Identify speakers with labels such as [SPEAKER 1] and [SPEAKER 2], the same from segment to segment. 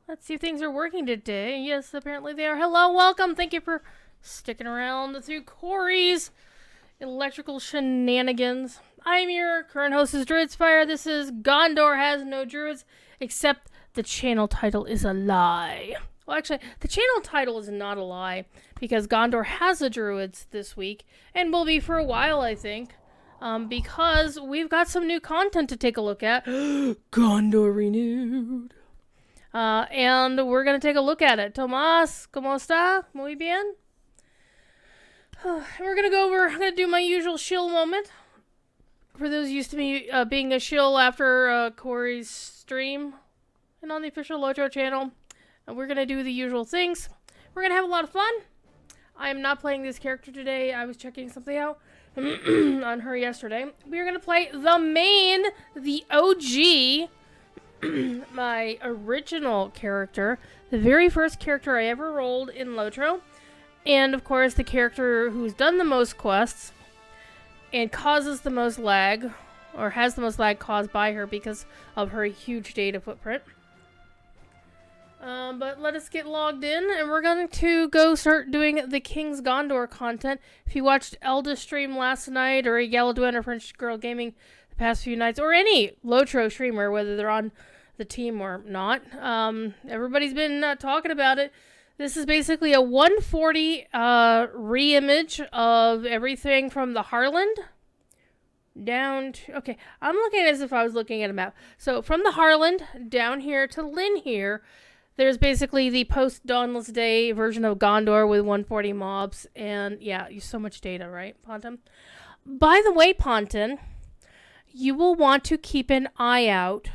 [SPEAKER 1] Let's see if things are working today. Yes, apparently they are. Hello, welcome. Thank you for sticking around through Corey's electrical shenanigans. I'm your current host, is Druidspire. This is Gondor has no druids, except the channel title is a lie. Well, actually, the channel title is not a lie, because Gondor has the druids this week, and will be for a while, I think. Because we've got some new content to take a look at. Gondor renewed. And we're going to take a look at it. Tomás, ¿cómo está? Muy bien? We're going to go over, I'm going to do my usual shill moment. For those used to me being a shill after Corey's stream and on the official LotRO channel. And we're going to do the usual things. We're going to have a lot of fun. I am not playing this character today. I was checking something out on her yesterday. We're going to play the main, the OG, my original character, the very first character I ever rolled in LotRO, and of course the character who's done the most quests and causes the most lag, or has the most lag caused by her because of her huge data footprint. But let us get logged in, and we're going to go start doing the King's Gondor content. If you watched LotROStream last night, or Yellow Dwen or French Girl Gaming the past few nights, or any LotRO streamer, whether they're on the team or not, everybody's been talking about it. This is basically a 140 re-image of everything from the Harland down to... Okay, I'm looking as if I was looking at a map. So from the Harland down here to Lynn here, there's basically the post-Dawnless Day version of Gondor with 140 mobs. And yeah, so much data, right, Ponton? By the way, Ponton, you will want to keep an eye out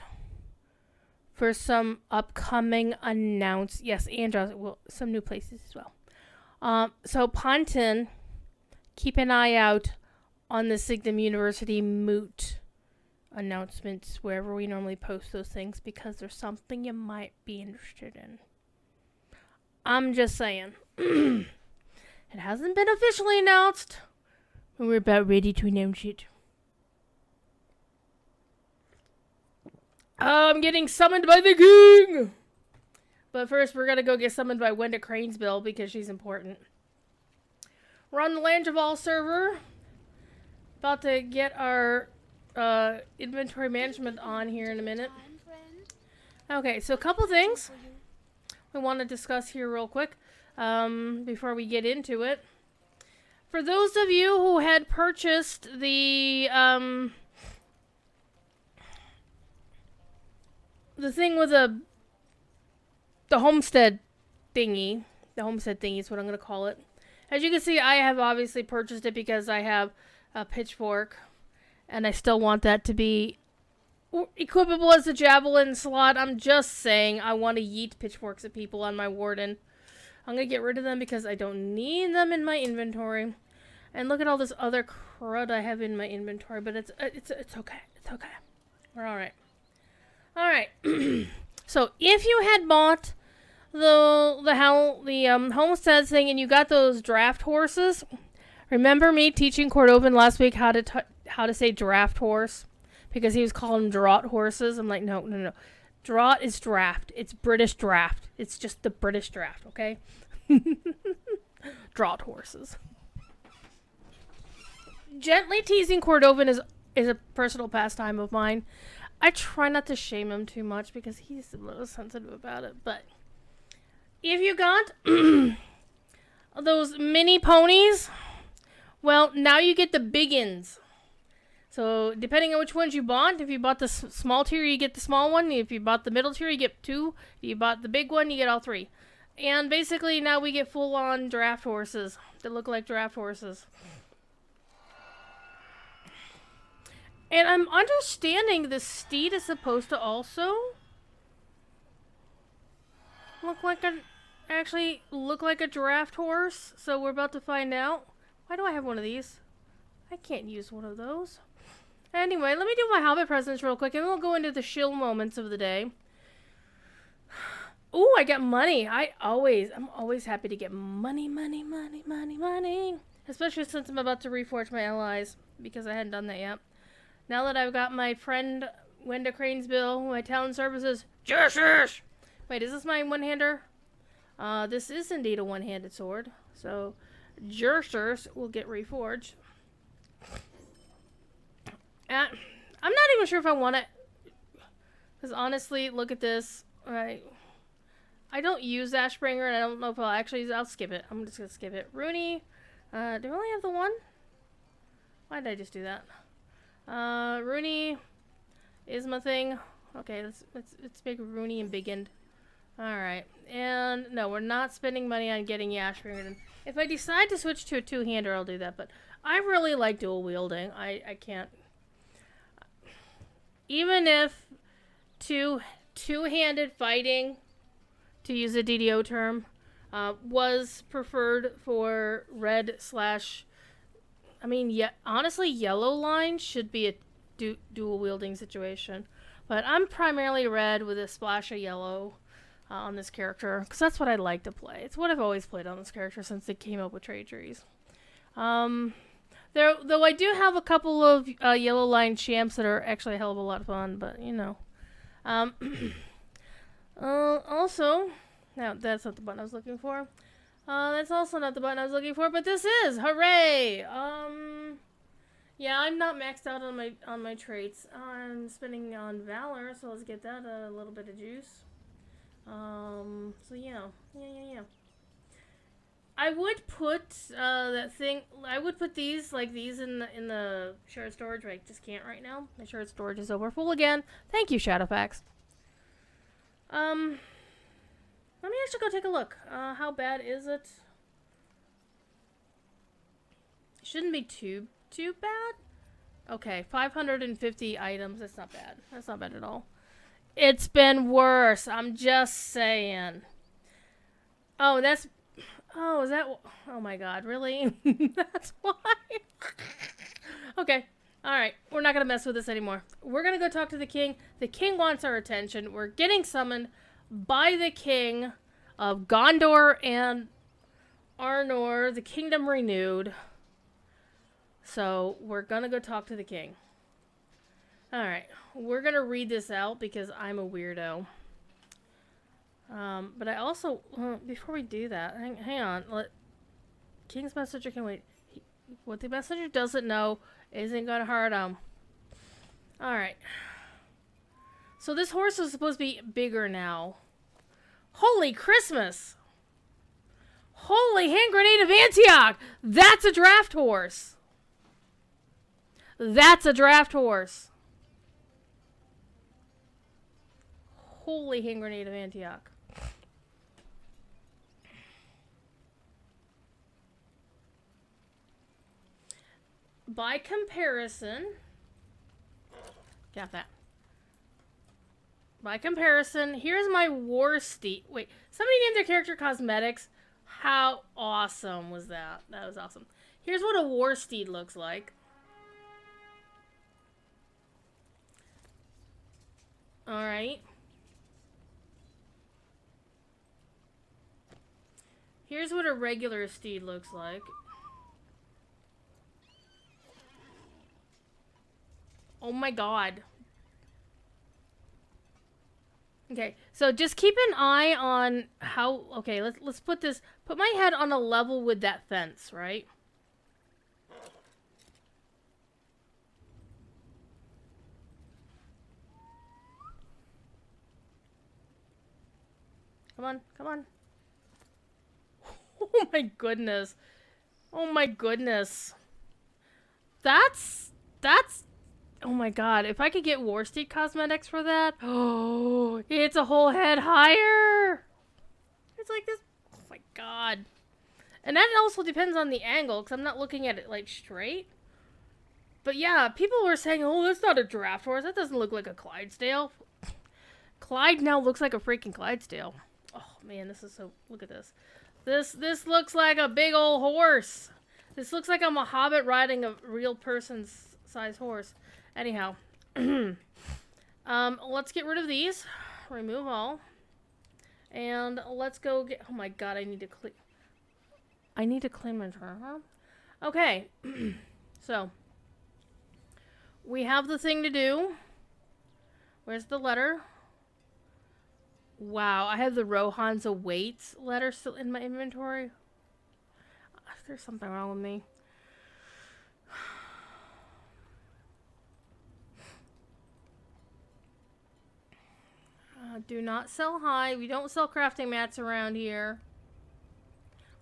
[SPEAKER 1] for some upcoming yes, and well, some new places as well. So Ponton, keep an eye out on the Signum University moot announcements wherever we normally post those things, because there's something you might be interested in. I'm just saying. It hasn't been officially announced, but we're about ready to announce it. I'm getting summoned by the king! But first, we're gonna go get summoned by Wenda Cranesbill, because she's important. We're on the Land of All server. About to get our inventory management on here in a minute. Okay, so a couple things we want to discuss here real quick before we get into it. For those of you who had purchased the thing with the homestead thingy. The homestead thingy is what I'm going to call it. As you can see, I have obviously purchased it because I have a pitchfork. And I still want that to be equipable as a javelin slot. I'm just saying I want to yeet pitchforks at people on my warden. I'm going to get rid of them because I don't need them in my inventory. And look at all this other crud I have in my inventory. But it's okay. It's okay. We're alright. Alright, so if you had bought the homestead thing and you got those draft horses, remember me teaching Cordovan last week how to say draft horse? Because he was calling them draught horses. I'm like, no. Draught is draft. It's British draft. It's just the British draft, okay? Draught horses. Gently teasing Cordovan is a personal pastime of mine. I try not to shame him too much because he's a little sensitive about it. But if you got those mini ponies, well, now you get the biggins. So depending on which ones you bought, if you bought the small tier, you get the small one. If you bought the middle tier, you get 2. If you bought the big one, you get all 3. And basically now we get full-on draft horses that look like draft horses. And I'm understanding the steed is supposed to also look like a draft horse. So we're about to find out. Why do I have one of these? I can't use one of those. Anyway, let me do my Hobbit presents real quick, and we'll go into the shill moments of the day. Ooh, I got money. I'm always happy to get money. Especially since I'm about to reforge my allies, because I hadn't done that yet. Now that I've got my friend Wenda Cranesbill, my town services, Jesus, Wait, is this my one-hander? This is indeed a one-handed sword. So, Jersters will get reforged. I'm not even sure if I want it. Because honestly, look at this. I don't use Ashbringer, and I don't know if I'll skip it. I'm just going to skip it. Rooney. Do I only have the one? Why did I just do that? Rooney is my thing. Okay, let's make Rooney and Bigend. Alright. And no, we're not spending money on getting Ashbringer. If I decide to switch to a two-hander, I'll do that. But I really like dual wielding. I can't. Even if two-handed fighting, to use a DDO term, was preferred for red slash. I mean, yeah, honestly, yellow line should be a dual wielding situation, but I'm primarily red with a splash of yellow on this character because that's what I like to play. It's what I've always played on this character since they came up with trade trees. Though I do have a couple of yellow line champs that are actually a hell of a lot of fun, but you know. Also, no, that's not the button I was looking for. That's also not the button I was looking for, but this is! Hooray! Yeah, I'm not maxed out on my traits. I'm spending on Valor, so let's get that a little bit of juice. So yeah. I would put I would put these in the shared storage, but I just can't right now. My shared storage is over full again. Thank you, Shadowfax. Let me actually go take a look. How bad is it? Shouldn't be too bad. Okay, 550 items. That's not bad. That's not bad at all. It's been worse. I'm just saying. Oh, is that? Oh my God, really? That's why. Okay. All right. We're not going to mess with this anymore. We're going to go talk to the king. The king wants our attention. We're getting summoned by the king of Gondor and Arnor, the kingdom renewed. So we're going to go talk to the king. All right. We're going to read this out because I'm a weirdo. But I also, before we do that, hang on. King's messenger can wait. What the messenger doesn't know isn't going to hurt him. All right. So this horse is supposed to be bigger now. Holy Christmas! Holy hand grenade of Antioch! That's a draft horse. That's a draft horse. Holy hand grenade of Antioch. By comparison, got that. By comparison, here's my war steed. Wait, somebody named their character cosmetics. How awesome was that? That was awesome. Here's what a war steed looks like. Alright. Here's what a regular steed looks like. Oh my God. Okay, so just keep an eye on how. Okay, let's put my head on a level with that fence, right? Come on. Oh my goodness. Oh my goodness. That's oh my God, if I could get War Steed cosmetics for that. Oh, it's a whole head higher. It's like this. Oh my God. And that also depends on the angle, because I'm not looking at it like straight. But yeah, people were saying, oh, that's not a draft horse. That doesn't look like a Clydesdale. Clyde now looks like a freaking Clydesdale. Oh man, this is so, look at this. This looks like a big old horse. This looks like I'm a hobbit riding a real person's size horse. Anyhow, let's get rid of these. Remove all. And let's go get, oh my God, I need to clean my turn, huh? Okay. So, we have the thing to do. Where's the letter? Wow, I have the Rohan's Awaits letter still in my inventory. There's something wrong with me. Do not sell high. We don't sell crafting mats around here.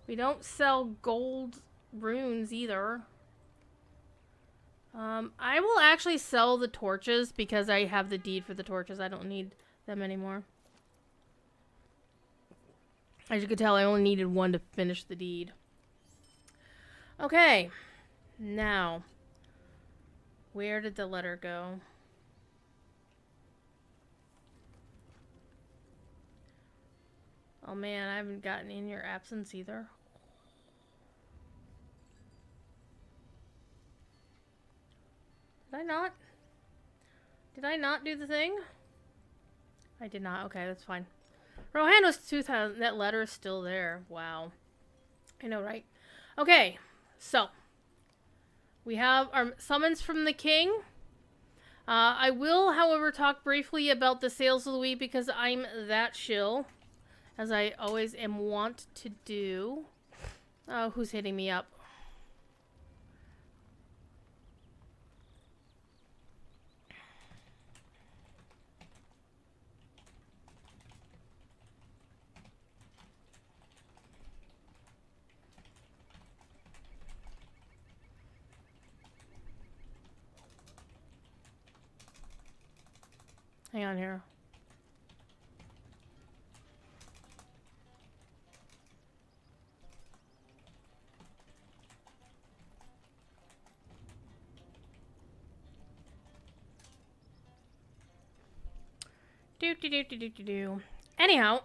[SPEAKER 1] We don't sell gold runes either. I will actually sell the torches because I have the deed for the torches. I don't need them anymore. As you can tell, I only needed one to finish the deed. Okay. Now, where did the letter go? Oh man, I haven't gotten in your absence either. Did I not? Did I not do the thing? I did not. Okay, that's fine. Rohan was 2000. That letter is still there. Wow. I know, right? Okay, so we have our summons from the king. I will, however, talk briefly about the sales of the week because I'm that shill, as I always am wont to do. Oh, who's hitting me up? Hang on here. Anyhow,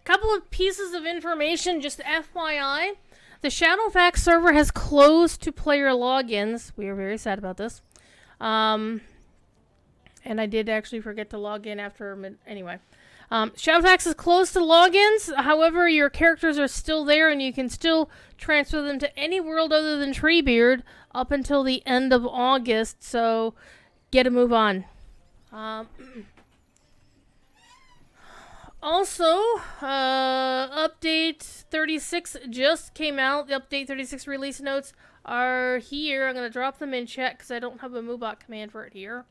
[SPEAKER 1] couple of pieces of information, just FYI. The Shadowfax server has closed to player logins. We are very sad about this. And I did actually forget to log in after anyway. Shadowfax is closed to logins. However, your characters are still there and you can still transfer them to any world other than Treebeard up until the end of August. So, get a move on. Also, update 36 just came out. The update 36 release notes are here. I'm going to drop them in chat because I don't have a Moobot command for it here.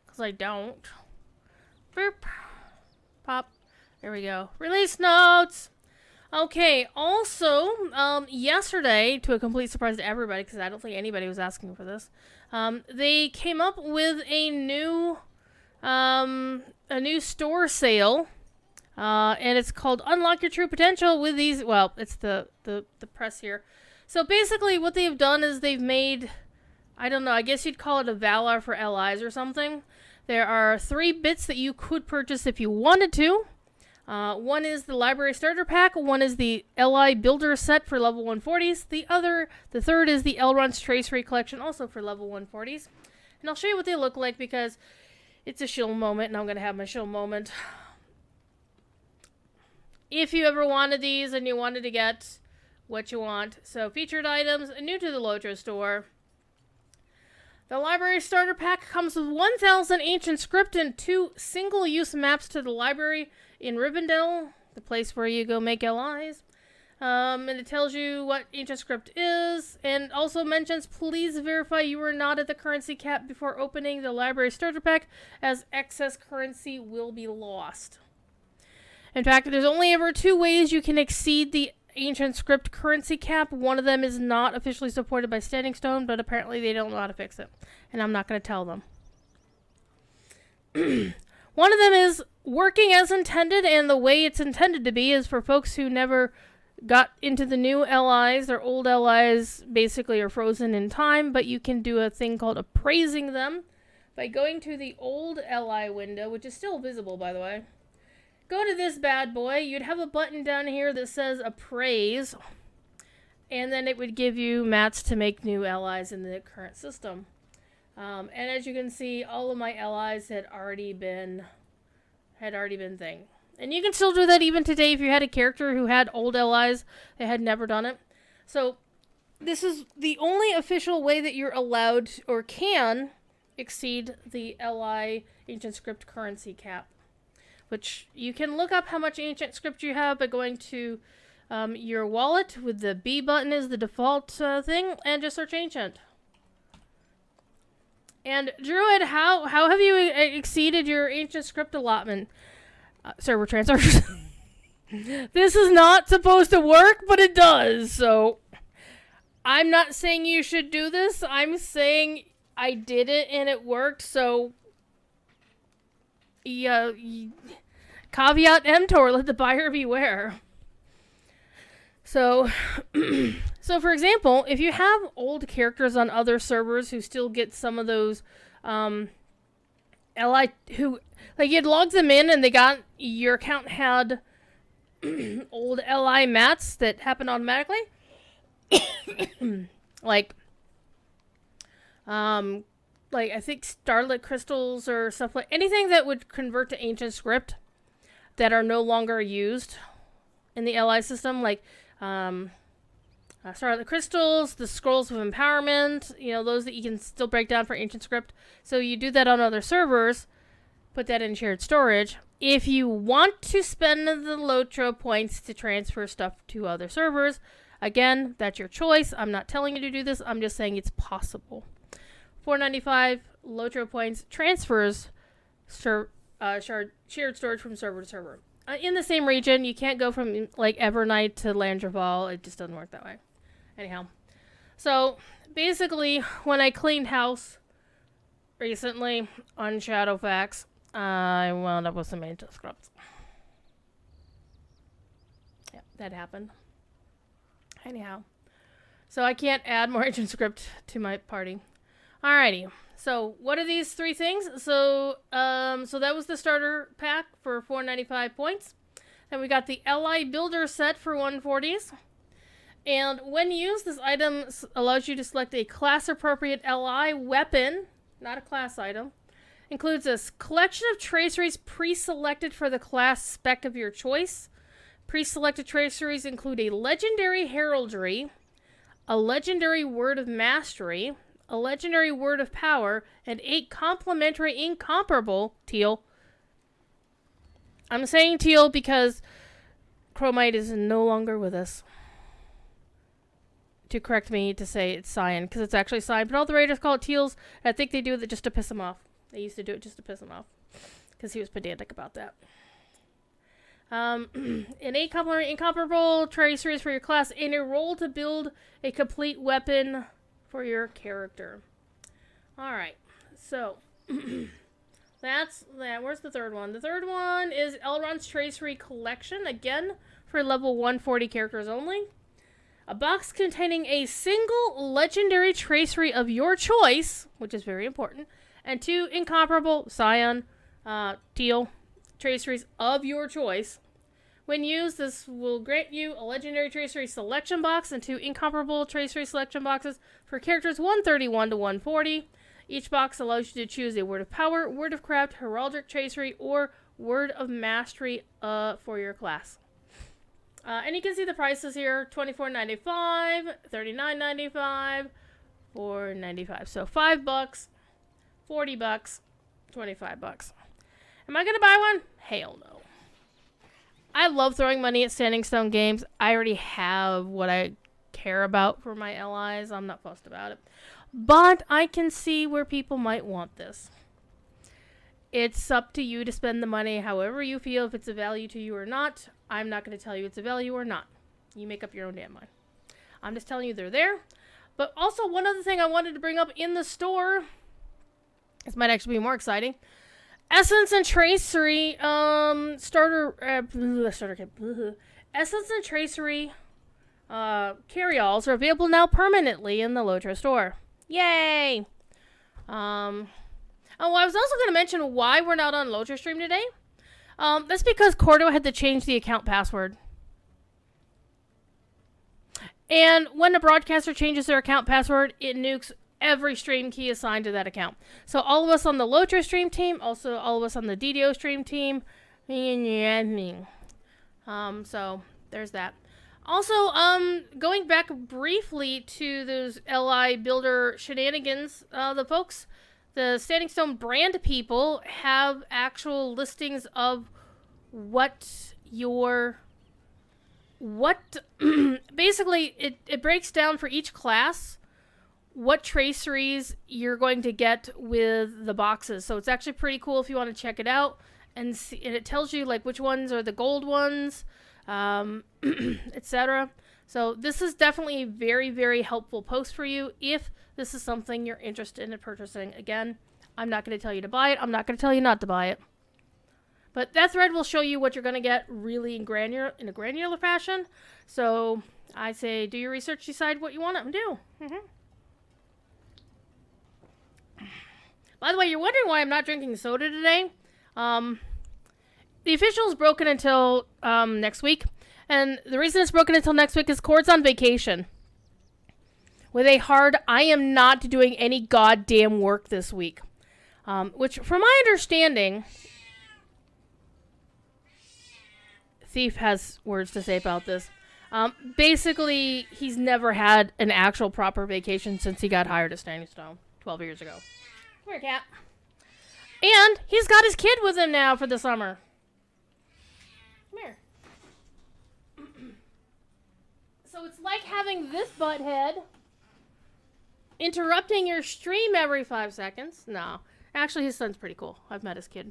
[SPEAKER 1] Because I don't. Boop. Pop. There we go. Release notes! Okay, also, yesterday, to a complete surprise to everybody, because I don't think anybody was asking for this, they came up with a new store sale. And it's called Unlock Your True Potential with these, well, it's the press here. So basically what they've done is they've made, I don't know, I guess you'd call it a Valar for LIs or something. There are 3 bits that you could purchase if you wanted to. One is the Library Starter Pack, one is the LI Builder Set for level 140s, the third is the Elrond's Tracery Collection, also for level 140s. And I'll show you what they look like because it's a shill moment, and I'm going to have my shill moment. If you ever wanted these and you wanted to get what you want. So, featured items, new to the LotRO store. The Library Starter Pack comes with 1,000 ancient script and 2 single-use maps to the library in Rivendell, the place where you go make LIs. And it tells you what ancient script is, and also mentions, please verify you are not at the currency cap before opening the Library Starter Pack, as excess currency will be lost. In fact, there's only ever 2 ways you can exceed the ancient script currency cap. One of them is not officially supported by Standing Stone, but apparently they don't know how to fix it. And I'm not going to tell them. One of them is working as intended, and the way it's intended to be is for folks who never got into the new LIs. Their old LIs basically are frozen in time, but you can do a thing called appraising them by going to the old LI window, which is still visible, by the way. Go to this bad boy. You'd have a button down here that says appraise, and then it would give you mats to make new LIs in the current system. And as you can see, all of my LIs had already been thing. And you can still do that even today if you had a character who had old LIs that had never done it. So this is the only official way that you're allowed or can exceed the LI ancient script currency cap. which you can look up how much ancient script you have by going to your wallet with the B button is the default thing, and just search ancient. And Druid, how have you exceeded your ancient script allotment? Server transfers. This is not supposed to work, but it does. So I'm not saying you should do this. I'm saying I did it and it worked. So yeah, caveat emptor, let the buyer beware. So, so for example, if you have old characters on other servers who still get some of those, LI who, like, you'd log them in and they got, your account had old LI mats that happen automatically. like I think Starlit Crystals or stuff like, anything that would convert to ancient script that are no longer used in the LI system, like, Starlit Crystals, the Scrolls of Empowerment, you know, those that you can still break down for ancient script. So you do that on other servers, put that in shared storage. If you want to spend the LotRO points to transfer stuff to other servers, again, that's your choice. I'm not telling you to do this. I'm just saying it's possible. $4.95 LotRO points transfers shared storage from server to server. In the same region, you can't go from, like, Evernight to Landreval. It just doesn't work that way. Anyhow. So, basically, when I cleaned house recently on Shadowfax, I wound up with some ancient scripts. Yeah, that happened. Anyhow. So, I can't add more ancient script to my party. Alrighty. So, what are these three things? So that was the starter pack for 495 points. Then we got the LI Builder set for 140s. And when used, this item allows you to select a class-appropriate LI weapon, not a class item. Includes a collection of traceries pre-selected for the class spec of your choice. Pre-selected traceries include a legendary heraldry, a legendary word of mastery, a legendary word of power, and 8 complementary incomparable teal. I'm saying teal because Chromite is no longer with us. To correct me to say it's cyan, because it's actually cyan, but all the raiders call it teals, and I think they do it just to piss him off. They used to do it just to piss him off, because he was pedantic about that. An 8 complementary incomparable traceries for your class, and a roll to build a complete weapon for your character. Alright, so that's that. Where's the third one? The third one is Elrond's Tracery Collection, again for level 140 characters only. A box containing a single legendary tracery of your choice, which is very important, and 2 incomparable cyan, teal traceries of your choice. When used, this will grant you a legendary tracery selection box and 2 incomparable tracery selection boxes for characters 131 to 140. Each box allows you to choose a word of power, word of craft, heraldic tracery, or word of mastery for your class. And you can see the prices here: $24.95, $39.95, $4.95. So $5, $40, $25. Am I gonna buy one? Hell no. I love throwing money at Standing Stone games. I already have what I care about for my allies. I'm not fussed about it. But I can see where people might want this. It's up to you to spend the money however you feel, if it's a value to you or not. I'm not going to tell you it's a value or not. You make up your own damn mind. I'm just telling you they're there. But also, one other thing I wanted to bring up in the store, this might actually be more exciting. Essence and Tracery starter kit. Essence and Tracery carry-alls are available now permanently in the LotRO store. Yay! Oh, I was also going to mention why we're not on LotROStream today. That's because Cordo had to change the account password. And when a broadcaster changes their account password, it nukes every stream key assigned to that account. So all of us on the LotROStream team, also all of us on the DDO stream team, so there's that. Also, going back briefly to those LI Builder shenanigans, the Standing Stone brand people have actual listings of basically it breaks down for each class what traceries you're going to get with the boxes. So it's actually pretty cool if you want to check it out and see, and it tells you like which ones are the gold ones, etc. So this is definitely a very, very helpful post for you if this is something you're interested in purchasing. Again, I'm not going to tell you to buy it. I'm not going to tell you not to buy it. But that thread will show you what you're going to get really in a granular fashion. So I say do your research, decide what you want to do. By the way, you're wondering why I'm not drinking soda today. The official is broken until next week. And the reason it's broken until next week is Cord's on vacation. With a hard, I am not doing any goddamn work this week. Which, from my understanding, Thief has words to say about this. Basically, he's never had an actual proper vacation since he got hired at Standing Stone 12 years ago. Come here, cat. And he's got his kid with him now for the summer. Come here. So it's like having this butthead interrupting your stream every 5 seconds. No. Actually, his son's pretty cool. I've met his kid.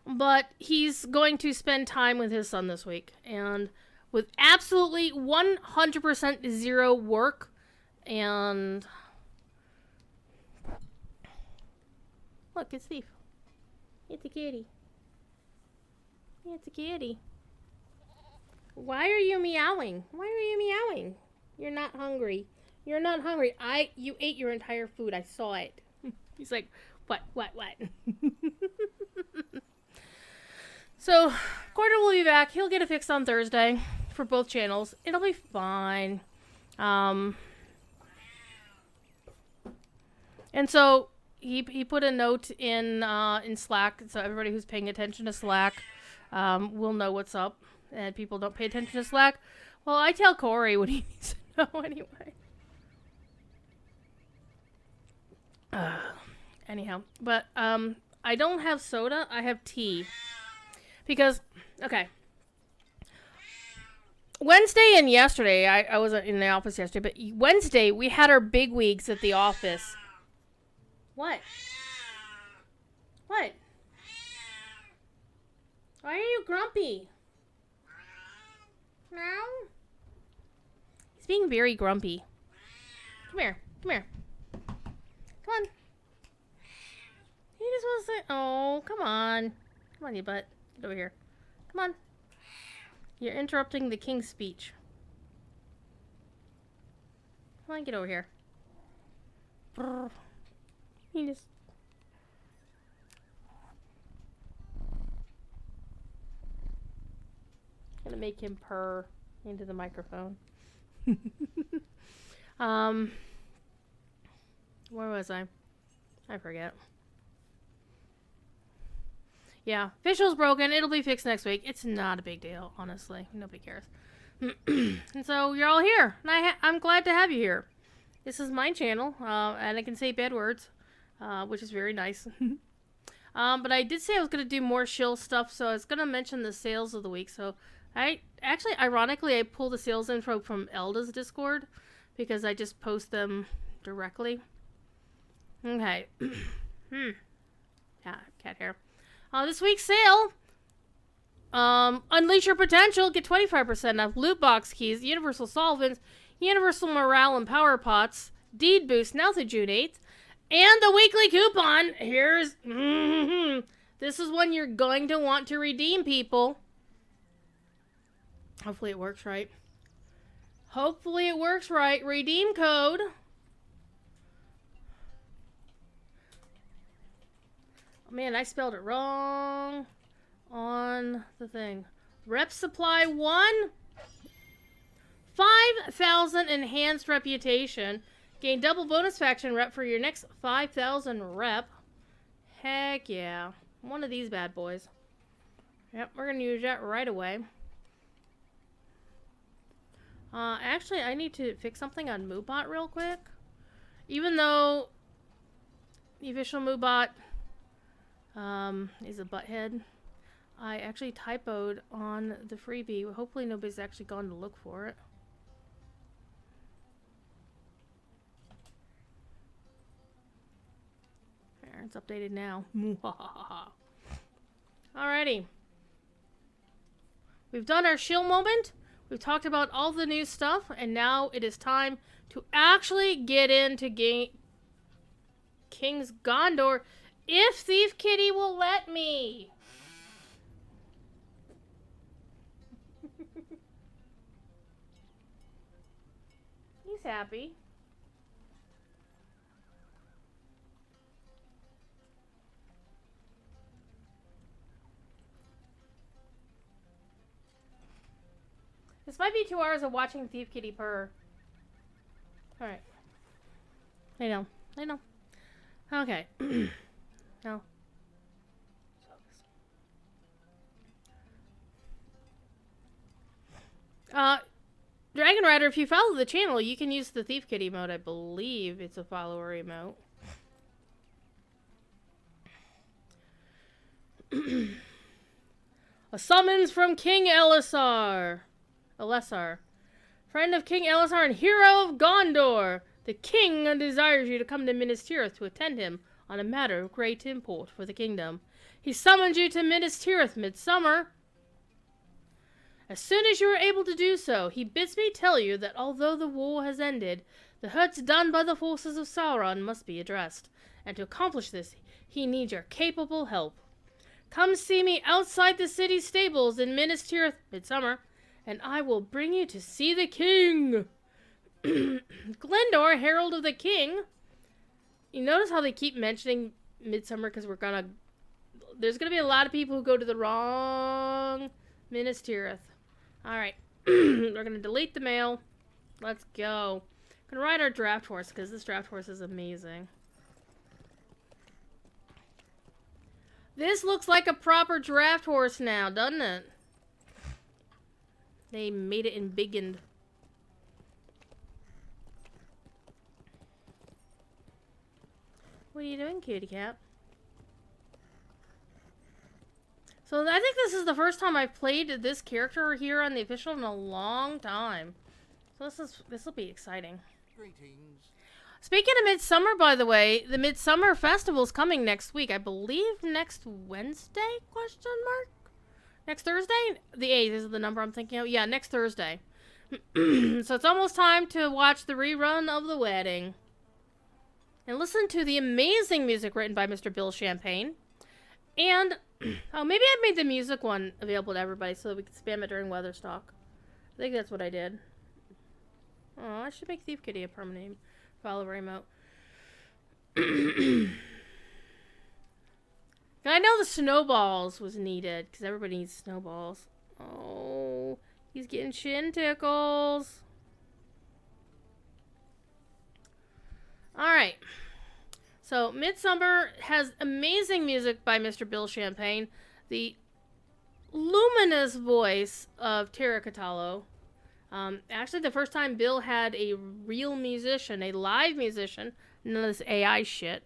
[SPEAKER 1] But he's going to spend time with his son this week. And with absolutely 100% zero work. And look, it's Thief. It's a kitty. It's a kitty. Why are you meowing? Why are you meowing? You're not hungry. You're not hungry. You ate your entire food. I saw it. He's like, what? So, Carter will be back. He'll get it fixed on Thursday for both channels. It'll be fine. And so he put a note in Slack, so everybody who's paying attention to Slack will know what's up. And people don't pay attention to Slack. Well, I tell Corey what he needs to know anyway. Anyhow, but I don't have soda. I have tea. Because, okay. Wednesday and yesterday, I wasn't in the office yesterday, but Wednesday we had our big weeks at the office. What? What? Why are you grumpy? Meow? He's being very grumpy. Come here. Come here. Come on. He just wants to say, oh, come on. Come on, you butt. Get over here. Come on. You're interrupting the king's speech. Come on, get over here. Brr. He just... Gonna make him purr into the microphone. Where was I? I forget. Yeah, visual's broken. It'll be fixed next week. It's not a big deal, honestly. Nobody cares. And so you're all here, and I'm glad to have you here. This is my channel, and I can say bad words, which is very nice. But I did say I was going to do more shill stuff, so I was going to mention the sales of the week. So ironically, I pulled the sales info from Elda's Discord because I just post them directly. Okay. Yeah, cat hair. This week's sale. Unleash your potential. Get 25% off loot box keys, universal solvents, universal morale and power pots, deed boost now through June 8th, and the weekly coupon. Here's this is one you're going to want to redeem, people. Hopefully it works right. Hopefully it works right. Redeem code. Oh, man, I spelled it wrong on the thing. Rep supply 1. 5,000 enhanced reputation. Gain double bonus faction rep for your next 5,000 rep. Heck yeah. One of these bad boys. Yep, we're going to use that right away. Actually, I need to fix something on Moobot real quick. Even though the official Moobot Is a butthead. I actually typoed on the freebie. Hopefully nobody's actually gone to look for it. There, it's updated now. Alrighty. We've done our shill moment. We've talked about all the new stuff, and now it is time to actually get into King's Gondor, if Thief Kitty will let me. He's happy. This might be 2 hours of watching Thief Kitty purr. Alright. I know. I know. Okay. No. Dragon Rider, if you follow the channel, you can use the Thief Kitty mode. I believe it's a follower emote. A summons from King Elessar. Friend of King Elessar and hero of Gondor. The king desires you to come to Minas Tirith to attend him on a matter of great import for the kingdom. He summons you to Minas Tirith midsummer. As soon as you are able to do so, he bids me tell you that although the war has ended, the hurts done by the forces of Sauron must be addressed, and to accomplish this, he needs your capable help. Come see me outside the city stables in Minas Tirith midsummer, and I will bring you to see the king. Glendor, herald of the king. You notice how they keep mentioning midsummer because there's gonna be a lot of people who go to the wrong Minas Tirith. Alright. We're gonna delete the mail. Let's go. Gonna ride our draft horse because this draft horse is amazing. This looks like a proper draft horse now, doesn't it? They made it embiggened. What are you doing, kitty cat? So I think this is the first time I've played this character here on the official in a long time. So this will be exciting.
[SPEAKER 2] Greetings.
[SPEAKER 1] Speaking of Midsummer, by the way, the Midsummer Festival is coming next week. I believe next Wednesday? Question mark. Next Thursday? The 8th is the number I'm thinking of. Yeah, next Thursday. So it's almost time to watch the rerun of The Wedding. And listen to the amazing music written by Mr. Bill Champagne. And, oh, maybe I made the music one available to everybody so that we can spam it during Weatherstock. I think that's what I did. Oh, I should make Thief Kitty a permanent follower emote. I know the snowballs was needed, because everybody needs snowballs. Oh, he's getting shin tickles. Alright. So, Midsummer has amazing music by Mr. Bill Champagne. The luminous voice of Tara Catallo. Actually, the first time Bill had a real musician, a live musician, none of this AI shit,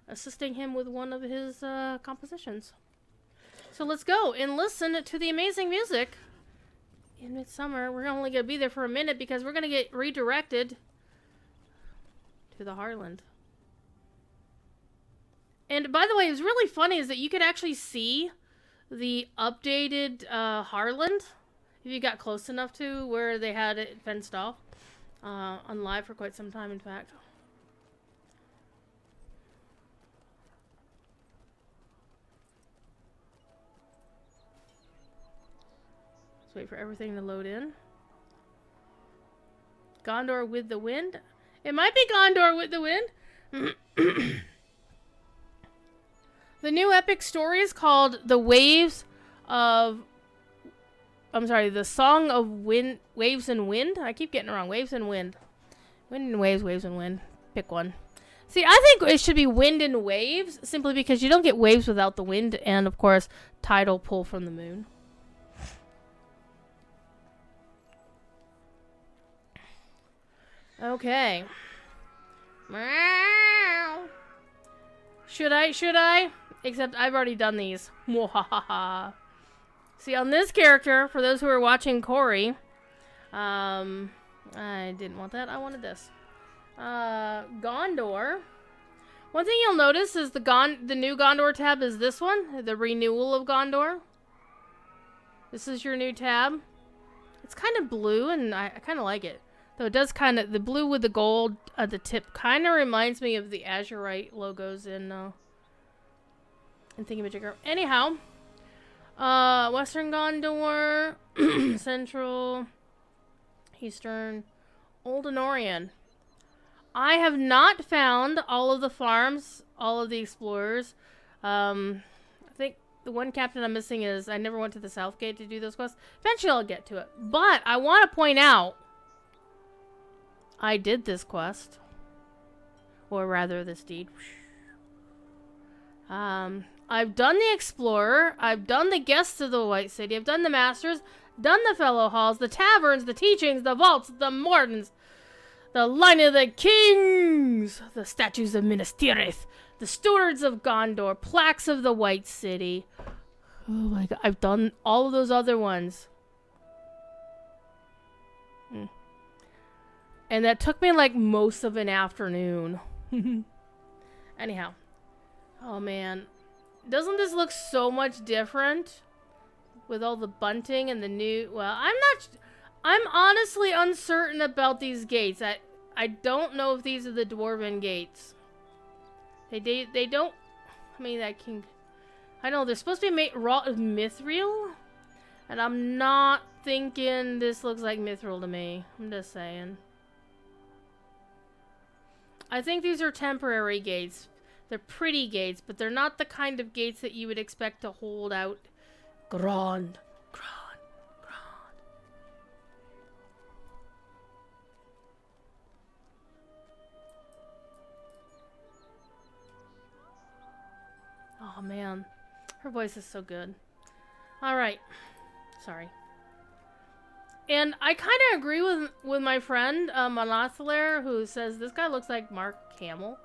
[SPEAKER 1] assisting him with one of his compositions. So let's go and listen to the amazing music in Midsummer. We're only going to be there for a minute because we're going to get redirected to the Harland. And by the way, it was really funny is that you could actually see the updated Harland if you got close enough to where they had it fenced off on live for quite some time, in fact. Let's wait for everything to load in. Gondor with the wind. It might be Gondor with the wind. The new epic story is called The Waves of... I'm sorry, The Song of Wind, Waves and Wind? I keep getting it wrong. Waves and Wind. Wind and Waves, Waves and Wind. Pick one. See, I think it should be Wind and Waves, simply because you don't get waves without the wind, and, of course, tidal pull from the moon. Okay. Meow. Should I? Should I? Except I've already done these. Mwahaha. See, on this character, for those who are watching Corey, I didn't want that. I wanted this. Gondor. One thing you'll notice is the new Gondor tab is this one, the renewal of Gondor. This is your new tab. It's kind of blue, and I kind of like it. Though it does kind of, the blue with the gold at the tip kind of reminds me of the Azurite logos in Thingamajigger. Anyhow, Western Gondor, Central, Eastern, Old Anorian. I have not found all of the farms, all of the explorers. I think the one captain I'm missing is I never went to the South Gate to do those quests. Eventually I'll get to it. But I want to point out I did this quest. Or rather this deed. I've done the Explorer. I've done the Guests of the White City. I've done the Masters. Done the Fellow Halls, the Taverns, the Teachings, the Vaults, the Mordens. The Line of the Kings, the Statues of Minas Tirith, the Stewards of Gondor, Plaques of the White City. Oh my god, I've done all of those other ones. And that took me like most of an afternoon. Anyhow. Oh man. Doesn't this look so much different? With all the bunting and the new... Well, I'm honestly uncertain about these gates. I don't know if these are the Dwarven gates. They don't... I mean, that can... I know, they're supposed to be wrought of mithril. And I'm not thinking this looks like mithril to me. I'm just saying. I think these are temporary gates. They're pretty gates, but they're not the kind of gates that you would expect to hold out Grand. Oh man, her voice is so good. Alright. Sorry. And I kind of agree with my friend, Monothilaire, who says this guy looks like Mark Hamill.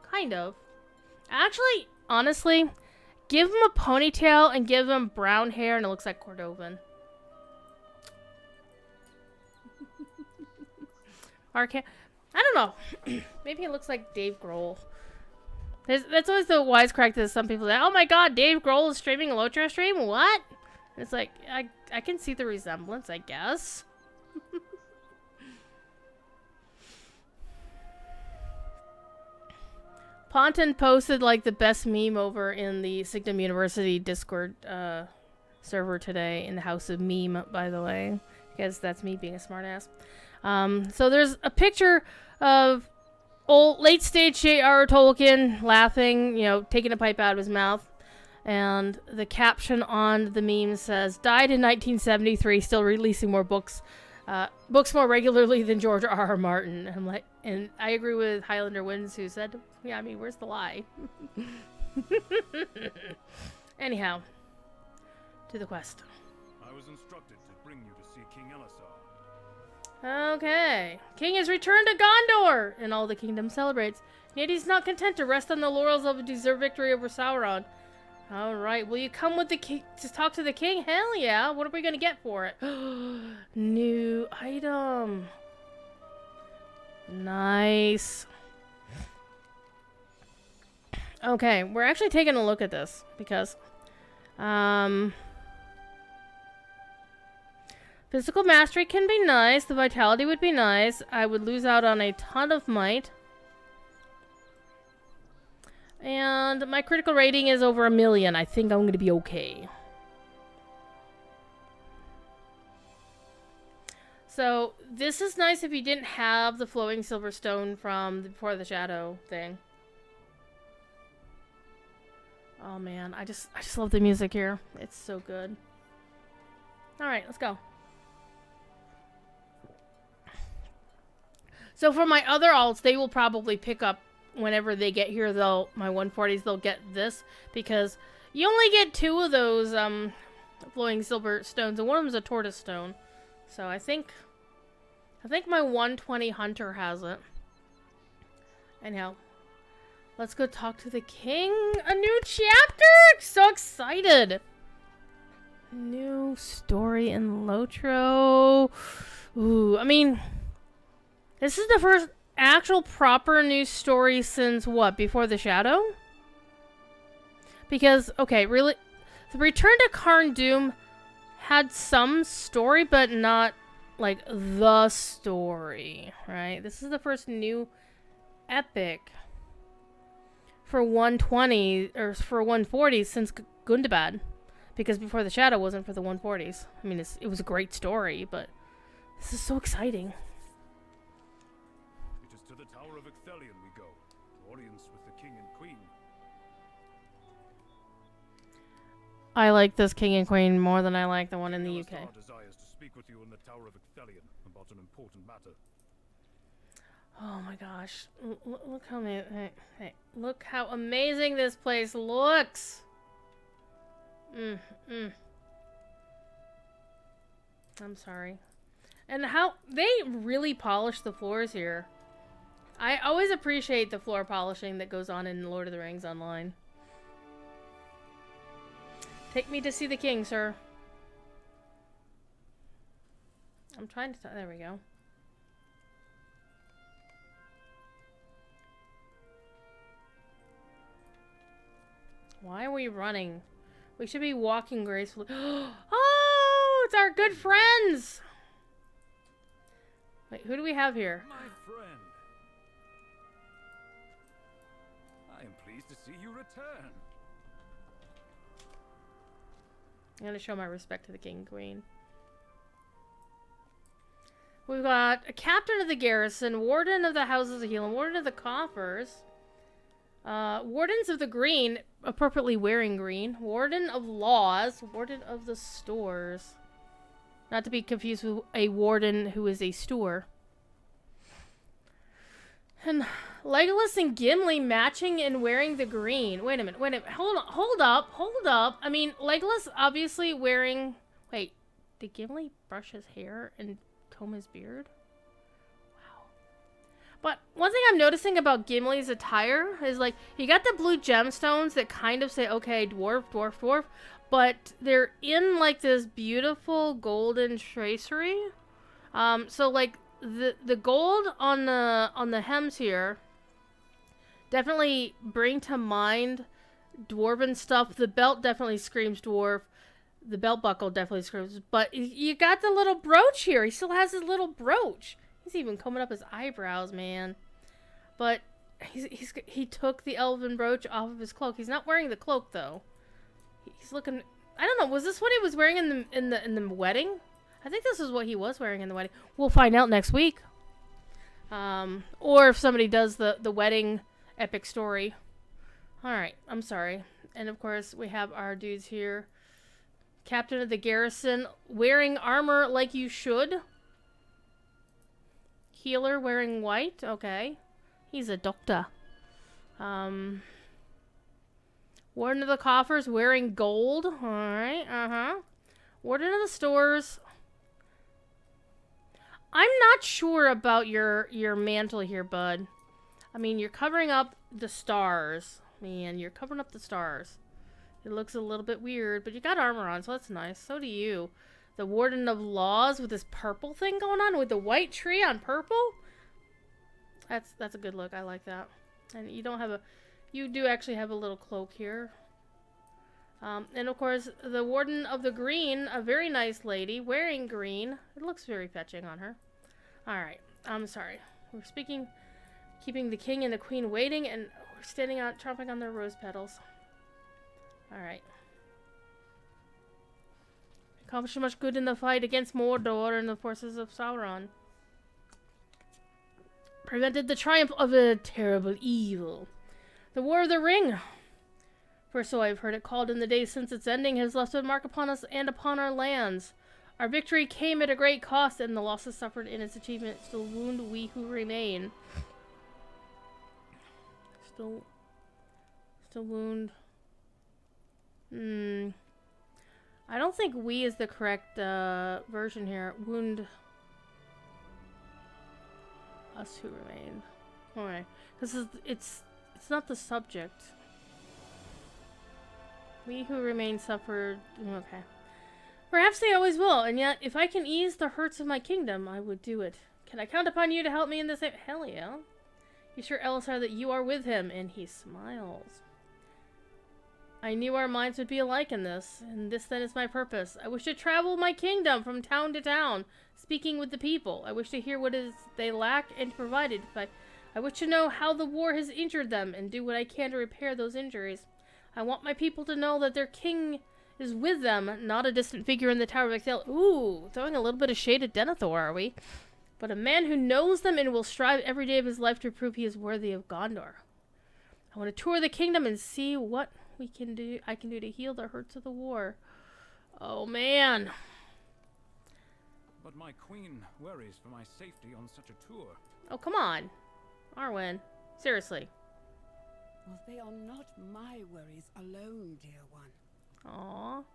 [SPEAKER 1] Kind of. Actually, honestly, give him a ponytail and give him brown hair and it looks like Cordovan. Mark I don't know. Maybe it looks like Dave Grohl. That's always the wisecrack that some people say, oh my god, Dave Grohl is streaming a LotROStream? What? It's like, I can see the resemblance, I guess. Ponton posted like the best meme over in the Signum University Discord server today in the House of Meme, by the way. Because that's me being a smartass. So there's a picture of late stage J.R. Tolkien laughing, you know, taking a pipe out of his mouth. And the caption on the meme says, died in 1973, still releasing more books. Books more regularly than George R.R. Martin. And I'm like, and I agree with Highlander Winds, who said, yeah, I mean, where's the lie? Anyhow, to the quest.
[SPEAKER 2] I was instructed to bring you to see King Elisar.
[SPEAKER 1] Okay. King has returned to Gondor, and all the kingdom celebrates. Yet he's not content to rest on the laurels of a deserved victory over Sauron. Alright, will you come with the king to talk to the king? Hell yeah. What are we gonna get for it? New item. Nice. Okay, we're actually taking a look at this because physical mastery can be nice. The vitality would be nice. I would lose out on a ton of might. And my critical rating is over 1 million. I think I'm going to be okay. So, this is nice if you didn't have the flowing silver stone from the Before the Shadow thing. Oh man, I just love the music here. It's so good. Alright, let's go. So for my other alts, they will probably pick up whenever they get here, my 140s, they'll get this. Because you only get 2 of those flowing silver stones, and one of them is a tortoise stone. So I think my 120 hunter has it. Anyhow, Let's go talk to the king. A new chapter! So excited. New story in LotRO. Ooh, I mean, this is the first actual proper new story since what? Before the Shadow? Because, okay, really, the Return to Karn Doom had some story, but not, like, the story, right? This is the first new epic for 120, or for 140 since Gundabad. Because Before the Shadow wasn't for the 140s. I mean, it was a great story, but this is so exciting.
[SPEAKER 2] It is to the Tower of Ecthelion we go, to audience with the king and queen.
[SPEAKER 1] I like this king and queen more than I like the one in the UK.
[SPEAKER 2] King Alistar desires to speak with you in the Tower of Ecthelion about an important matter.
[SPEAKER 1] Oh my gosh. Look how hey, look how amazing this place looks. I'm sorry. And how they really polish the floors here. I always appreciate the floor polishing that goes on in Lord of the Rings Online. Take me to see the king, sir. I'm trying to... There we go. Why are we running? We should be walking gracefully. Oh, it's our good friends! Wait, who do we have here?
[SPEAKER 2] My friend. I am pleased to see you return.
[SPEAKER 1] I'm gonna show my respect to the king and queen. We've got a captain of the garrison, warden of the houses of healing, warden of the coffers, wardens of the green, appropriately wearing green, warden of laws, warden of the stores. Not to be confused with a warden who is a steward. And Legolas and Gimli matching and wearing the green. Wait a minute, hold up. I mean, Legolas obviously wearing... Wait, did Gimli brush his hair and comb his beard? Wow. But one thing I'm noticing about Gimli's attire is, like, he got the blue gemstones that kind of say, okay, dwarf, dwarf, dwarf. But they're in, like, this beautiful golden tracery. So, like... The gold on the hems here definitely bring to mind dwarven stuff. The belt definitely screams dwarf. The belt buckle definitely screams. But you got the little brooch here. He still has his little brooch. He's even combing up his eyebrows, man. But he took the elven brooch off of his cloak. He's not wearing the cloak though. He's looking. I don't know. Was this what he was wearing in the wedding? I think this is what he was wearing in the wedding. We'll find out next week. Or if somebody does the wedding epic story. Alright, I'm sorry. And of course, we have our dudes here. Captain of the garrison, wearing armor like you should. Healer wearing white. Okay. He's a doctor. Warden of the coffers, wearing gold. Alright, Warden of the stores... I'm not sure about your mantle here, bud. I mean, you're covering up the stars. Man, you're covering up the stars. It looks a little bit weird, but you got armor on, so that's nice. So do you. The Warden of Laws with this purple thing going on with the white tree on purple. That's a good look. I like that. And you don't have a... You do actually have a little cloak here. And of course, the Warden of the Green, a very nice lady, wearing green. It looks very fetching on her. Alright, I'm sorry. We're keeping the king and the queen waiting, and we're standing out, chomping on their rose petals. Alright. Accomplished much good in the fight against Mordor and the forces of Sauron. Prevented the triumph of a terrible evil. The War of the Ring, for so I've heard it called in the days since its ending, has left a mark upon us and upon our lands. Our victory came at a great cost, and the losses suffered in its achievement still wound we who remain. Still wound. I don't think we is the correct version here. Wound us who remain. Alright. This is it's It's not the subject. We who remain suffered... Okay. Perhaps they always will, and yet, if I can ease the hurts of my kingdom, I would do it. Can I count upon you to help me in this? Hell yeah. You sure Elisar that you are with him? And he smiles. I knew our minds would be alike in this, and this then is my purpose. I wish to travel my kingdom from town to town, speaking with the people. I wish to hear what is they lack and to provide it. I wish to know how the war has injured them, and do what I can to repair those injuries. I want my people to know that their king is with them, not a distant figure in the Tower of Exile. Ooh, throwing a little bit of shade at Denethor, are we? But a man who knows them and will strive every day of his life to prove he is worthy of Gondor. I want to tour the kingdom and see what I can do to heal the hurts of the war. Oh, man.
[SPEAKER 2] But my queen worries for my safety on such a tour.
[SPEAKER 1] Oh, come on. Arwen. Seriously.
[SPEAKER 3] Well, they are not my worries alone, dear one.
[SPEAKER 1] Aww.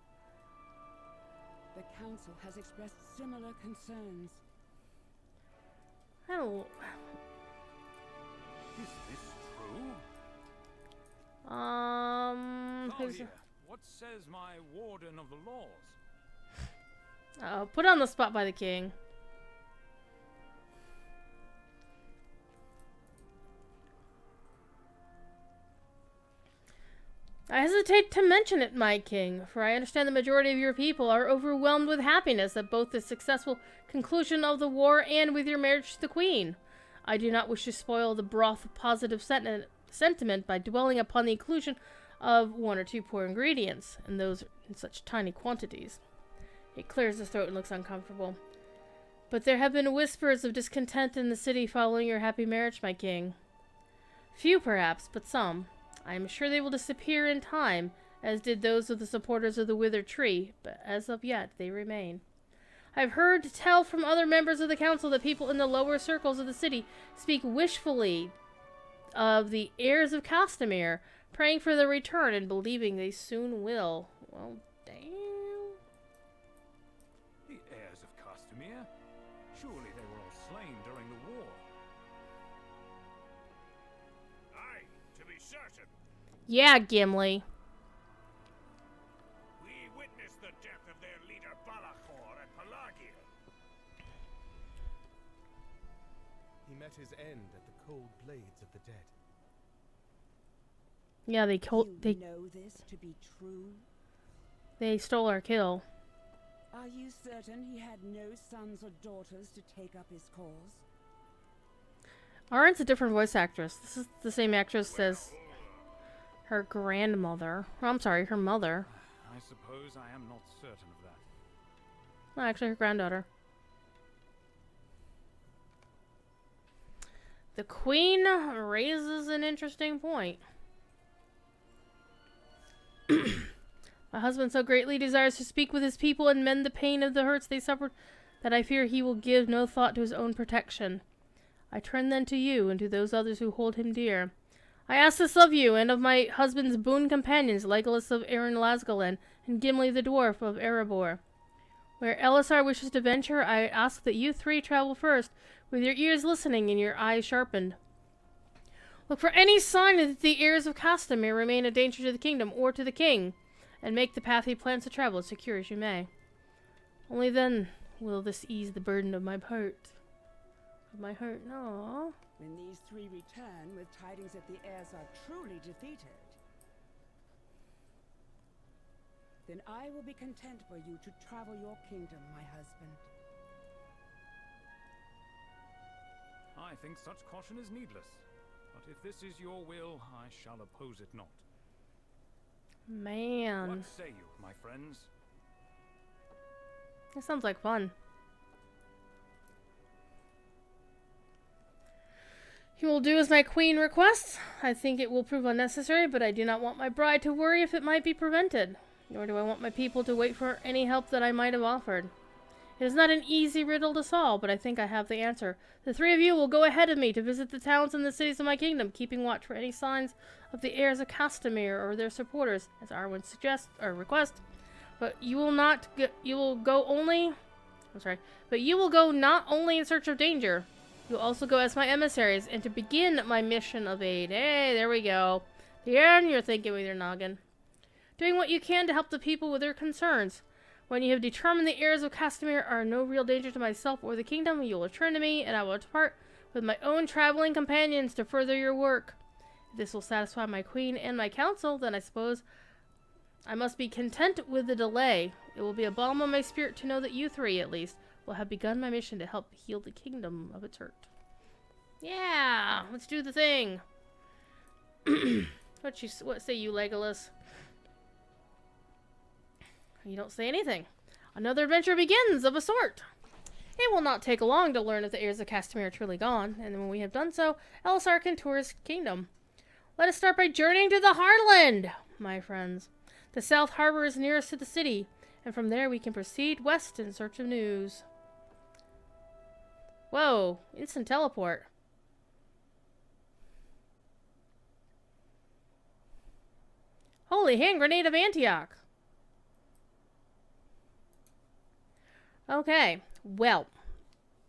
[SPEAKER 3] The council has expressed similar concerns.
[SPEAKER 1] I don't...
[SPEAKER 2] Is this true?
[SPEAKER 1] Who's...
[SPEAKER 2] What says my warden of the laws?
[SPEAKER 1] Put on the spot by the king. I hesitate to mention it, my king, for I understand the majority of your people are overwhelmed with happiness at both the successful conclusion of the war and with your marriage to the queen. I do not wish to spoil the broth of positive sentiment by dwelling upon the inclusion of one or two poor ingredients, and those in such tiny quantities. He clears his throat and looks uncomfortable. But there have been whispers of discontent in the city following your happy marriage, my king. Few, perhaps, but some. I am sure they will disappear in time, as did those of the supporters of the withered tree, but as of yet they remain. I have heard tell from other members of the council that people in the lower circles of the city speak wishfully of the heirs of Castamere, praying for their return and believing they soon will. Well, damn.
[SPEAKER 2] The heirs of Castamere? Surely they were all slain during the war. Aye, to be certain.
[SPEAKER 1] Yeah, Gimli.
[SPEAKER 2] We witnessed the death of their leader Balachor at Pelagia.
[SPEAKER 4] He met his end at the cold blades of the dead.
[SPEAKER 1] Yeah, they
[SPEAKER 3] You know this to be true?
[SPEAKER 1] They stole our kill.
[SPEAKER 3] Are you certain he had no sons or daughters to take up his cause?
[SPEAKER 1] Arwen's a different voice actress. This is the same actress as her grandmother. Oh, I'm sorry, her mother.
[SPEAKER 2] I suppose I am not certain of that.
[SPEAKER 1] Well, actually, her granddaughter. The queen raises an interesting point. My husband so greatly desires to speak with his people and mend the pain of the hurts they suffered that I fear he will give no thought to his own protection. I turn then to you and to those others who hold him dear. I ask this of you and of my husband's boon companions, Legolas of Erin Lasgalen and Gimli the dwarf of Erebor. Where Elisar wishes to venture, I ask that you three travel first, with your ears listening and your eyes sharpened. Look for any sign that the heirs of Castamere remain a danger to the kingdom or to the king, and make the path he plans to travel as secure as you may. Only then will this ease the burden of my heart. No.
[SPEAKER 3] When these three return with tidings that the heirs are truly defeated, then I will be content for you to travel your kingdom, my husband.
[SPEAKER 2] I think such caution is needless. But if this is your will, I shall oppose it not.
[SPEAKER 1] Man.
[SPEAKER 2] What say you, my friends?
[SPEAKER 1] That sounds like fun. You will do as my queen requests. I think it will prove unnecessary, but I do not want my bride to worry if it might be prevented. Nor do I want my people to wait for any help that I might have offered. It is not an easy riddle to solve, but I think I have the answer. The three of you will go ahead of me to visit the towns and the cities of my kingdom, keeping watch for any signs of the heirs of Castamere or their supporters, as Arwen suggests or requests. But you will not. You will go not only in search of danger, You'll also go as my emissaries and to begin my mission of aid. Hey, there we go. The end you're thinking with your noggin. Doing what you can to help the people with their concerns. When you have determined the heirs of Castamere are no real danger to myself or the kingdom, you will return to me, and I will depart with my own traveling companions to further your work. If this will satisfy my queen and my council, then I suppose I must be content with the delay. It will be a balm on my spirit to know that you three, at least, will have begun my mission to help heal the kingdom of its hurt. Yeah, let's do the thing. What say you, Legolas? You don't say anything. Another adventure begins, of a sort. It will not take long to learn if the heirs of Castamere are truly gone, and when we have done so, Elisar can tour his kingdom. Let us start by journeying to the Heartland, my friends. The South Harbor is nearest to the city, and from there we can proceed west in search of news. Whoa, instant teleport. Holy hand grenade of Antioch. Okay, well,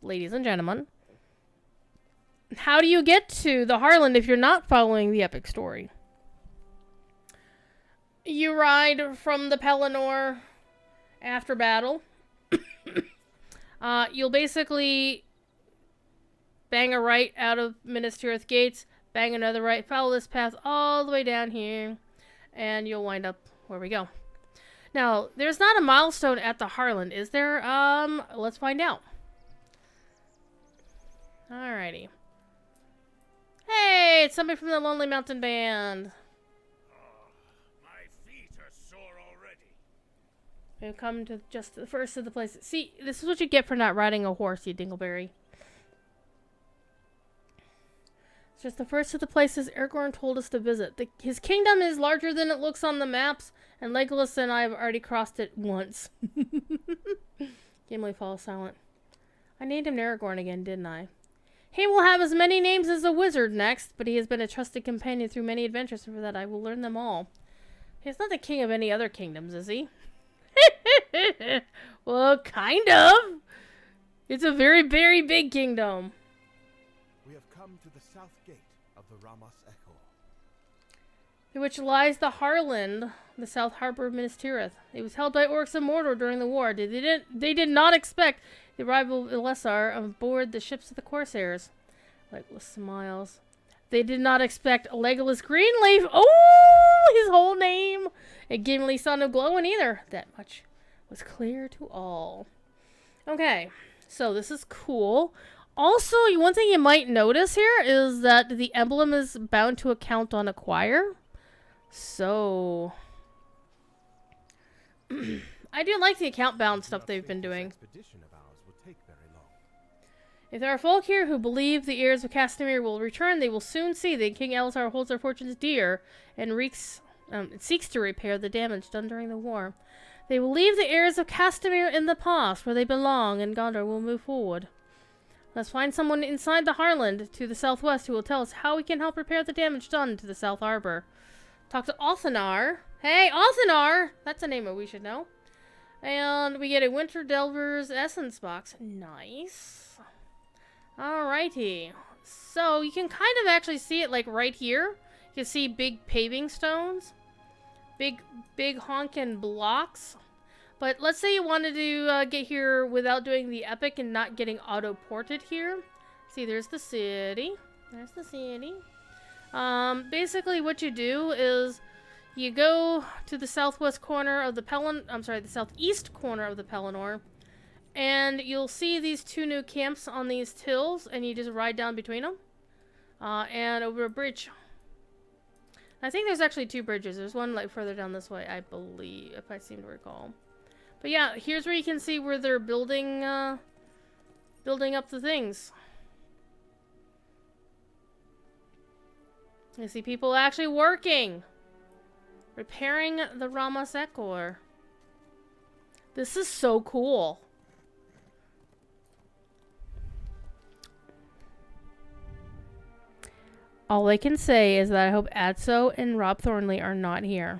[SPEAKER 1] ladies and gentlemen, how do you get to the Heartland if you're not following the epic story? You ride from the Pelennor after battle. You'll basically bang a right out of Minas Tirith Gates, bang another right, follow this path all the way down here, and you'll wind up where we go. Now, there's not a milestone at the Heartland, is there? Let's find out. Alrighty. Hey, it's somebody from the Lonely Mountain Band.
[SPEAKER 2] My feet are sore already.
[SPEAKER 1] We've come to just the first of the places. See, this is what you get for not riding a horse, you dingleberry. It's just the first of the places Aragorn told us to visit. His kingdom is larger than it looks on the maps, and Legolas and I have already crossed it once. Gimli falls silent. I named him Aragorn again, didn't I? He will have as many names as a wizard next, but he has been a trusted companion through many adventures, and for that I will learn them all. He's not the king of any other kingdoms, is he? Well, kind of. It's a very, very big kingdom.
[SPEAKER 4] We have come to the south gate of the Ramos Echo.
[SPEAKER 1] In which lies the Heartland, the South Harbor of Minas Tirith. It was held by orcs of Mordor during the war. They did not expect the arrival of Elisar on board the ships of the Corsairs. Legolas smiles. They did not expect Legolas Greenleaf. Oh, his whole name. And Gimli, son of Glowin either. That much was clear to all. Okay, so this is cool. Also, one thing you might notice here is that the emblem is bound to account on acquire. So, I do like the account bound stuff they've been doing.
[SPEAKER 4] Expedition of ours will take very long.
[SPEAKER 1] If there are folk here who believe the heirs of Castamere will return, they will soon see that King Elisar holds their fortunes dear and seeks to repair the damage done during the war. They will leave the heirs of Castamere in the past where they belong, and Gondor will move forward. Let's find someone inside the Heartland to the southwest who will tell us how we can help repair the damage done to the South Harbor. Talk to Othanar. Hey, Othanar! That's a name that we should know. And we get a Winter Delver's Essence box. Nice. Alrighty. So, you can kind of actually see it like right here. You can see big paving stones. Big honkin' blocks. But let's say you wanted to get here without doing the epic and not getting auto-ported here. See, there's the city. There's the city. Basically what you do is you go to the southwest corner of the the southeast corner of the Pelennor, and you'll see these two new camps on these hills, and you just ride down between them, and over a bridge. I think there's actually two bridges. There's one like further down this way, I believe, if I seem to recall. But yeah, here's where you can see where they're building up the things. You see people actually working. Repairing the Ramos Echo. This is so cool. All I can say is that I hope Adso and Rob Thornley are not here,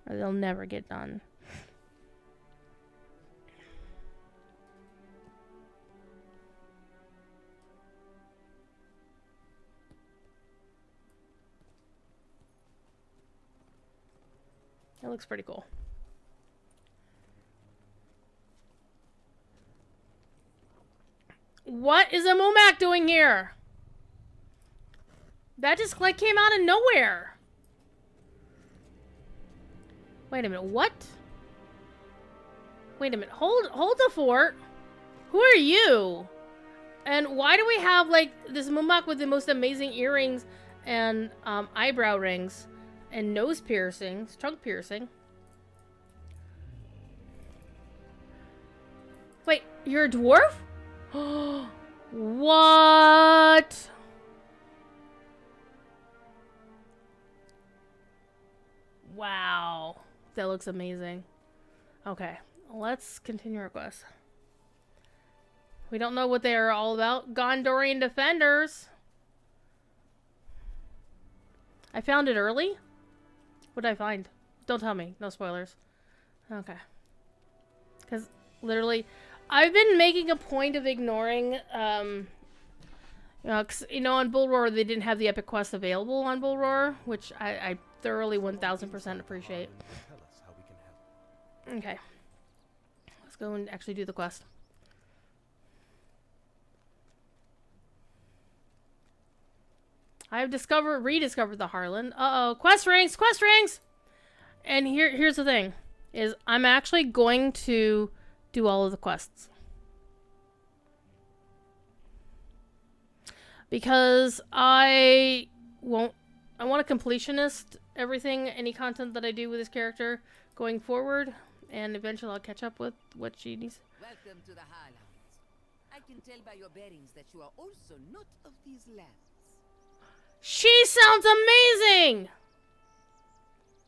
[SPEAKER 1] or they'll never get done. looks pretty cool. What is a Mumak doing here? That just like came out of nowhere. Wait a minute, what? Wait a minute, hold the fort. Who are you? And why do we have like this Mumak with the most amazing earrings and eyebrow rings and nose piercings, trunk piercing? Wait, you're a dwarf? What? Wow. That looks amazing. Okay, let's continue our quest. We don't know what they are all about. Gondorian defenders. I found it early? What did I find? Don't tell me. No spoilers. Okay. Because literally, I've been making a point of ignoring, you know, 'cause, you know, on Bull Roar, they didn't have the epic quest available on Bull Roar, which I thoroughly 1000% appreciate.
[SPEAKER 4] Tell us how we can help.
[SPEAKER 1] Okay. Let's go and actually do the quest. I've rediscovered the Harlan. Uh-oh, quest rings, quest rings! And here's the thing, is I'm actually going to do all of the quests. Because I want to completionist everything, any content that I do with this character going forward, and eventually I'll catch up with what she needs.
[SPEAKER 5] Welcome to the Highlands. I can tell by your bearings that you are also not of these lands.
[SPEAKER 1] She sounds amazing!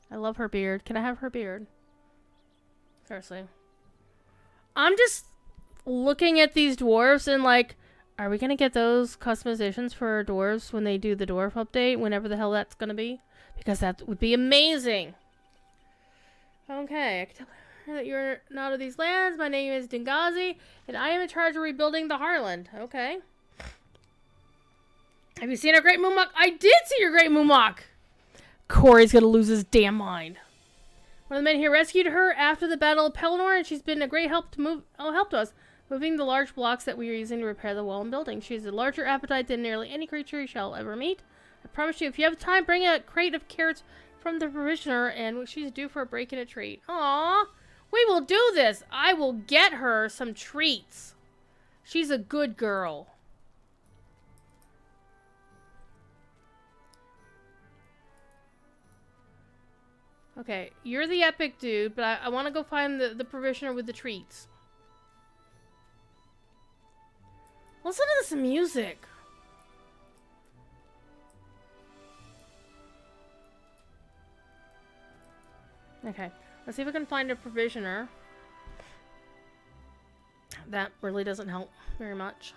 [SPEAKER 1] I love her beard. Can I have her beard? Seriously. I'm just looking at these dwarves and like, are we gonna get those customizations for dwarves when they do the dwarf update, whenever the hell that's gonna be? Because that would be amazing. Okay, I can tell that you're not of these lands. My name is Dingazi, and I am in charge of rebuilding the Harland. Okay. Have you seen our great Mumak? I did see your great Mumak! Corey's gonna lose his damn mind. One of the men here rescued her after the Battle of Pelennor, and she's been a great help to us, moving the large blocks that we are using to repair the wall and building. She has a larger appetite than nearly any creature you shall ever meet. I promise you, if you have time, bring a crate of carrots from the provisioner, and she's due for a break and a treat. Aww! We will do this! I will get her some treats. She's a good girl. Okay, you're the epic dude, but I want to go find the provisioner with the treats. Listen to this music. Okay, let's see if we can find a provisioner. That really doesn't help very much.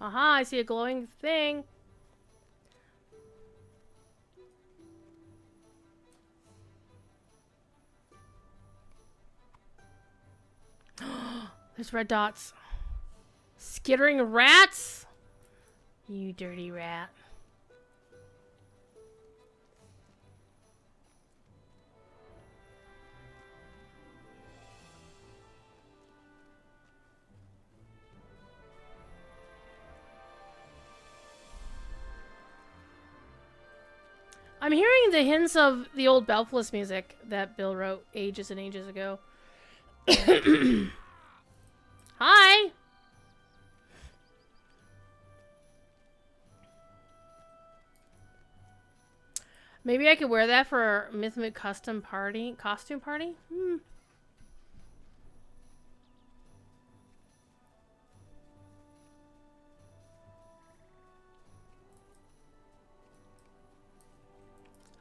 [SPEAKER 1] Aha, I see a glowing thing. There's red dots. Skittering rats? You dirty rat. I'm hearing the hints of the old Belfless music that Bill wrote ages and ages ago. Hi! Maybe I could wear that for a Mythmic costume party? Hmm.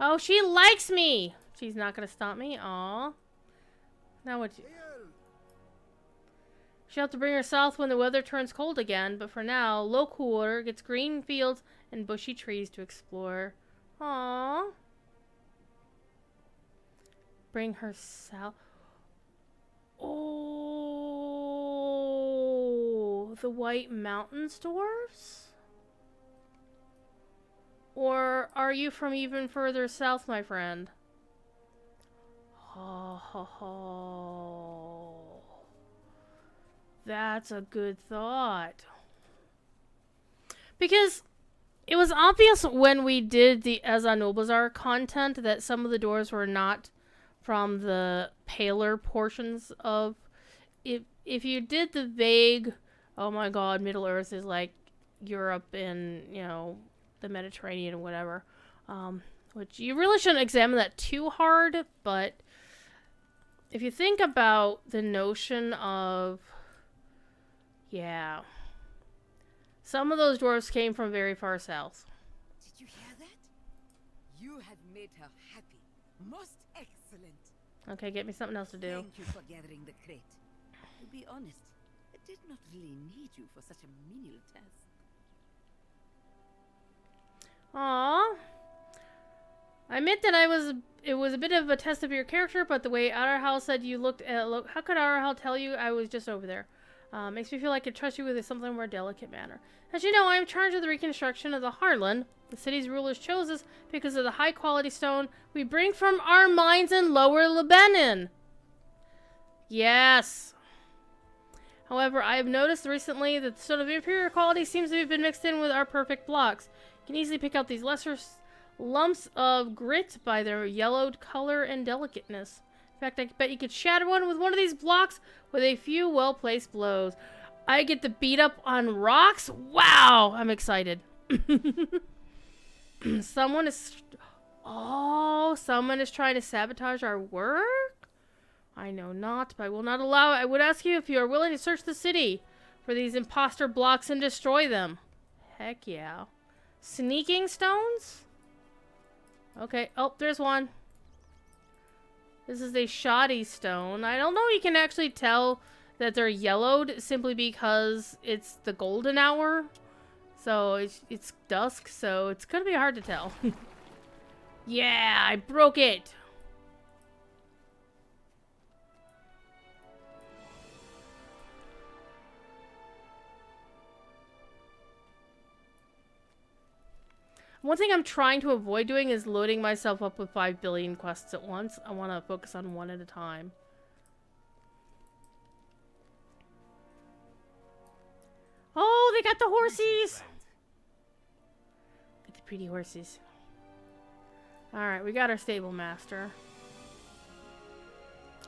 [SPEAKER 1] Oh, she likes me! She's not gonna stop me? Aw. Now what? She'll have to bring her south when the weather turns cold again, but for now, Lochwood gets green fields and bushy trees to explore. Aww. Bring her south. Oh, the White Mountains dwarves? Or are you from even further south, my friend? Oh, ho, ho. That's a good thought. Because it was obvious when we did the Azanobazar content that some of the dwarves were not from the paler portions of... If you did the vague, oh my god, Middle Earth is like Europe and, you know, the Mediterranean or whatever, which you really shouldn't examine that too hard, but if you think about the notion of, yeah, some of those dwarves came from very far south.
[SPEAKER 5] Did you hear that? You have made her happy. Most excellent.
[SPEAKER 1] Okay, get me something else to do.
[SPEAKER 5] Thank you for gathering the crate. To be honest, I did not really need you for such a menial task.
[SPEAKER 1] Aww. I admit that it was a bit of a test of your character, but the way Arahal said you looked at... how could Arahal tell you I was just over there? Makes me feel like I could trust you with a something more delicate manner. As you know, I am in charge of the reconstruction of the Harlan. The city's rulers chose us because of the high-quality stone we bring from our mines in Lower Lebanon. Yes. However, I have noticed recently that the stone of inferior quality seems to have been mixed in with our perfect blocks. You can easily pick out these lesser lumps of grit by their yellowed color and delicateness. In fact, I bet you could shatter one with one of these blocks with a few well-placed blows. I get to beat up on rocks? Wow! I'm excited. Someone is trying to sabotage our work? I know not, but I will not allow it. I would ask you if you are willing to search the city for these imposter blocks and destroy them. Heck yeah. Sneaking stones? Okay. Oh, there's one. This is a shoddy stone. I don't know if you can actually tell that they're yellowed simply because it's the golden hour. So it's dusk, so it's gonna be hard to tell. Yeah, I broke it. One thing I'm trying to avoid doing is loading myself up with 5 billion quests at once. I want to focus on one at a time. Oh, they got the horsies! Get the pretty horses. Alright, we got our stable master.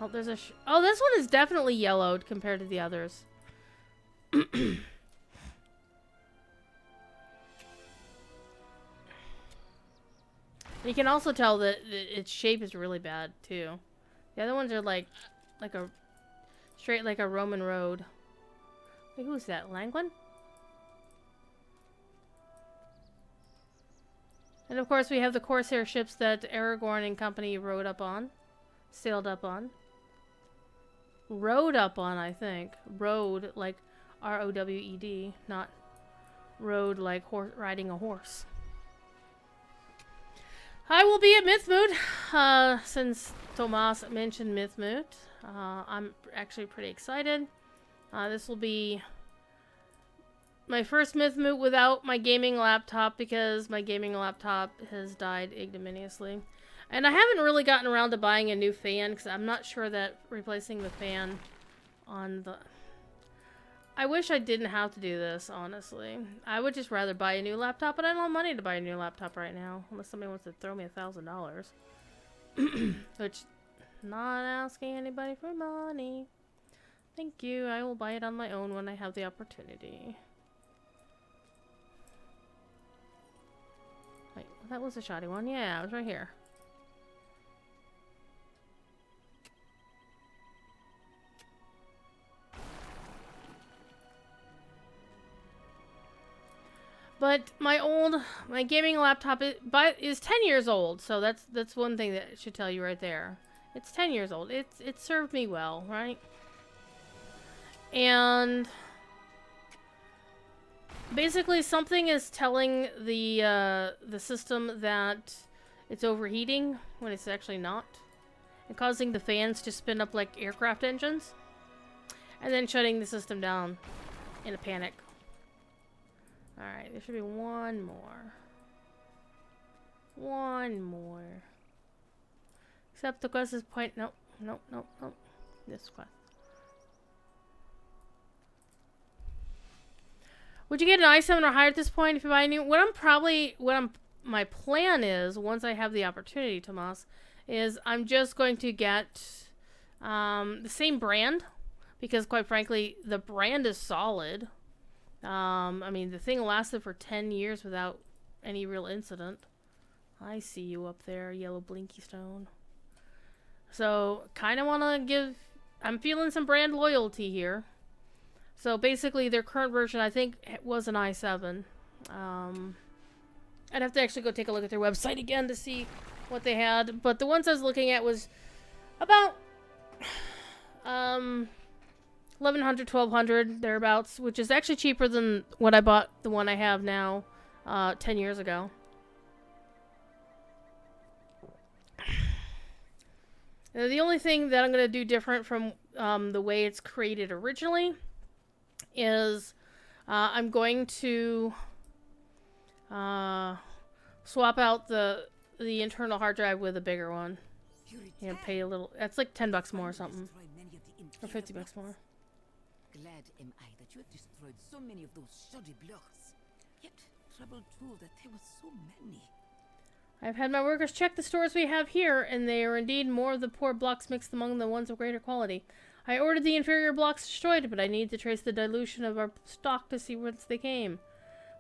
[SPEAKER 1] Oh, there's a oh, this one is definitely yellowed compared to the others. You can also tell that its shape is really bad too. The other ones are like a straight like a Roman road. Wait, who's that? Langwin? And of course we have the Corsair ships that Aragorn and company rode up on. Sailed up on. Rode up on, I think. Rode like R-O-W-E-D, not rode like riding a horse. I will be at Mythmoot, since Tomas mentioned Mythmoot. I'm actually pretty excited. This will be my first Mythmoot without my gaming laptop because my gaming laptop has died ignominiously. And I haven't really gotten around to buying a new fan because I'm not sure that replacing the fan on the... I wish I didn't have to do this, honestly. I would just rather buy a new laptop, but I don't have money to buy a new laptop right now. Unless somebody wants to throw me $1,000. Which, not asking anybody for money. Thank you. I will buy it on my own when I have the opportunity. Wait, that was a shoddy one. Yeah, it was right here. But my gaming laptop is 10 years old, so that's one thing that should tell you right there. It's 10 years old. It served me well, right? And basically something is telling the system that it's overheating when it's actually not, and causing the fans to spin up like aircraft engines, and then shutting the system down. in a panic. Alright, there should be one more. One more. Except the quest is point. Nope, nope, nope, nope. This quest. Would you get an I7 or higher at this point if you buy a new? My plan is, once I have the opportunity, Tomas, is I'm just going to get the same brand, because quite frankly, the brand is solid. I mean, the thing lasted for 10 years without any real incident. I see you up there, yellow blinky stone. So, kind of want to give... I'm feeling some brand loyalty here. So, basically, their current version, I think, was an i7. I'd have to actually go take a look at their website again to see what they had. But the ones I was looking at was about 1,100, 1,200, thereabouts, which is actually cheaper than what I bought the one I have now 10 years ago. Now, the only thing that I'm going to do different from the way it's created originally is I'm going to swap out the internal hard drive with a bigger one. And pay a little. That's like $10 more or something. Or $50 more.
[SPEAKER 5] Glad am I that you have destroyed so many of those shoddy blocks. Yet troubled too that there were so many.
[SPEAKER 1] I've had my workers check the stores we have here, and they are indeed more of the poor blocks mixed among the ones of greater quality. I ordered the inferior blocks destroyed, but I need to trace the dilution of our stock to see whence they came.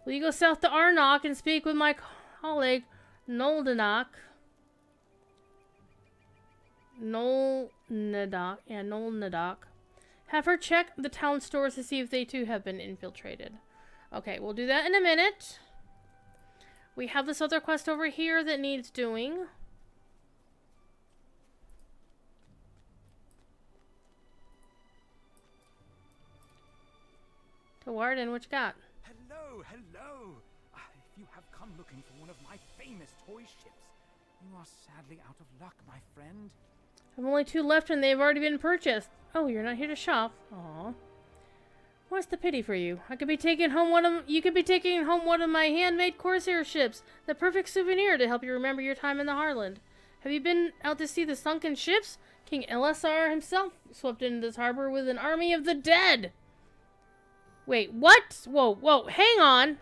[SPEAKER 1] Will you go south to Arnok and speak with my colleague, Nolnadoc? Nolnadoc. Have her check the town stores to see if they too have been infiltrated. Okay, we'll do that in a minute. We have this other quest over here that needs doing. To Warden, what you got?
[SPEAKER 2] Hello, hello. If you have come looking for one of my famous toy ships, you are sadly out of luck, my friend.
[SPEAKER 1] I've only 2 left and they've already been purchased. Oh, you're not here to shop. Aw. What's the pity for you? You could be taking home one of my handmade Corsair ships. The perfect souvenir to help you remember your time in the Heartland. Have you been out to see the sunken ships? King Elisar himself swept into this harbor with an army of the dead. Wait, what? Whoa, whoa, hang on.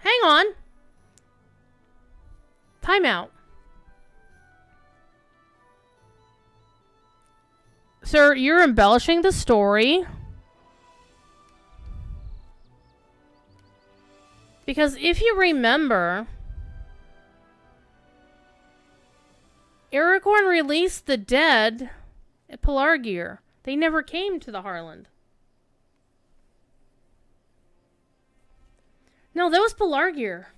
[SPEAKER 1] Time out. Sir, you're embellishing the story. Because if you remember, Aragorn released the dead at Pelargir. They never came to the Heartland. No, that was Pelargir.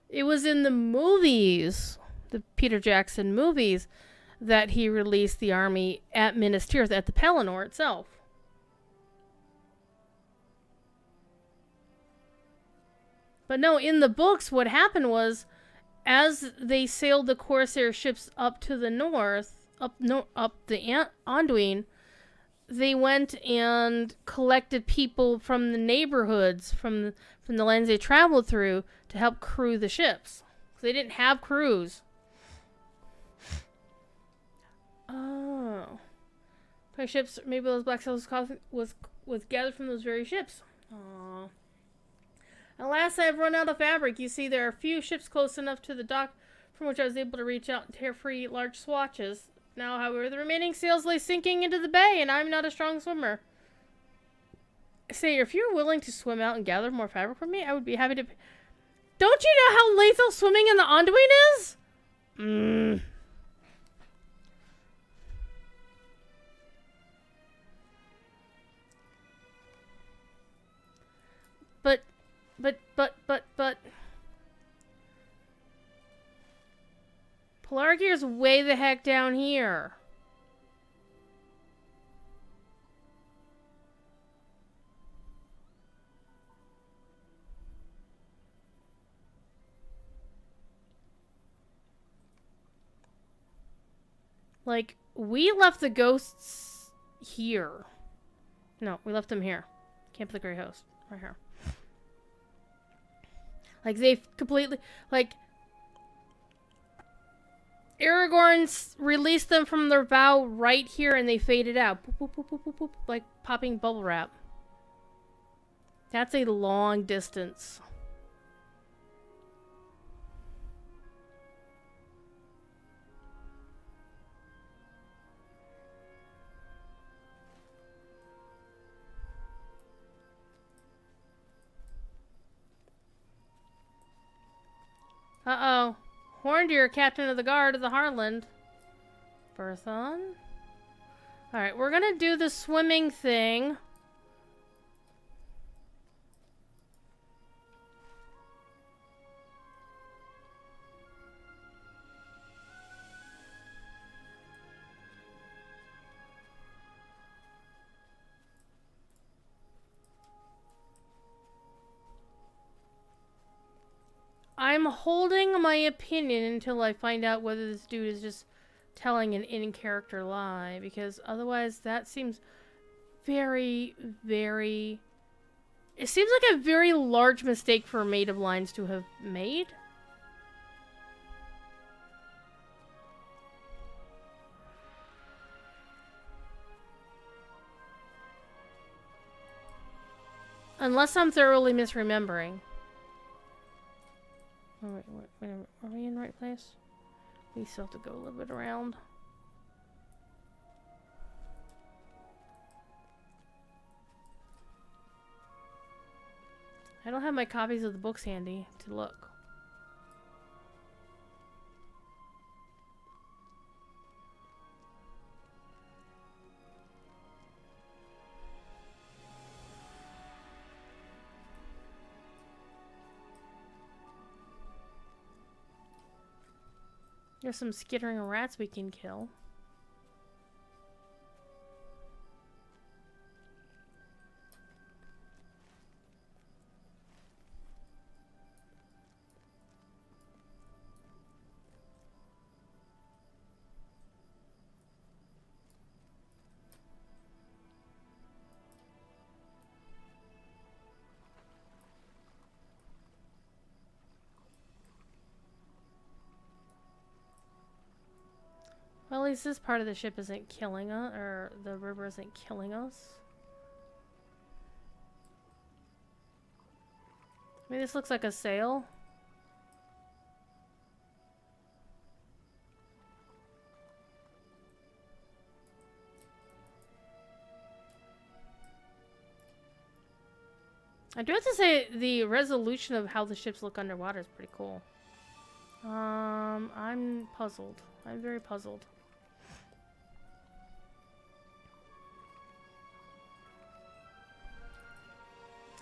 [SPEAKER 1] It was in the movies, the Peter Jackson movies, that he released the army at Minas Tirith, at the Pelennor itself. But no, in the books, what happened was, as they sailed the Corsair ships up to the north, up the Anduin, they went and collected people from the neighborhoods, from the lands they traveled through, to help crew the ships. They didn't have crews. Oh. My ships, maybe those black cells was gathered from those very ships. Aww. Alas, I have run out of fabric. You see, there are few ships close enough to the dock from which I was able to reach out and tear free large swatches. Now, however, the remaining sails lay sinking into the bay, and I'm not a strong swimmer. Say, if you're willing to swim out and gather more fabric for me, I would be happy to... Don't you know how lethal swimming in the Anduin is? But... Pelargir's way the heck down here. Like, we left the ghosts here. No, we left them here. Camp of the Grey Host. Right here. Like, they've completely... Like, Aragorn released them from their vow right here, and they faded out. Boop, boop, boop, boop, boop, boop, like popping bubble wrap. That's a long distance. Uh-oh. Horndeer, captain of the guard of the Harland. Berthon. Alright, we're gonna do the swimming thing. I'm holding my opinion until I find out whether this dude is just telling an in-character lie, because otherwise that seems very, very... It seems like a very large mistake for Maid of Lines to have made. Unless I'm thoroughly misremembering. Oh, wait, are we in the right place? We still have to go a little bit around. I don't have my copies of the books handy to look. There's some skittering rats we can kill. Well, at least this part of the ship isn't killing us, or the river isn't killing us. I mean, this looks like a sail. I do have to say, the resolution of how the ships look underwater is pretty cool. I'm puzzled. I'm very puzzled.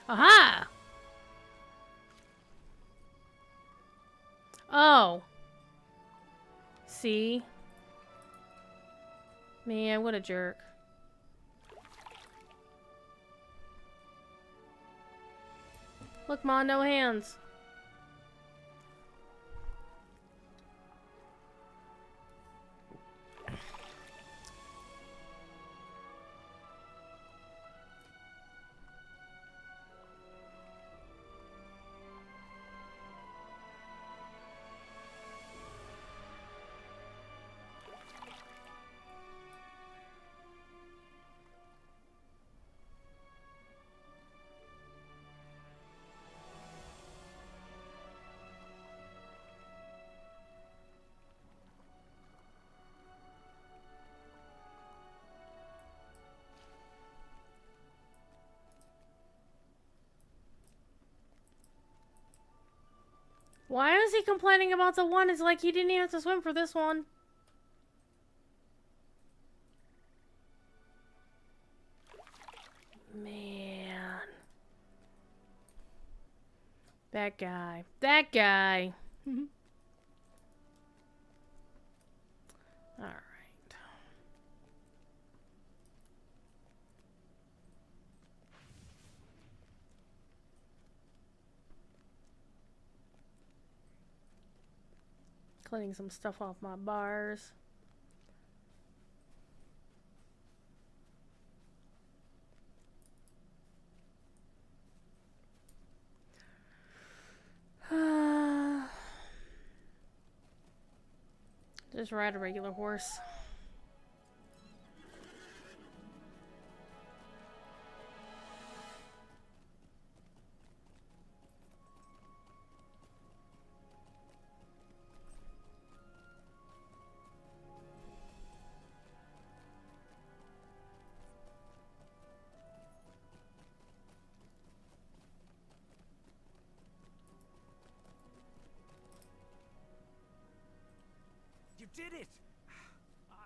[SPEAKER 1] Aha! Oh. See? Man, what a jerk. Look, Ma, no hands. Why is he complaining about the one? It's like he didn't even have to swim for this one. Man. That guy. That guy. Alright. Cleaning some stuff off my bars. Just ride a regular horse.
[SPEAKER 2] You did it!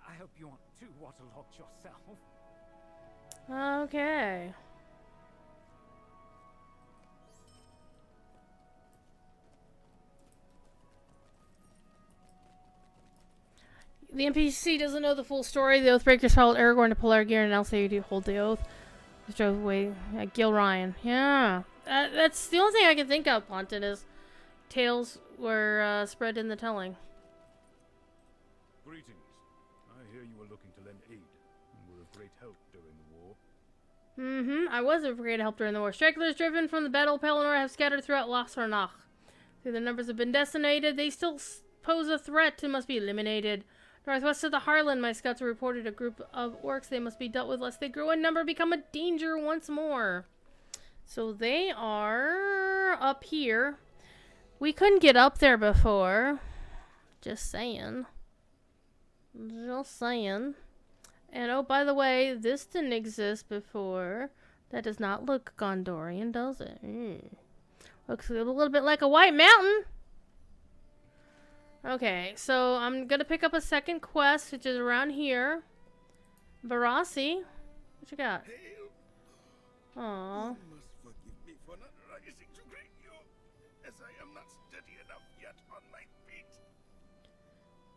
[SPEAKER 2] I hope you aren't too waterlogged yourself.
[SPEAKER 1] Okay. The NPC doesn't know the full story. The Oathbreakers followed Aragorn to Pelargir and Elsa to hold the oath. Just drove away. Gil Ryan. Yeah. That's the only thing I can think of, Ponton, is tales were spread in the telling.
[SPEAKER 4] Greetings. I hear you were looking to lend aid and were of great help during the war.
[SPEAKER 1] I was of great help during the war. Stragglers driven from the Battle of Pelennor have scattered throughout Lothornach. Though their numbers have been decimated, they still pose a threat and must be eliminated. Northwest of the Harlan, my scouts have reported a group of orcs. They must be dealt with lest they grow in number, become a danger once more. So they are up here. We couldn't get up there before. Just saying. Just saying. And oh, by the way, this didn't exist before. That does not look Gondorian, does it? Looks a little bit like a white mountain. Okay, so I'm gonna pick up a second quest, which is around here. Barassi, what you got? Aww.
[SPEAKER 4] You must forgive me for not rising to greet you, as I am not steady enough yet on my feet.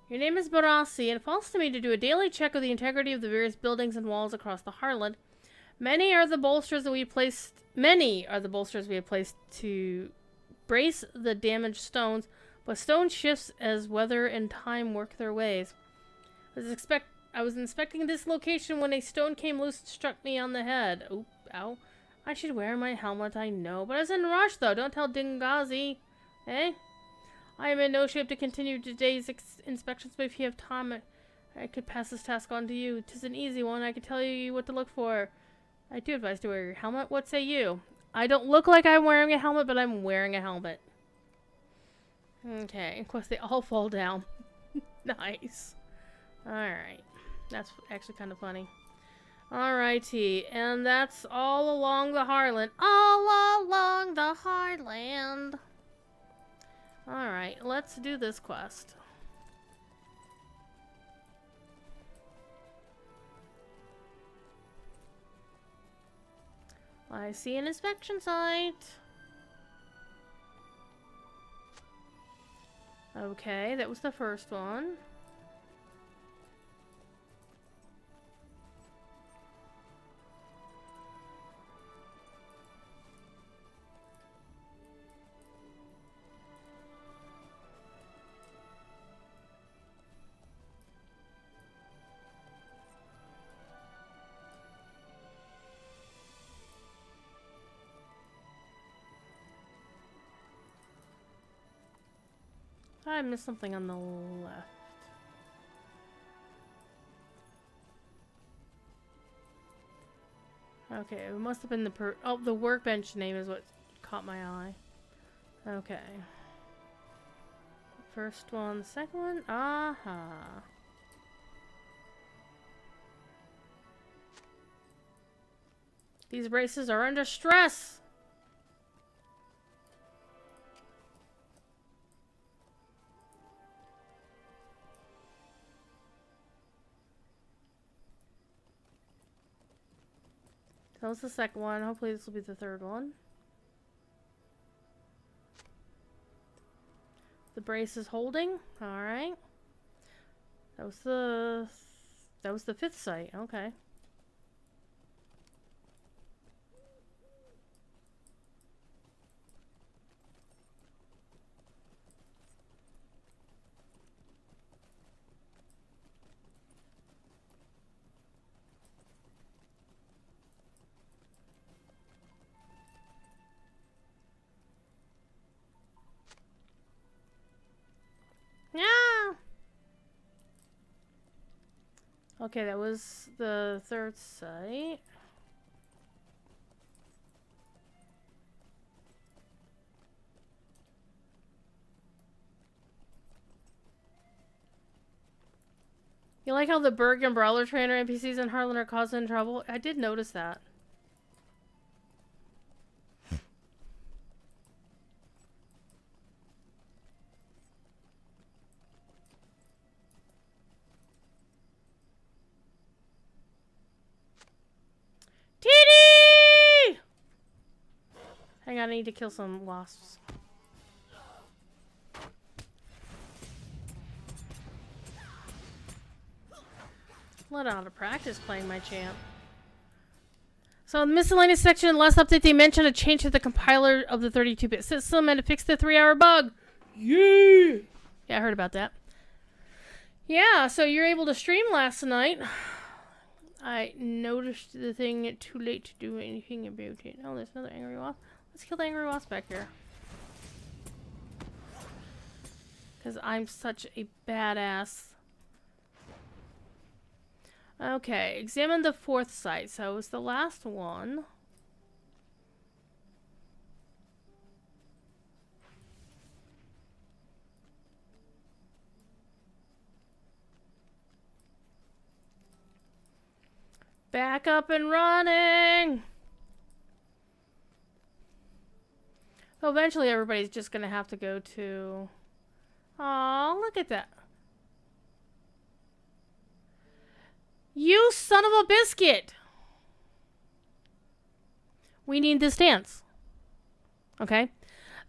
[SPEAKER 1] Your name is Barassi, and it falls to me to do a daily check of the integrity of the various buildings and walls across the Harlan. Many are the bolsters we have placed to brace the damaged stones, but stone shifts as weather and time work their ways. I was inspecting this location when a stone came loose and struck me on the head. Oop, ow. I should wear my helmet, I know, but I was in a rush, though. Don't tell Dingazi. Eh? I am in no shape to continue today's inspections, but if you have time, I could pass this task on to you. 'Tis an easy one. I can tell you what to look for. I do advise to wear your helmet. What say you? I don't look like I'm wearing a helmet, but I'm wearing a helmet. Okay, of course they all fall down. Nice. Alright. That's actually kind of funny. Alrighty, and that's all along the Harlan. All along the Heartland. Alright, let's do this quest. I see an inspection site. Okay, that was the first one. I missed something on the left. Okay, it must have been the workbench name is what caught my eye. Okay. First one, second one. Aha. These braces are under stress. That was the second one. Hopefully this will be the third one. The brace is holding. Alright. That was the fifth site. Okay. Yeah. Okay, that was the third site. You like how the Berg and Brawler Trainer NPCs in Heartland are causing trouble? I did notice that. TD! Hang on, I need to kill some wasps. Let out of practice playing my champ. So in the miscellaneous section, last update, they mentioned a change to the compiler of the 32-bit system and it fixed the 3-hour bug. Yeah! Yeah, I heard about that. Yeah, so you're able to stream last night. I noticed the thing too late to do anything about it. Oh, there's another angry wasp. Let's kill the angry wasp back here. Because I'm such a badass. Okay, examine the fourth site. So it was the last one. Back up and running! So eventually everybody's just gonna have to go to... Aw, look at that. You son of a biscuit! We need this dance. Okay?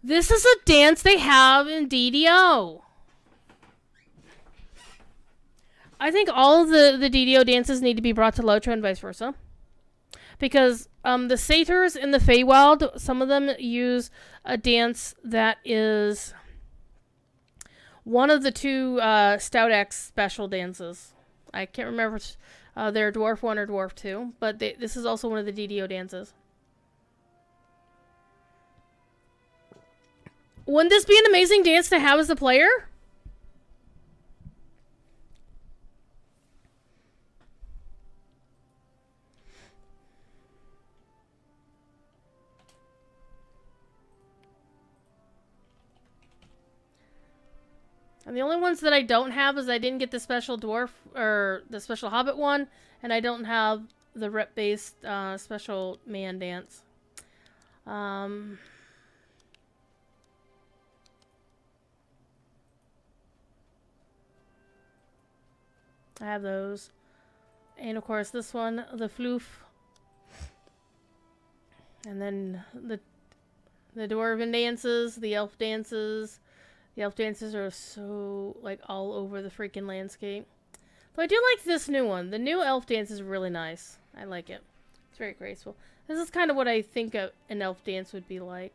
[SPEAKER 1] This is a dance they have in DDO. I think all of the DDO dances need to be brought to LotRO and vice versa. Because the satyrs in the Feywild, some of them use a dance that is one of the two Stout X special dances. I can't remember if they're Dwarf 1 or Dwarf 2, but this is also one of the DDO dances. Wouldn't this be an amazing dance to have as a player? And the only ones that I don't have is I didn't get the special dwarf or the special hobbit one, and I don't have the rep-based special man dance. I have those. And of course this one, the floof. And then the dwarven dances, the elf dances. The elf dances are so, like, all over the freaking landscape. But I do like this new one. The new elf dance is really nice. I like it. It's very graceful. This is kind of what I think an elf dance would be like.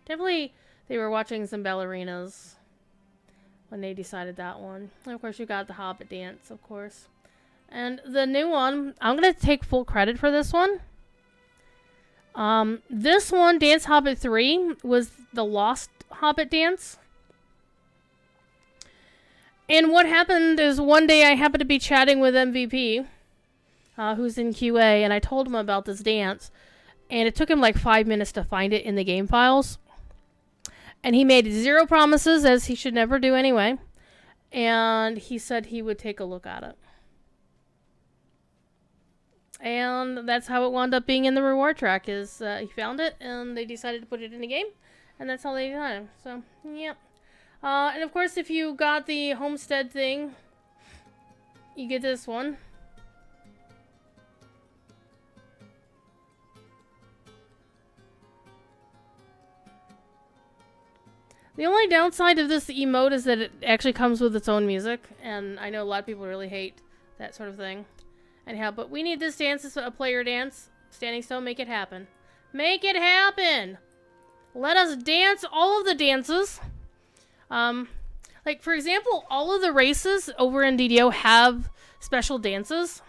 [SPEAKER 1] Definitely, they were watching some ballerinas when they decided that one. And of course, you got the hobbit dance, of course. And the new one, I'm going to take full credit for this one. This one, Dance Hobbit 3, was the Lost Hobbit dance. And what happened is one day I happened to be chatting with MVP, who's in QA, and I told him about this dance. And it took him like 5 minutes to find it in the game files. And he made 0 promises, as he should never do anyway. And he said he would take a look at it. And that's how it wound up being in the reward track, is he found it, and they decided to put it in the game. And that's how they got it. So, yeah. And of course, if you got the homestead thing, you get this one. The only downside of this emote is that it actually comes with its own music, and I know a lot of people really hate that sort of thing. Anyhow, but we need this dance as a player dance. Standing still, make it happen. Make it happen! Let us dance all of the dances. Like, for example, all of the races over in DDO have special dances.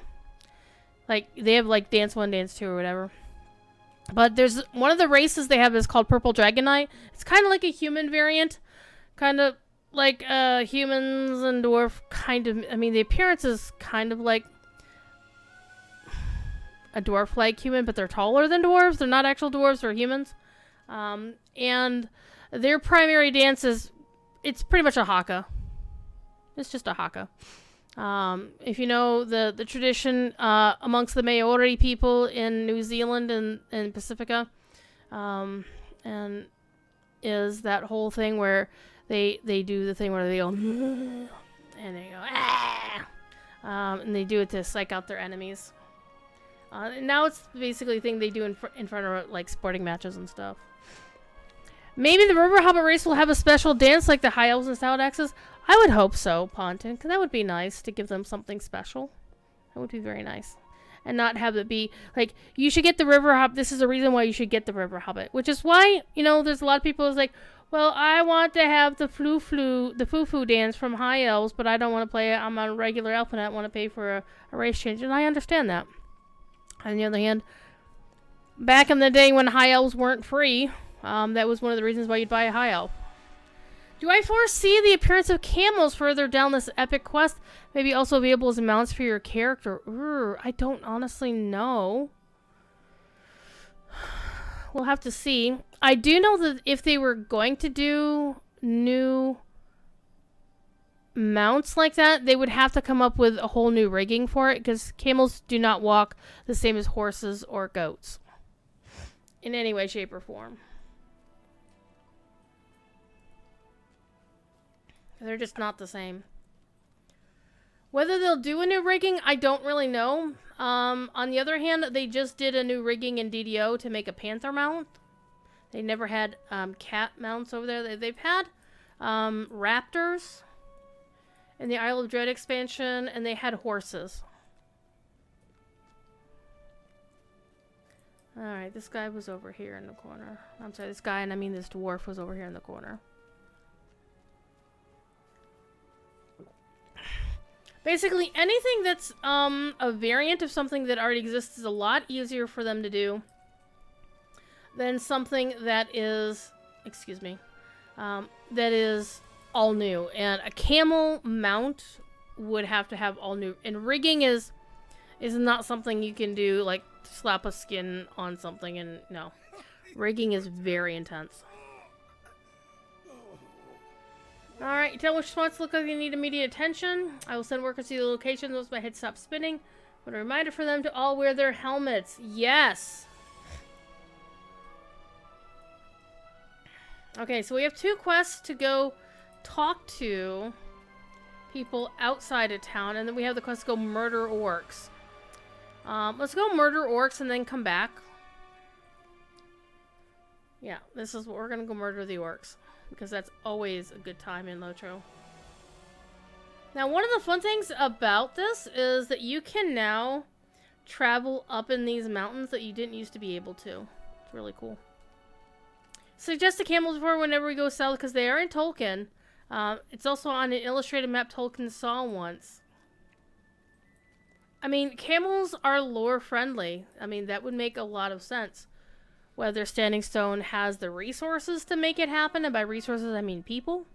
[SPEAKER 1] Like, they have, like, Dance 1, Dance 2, or whatever. But there's one of the races they have is called Purple Dragon Knight. It's kind of like a human variant. Kind of like, humans and dwarf kind of... I mean, the appearance is kind of like a dwarf-like human, but they're taller than dwarves. They're not actual dwarves, they're humans. And their primary dance is, it's pretty much a haka. It's just a haka. If you know the tradition amongst the Maori people in New Zealand and Pacifica, and is that whole thing where they do the thing where they go and they go ah, and they do it to psych out their enemies. And now it's basically a thing they do in front of like sporting matches and stuff. Maybe the River Hobbit race will have a special dance like the High Elves and Saladaxes. I would hope so, Pontin, because that would be nice to give them something special. That would be very nice. And not have it be, like, you should get the River Hobbit. This is the reason why you should get the River Hobbit. Which is why, you know, there's a lot of people who's like, well, I want to have the foo-foo dance from High Elves, but I don't want to play it. I'm on a regular elf and I want to pay for a race change. And I understand that. On the other hand, back in the day when High Elves weren't free, that was one of the reasons why you'd buy a High Elf. Do I foresee the appearance of camels further down this epic quest? Maybe also available as mounts for your character. I don't honestly know. We'll have to see. I do know that if they were going to do new mounts like that, they would have to come up with a whole new rigging for it, because camels do not walk the same as horses or goats. In any way, shape, or form. They're just not the same. Whether they'll do a new rigging, I don't really know. On the other hand, they just did a new rigging in DDO to make a panther mount. They never had cat mounts over there. They've had raptors in the Isle of Dread expansion, and they had horses. Alright, this guy was over here in the corner. I'm sorry, this guy, and I mean this dwarf, was over here in the corner. Basically, anything that's a variant of something that already exists is a lot easier for them to do than something that is, that is all new. And a camel mount would have to have all new. And rigging is not something you can do, like slap a skin on something, and no. Rigging is very intense. Alright, tell which spots look like they need immediate attention. I will send workers to the location once my head stops spinning. But a reminder for them to all wear their helmets. Yes! Okay, so we have 2 quests to go talk to people outside of town. And then we have the quest to go murder orcs. Let's go murder orcs and then come back. Yeah, this is what we're going to go murder the orcs. Because that's always a good time in LotRo. Now, one of the fun things about this is that you can now travel up in these mountains that you didn't used to be able to. It's really cool. Suggest the camels before whenever we go south, because they are in Tolkien. It's also on an illustrated map Tolkien saw once. I mean, camels are lore friendly. I mean, that would make a lot of sense. Whether Standing Stone has the resources to make it happen, and by resources I mean people.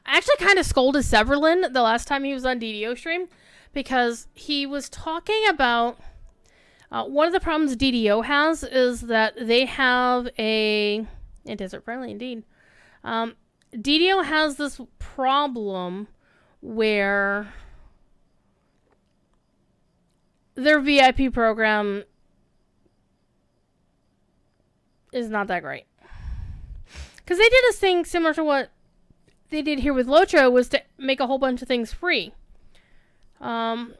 [SPEAKER 1] I actually kind of scolded Severlin the last time he was on DDOstream, because he was talking about one of the problems DDO has is that they have and desert friendly indeed. DDO has this problem where their VIP program is not that great. Because they did a thing similar to what they did here with LotRo, was to make a whole bunch of things free. And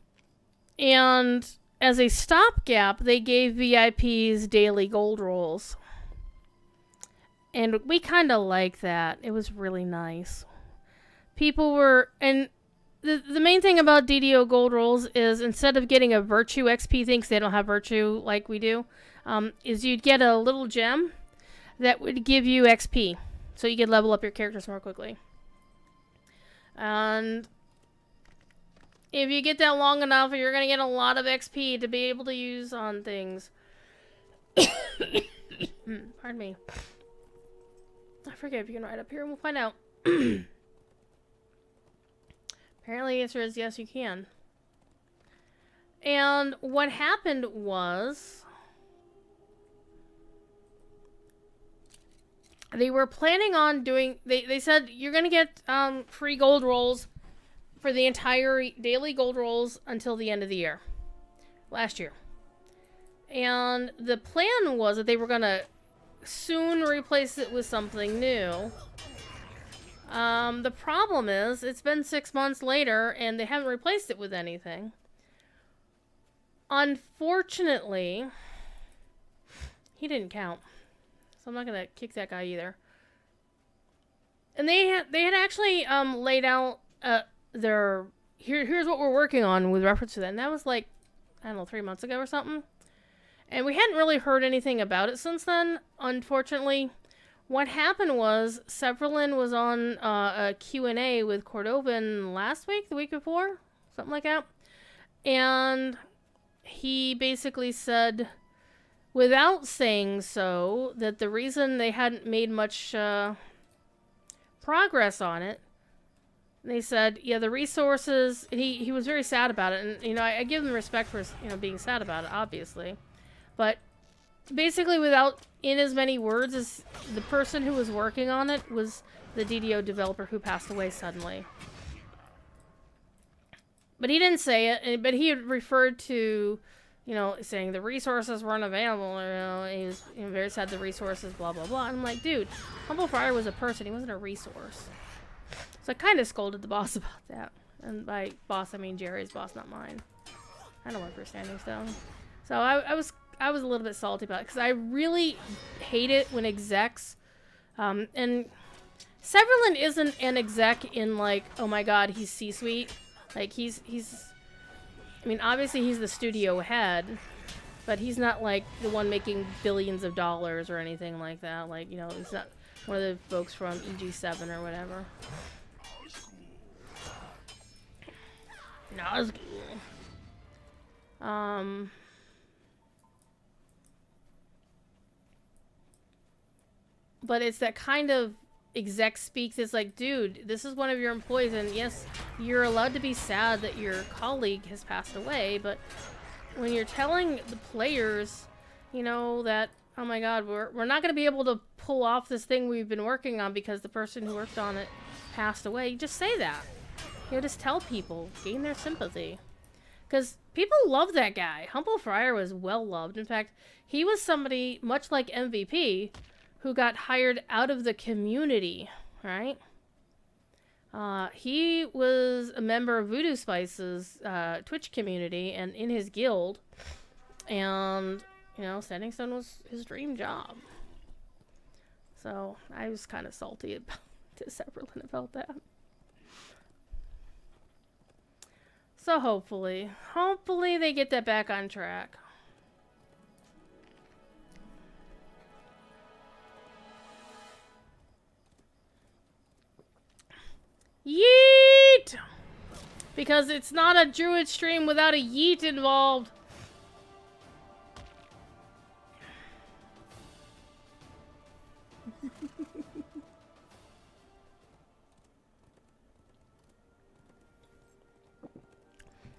[SPEAKER 1] as a stopgap, they gave VIPs daily gold rolls. And we kind of like that. It was really nice. People were... And the main thing about DDO gold rolls is instead of getting a virtue XP thing, because they don't have virtue like we do, is you'd get a little gem that would give you XP. So you could level up your characters more quickly. And if you get that long enough, you're going to get a lot of XP to be able to use on things. Pardon me. I forget if you can ride up here and we'll find out. Apparently the answer is yes, you can. And what happened was they were planning on doing, they said you're going to get free gold rolls for the entire daily gold rolls until the end of the year. Last year. And the plan was that they were going to soon replace it with something new. The problem is, it's been 6 months later, and they haven't replaced it with anything. Unfortunately, he didn't count. So I'm not going to kick that guy either. And they had actually laid out their... Here's what we're working on with reference to that. And that was like, I don't know, 3 months ago or something. And we hadn't really heard anything about it since then, unfortunately. What happened was, Severlin was on a Q&A with Cordovan last week, the week before, something like that. And he basically said, without saying so, that the reason they hadn't made much progress on it, they said, yeah, the resources, and he was very sad about it. And, I give him respect for, being sad about it, obviously. But basically, without in as many words as the person who was working on it was the DDO developer who passed away suddenly. But he didn't say it, but he had referred to, saying the resources weren't available. He was very sad the resources, blah, blah, blah. And I'm like, dude, Humble Friar was a person. He wasn't a resource. So I kind of scolded the boss about that. And by boss, I mean Jerry's boss, not mine. I don't work for Standing Stone. So I was a little bit salty about it, because I really hate it when execs, and Severlin isn't an exec in like, oh my god, he's C-suite. Like, he's, I mean, obviously he's the studio head, but he's not like the one making billions of dollars or anything like that. Like, he's not one of the folks from EG7 or whatever. Nazgul. But it's that kind of exec speaks. It's like, dude, this is one of your employees, and yes, you're allowed to be sad that your colleague has passed away, but when you're telling the players, that, oh my god, we're not going to be able to pull off this thing we've been working on because the person who worked on it passed away, just say that. Just tell people, gain their sympathy. Because people love that guy. Humble Friar was well loved. In fact, he was somebody, much like MVP, who got hired out of the community, right? He was a member of Voodoo Spice's Twitch community and in his guild. And, Standing Stone was his dream job. So I was kind of salty to Severlin about that. So hopefully they get that back on track. Yeet! Because it's not a Druid stream without a yeet involved.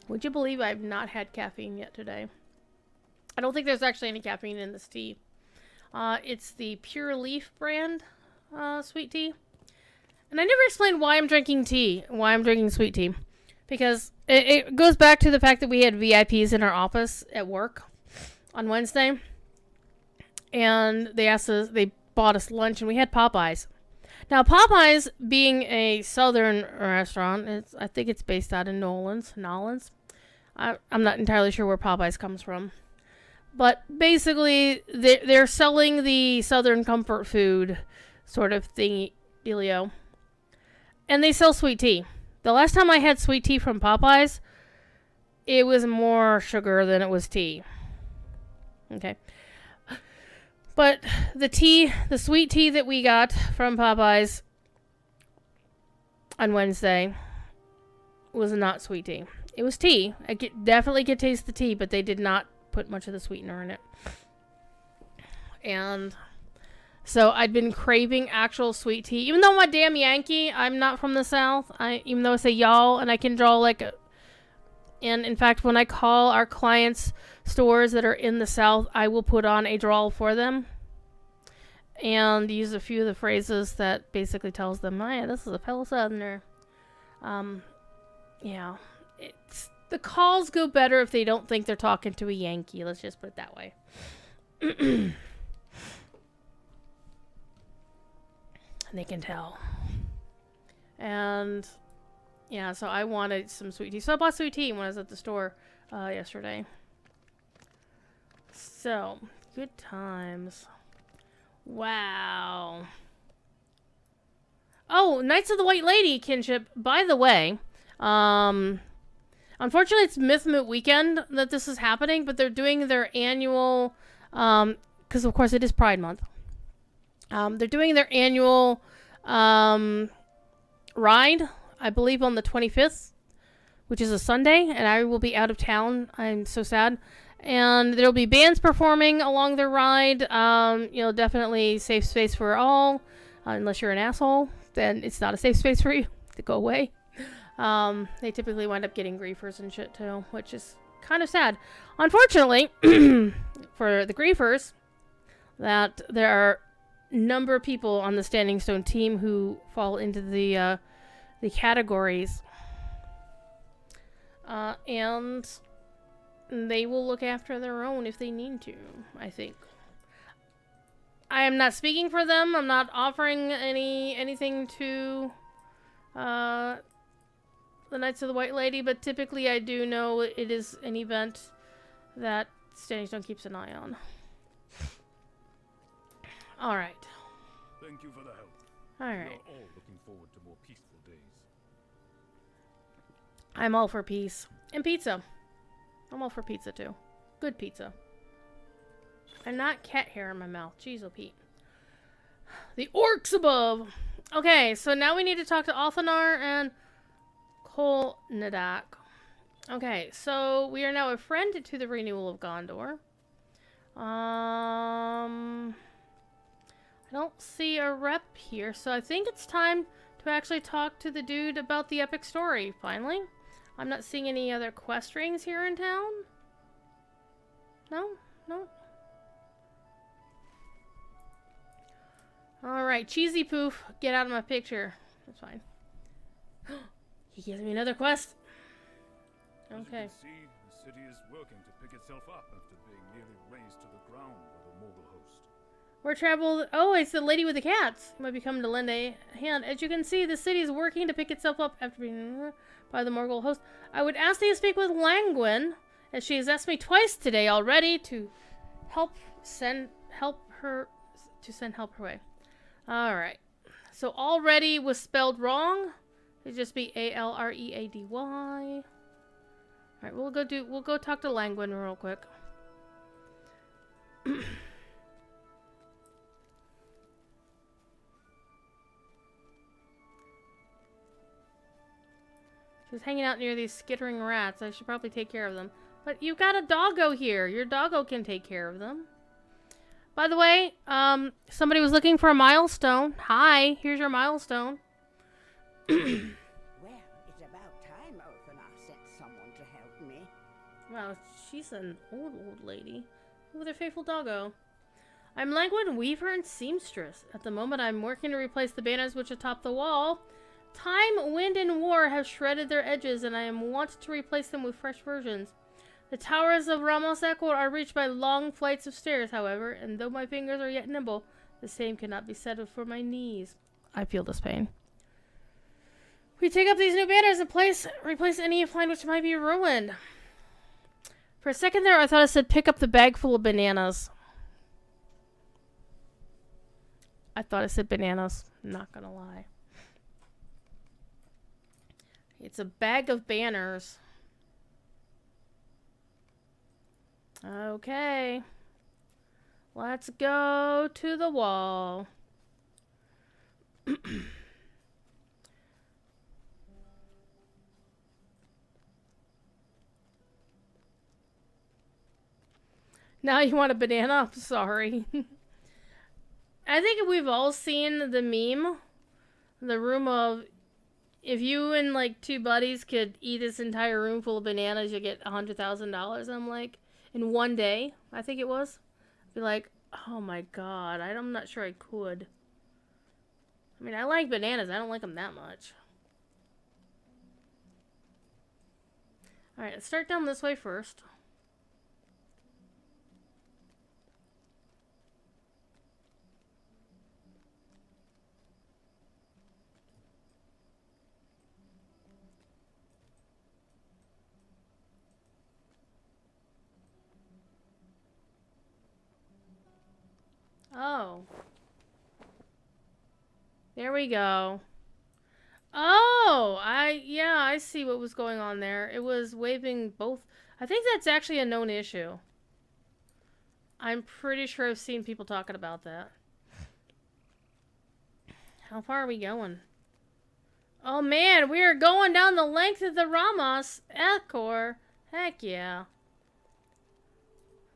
[SPEAKER 1] Would you believe I've not had caffeine yet today? I don't think there's actually any caffeine in this tea. It's the Pure Leaf brand sweet tea. And I never explained why I'm drinking tea, why I'm drinking sweet tea. Because it goes back to the fact that we had VIPs in our office at work on Wednesday. And they bought us lunch, and we had Popeyes. Now, Popeyes, being a southern restaurant, I think it's based out in Nolans. I'm not entirely sure where Popeyes comes from. But basically, they're selling the southern comfort food sort of thing, dealio. And they sell sweet tea. The last time I had sweet tea from Popeyes, it was more sugar than it was tea. Okay. But the sweet tea that we got from Popeyes on Wednesday was not sweet tea. It was tea. I definitely could taste the tea, but they did not put much of the sweetener in it. And so I'd been craving actual sweet tea. Even though I'm a damn Yankee, I'm not from the South. Even though I say y'all, and I can draw like And in fact, when I call our clients' stores that are in the South, I will put on a drawl for them and use a few of the phrases that basically tells them, "Oh, yeah, this is a fellow Southerner." Yeah, the calls go better if they don't think they're talking to a Yankee. Let's just put it that way. And they can tell. And yeah, so I wanted some sweet tea. So I bought sweet tea when I was at the store yesterday. So, good times. Wow. Oh, Knights of the White Lady kinship. By the way, unfortunately it's Mythmoot weekend that this is happening, but they're doing their annual, because of course it is Pride Month. They're doing their annual ride, I believe on the 25th, which is a Sunday, and I will be out of town. I'm so sad. And there'll be bands performing along the ride. Definitely safe space for all. Unless you're an asshole, then it's not a safe space for you to go away. They typically wind up getting griefers and shit too, which is kind of sad. Unfortunately, for the griefers, that there are a number of people on the Standing Stone team who fall into the categories. And they will look after their own if they need to, I think. I am not speaking for them. I'm not offering anything to the Knights of the White Lady, but typically I do know it is an event that Standing Stone keeps an eye on. Alright.
[SPEAKER 4] Thank you for the help.
[SPEAKER 1] Alright.
[SPEAKER 4] We are all looking forward to more peaceful days.
[SPEAKER 1] I'm all for peace. And pizza. I'm all for pizza too. Good pizza. And not cat hair in my mouth. Jeez, oh Pete. The orcs above. Okay, so now we need to talk to Althanar and Kolnadak. Okay, so we are now a friend to the renewal of Gondor. I don't see a rep here, so I think it's time to actually talk to the dude about the epic story, finally. I'm not seeing any other quest rings here in town. No? No? Alright, Cheesy Poof, get out of my picture. That's fine. He gives me another quest.
[SPEAKER 4] As you
[SPEAKER 1] Okay.
[SPEAKER 4] can see, the city is working to pick itself up after being nearly razed to the ground by the Morgul host.
[SPEAKER 1] We're traveled. Oh, it's the lady with the cats. Might be coming to lend a hand. As you can see, the city is working to pick itself up after being by the Morgul host. I would ask that you speak with Langwin, as she has asked me twice today already to send help her way. All right. So already was spelled wrong. It'd just be Already. All right, we'll go talk to Langwin real quick. She's hanging out near these skittering rats. I should probably take care of them. But you've got a doggo here. Your doggo can take care of them. By the way, somebody was looking for a milestone. Hi, here's your milestone.
[SPEAKER 3] Well, it's about time Ulfanar sent someone to help me.
[SPEAKER 1] Wow, she's an old lady with her faithful doggo. I'm Langwin Weaver and Seamstress. At the moment, I'm working to replace the banners which atop the wall. Time, wind, and war have shredded their edges, and I am wanted to replace them with fresh versions. The towers of Ramos Equor are reached by long flights of stairs, however, and though my fingers are yet nimble, the same cannot be said for my knees. I feel this pain. We take up these new banners and replace any of mine which might be ruined. For a second there, I thought it said pick up the bag full of bananas. I thought it said bananas. Not gonna lie. It's a bag of banners. Okay. Let's go to the wall. Now you want a banana? I'm sorry. I think we've all seen the meme. The room of if you and like two buddies could eat this entire room full of bananas, you get $100,000. I'm like, in one day, I think it was. Be like, oh my god, I'm not sure I could. I mean, I like bananas. I don't like them that much. Alright, let's start down this way first. Oh. There we go. Oh, I see what was going on there. It was waving both. I think that's actually a known issue. I'm pretty sure I've seen people talking about that. How far are we going? Oh man, we are going down the length of the Ramos Ecor. Heck yeah.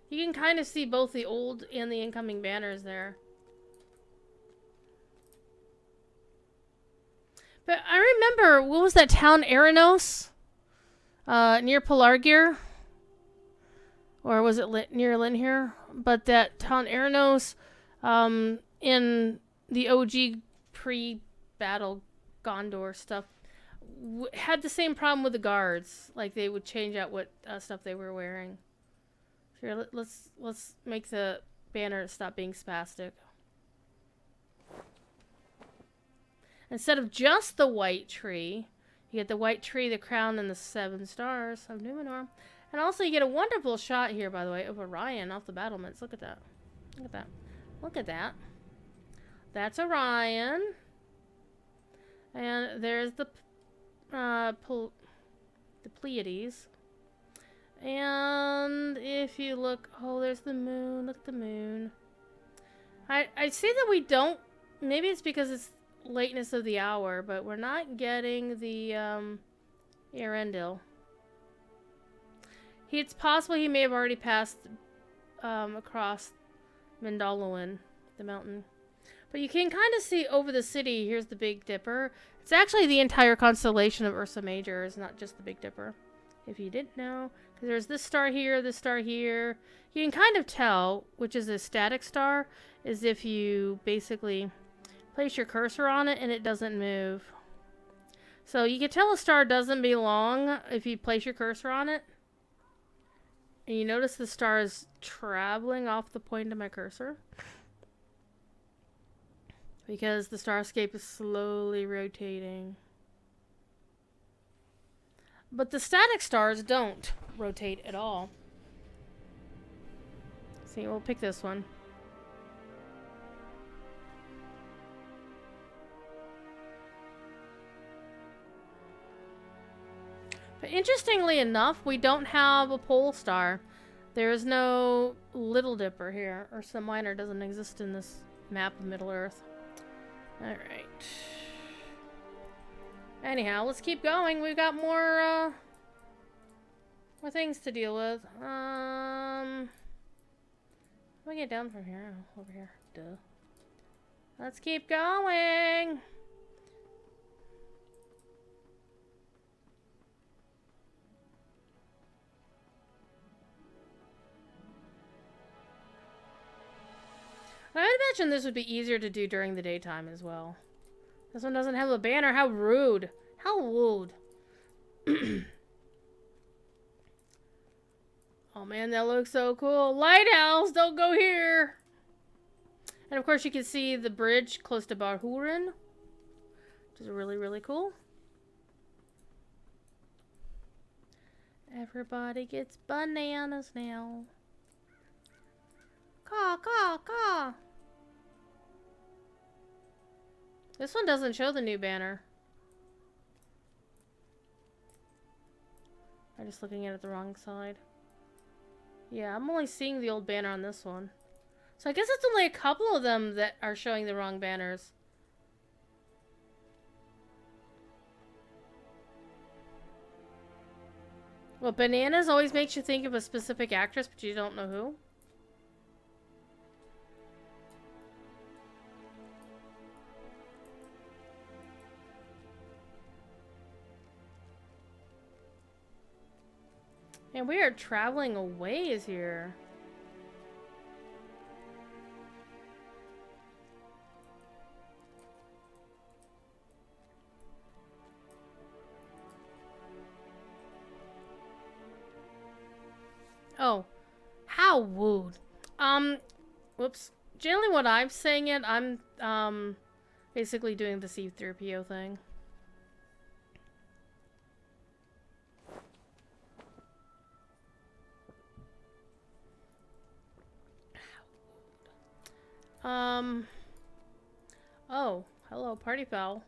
[SPEAKER 1] You can kind of see both the old and the incoming banners there. But I remember, what was that town, Aranos? Near Pelargir? Or was it near Linhir? But that town, Aranos, in the OG pre-battle Gondor stuff, had the same problem with the guards. Like, they would change out what stuff they were wearing. Here, let's make the banner stop being spastic. Instead of just the white tree, you get the white tree, the crown, and the 7 stars of Numenor. And also you get a wonderful shot here, by the way, of Orion off the battlements. Look at that. Look at that. Look at that. That's Orion. And there's the Pleiades. And if you look, oh, there's the moon. Look at the moon. I see that we don't, maybe it's because it's lateness of the hour, but we're not getting the Earendil. It's possible he may have already passed across Mindalluin, the mountain. But you can kind of see over the city. Here's the Big Dipper. It's actually the entire constellation of Ursa Major. It's not just the Big Dipper, if you didn't know. Because there's this star here, this star here. You can kind of tell which is a static star, is if you basically place your cursor on it and it doesn't move. So you can tell a star doesn't belong if you place your cursor on it. And you notice the star is traveling off the point of my cursor. Because the starscape is slowly rotating. But the static stars don't rotate at all. See, we'll pick this one. But interestingly enough, we don't have a pole star. There is no Little Dipper here. Ursa Minor doesn't exist in this map of Middle-earth. Alright. Anyhow, let's keep going. We've got more things to deal with. How do I get down from here? Oh, over here. Duh. Let's keep going! I would imagine this would be easier to do during the daytime as well. This one doesn't have a banner. How rude. How rude. Oh man, that looks so cool. Lighthouse, don't go here. And of course you can see the bridge close to Barhurin, which is really, really cool. Everybody gets bananas now. Caw, caw, caw. This one doesn't show the new banner. I'm just looking at it the wrong side. Yeah, I'm only seeing the old banner on this one. So I guess it's only a couple of them that are showing the wrong banners. Well, bananas always makes you think of a specific actress, but you don't know who. And we are traveling a ways here. Oh, how wooed. Whoops. Generally when I'm saying it, I'm, basically doing the C-3PO thing. Oh, hello, party foul.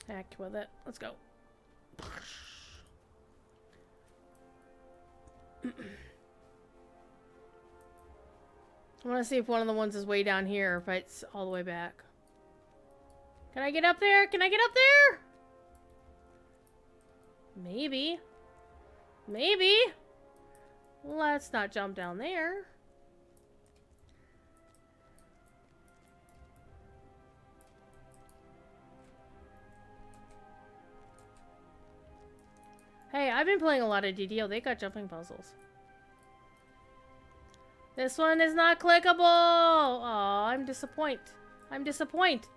[SPEAKER 1] Heck with it. Let's go. I want to see if one of the ones is way down here or if it's all the way back. Can I get up there? Can I get up there? Maybe. Maybe. Let's not jump down there. Hey, I've been playing a lot of DDO. They got jumping puzzles. This one is not clickable. Oh, I'm disappointed. I'm disappointed.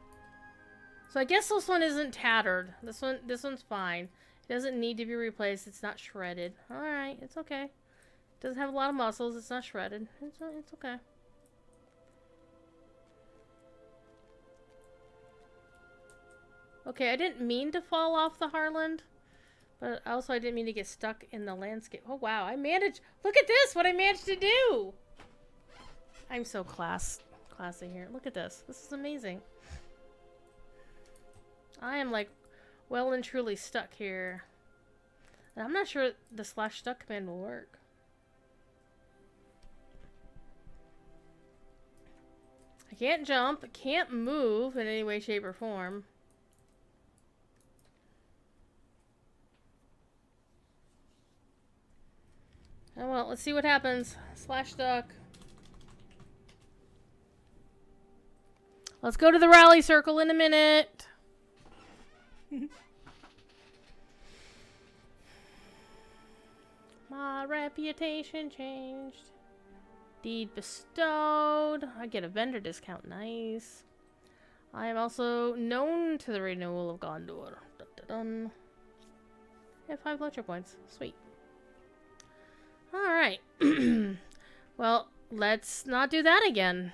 [SPEAKER 1] So I guess this one isn't tattered. This one's fine. It doesn't need to be replaced. It's not shredded. All right, it's okay. It doesn't have a lot of muscles. It's not shredded. It's okay. Okay, I didn't mean to fall off the Harland. But also I didn't mean to get stuck in the landscape. Oh wow, I managed. Look at this, what I managed to do. I'm so classy here. Look at this. This is amazing. I am like well and truly stuck here. And I'm not sure the /stuck command will work. I can't jump, I can't move in any way, shape, or form. Oh well, let's see what happens. /stuck. Let's go to the rally circle in a minute. My reputation changed. Deed bestowed. I get a vendor discount. Nice. I am also known to the renewal of Gondor. Dun, dun, dun. I have 5 LotRO points. Sweet. Alright. Well, let's not do that again.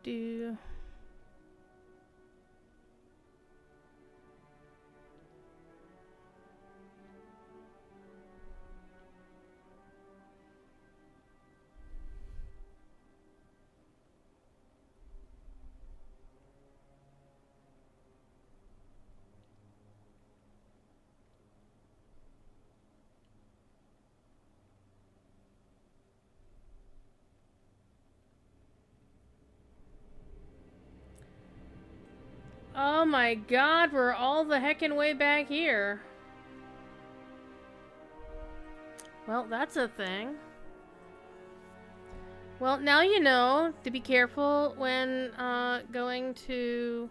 [SPEAKER 1] Do. Oh my god, we're all the heckin' way back here. Well, that's a thing. Well, now you know to be careful when going to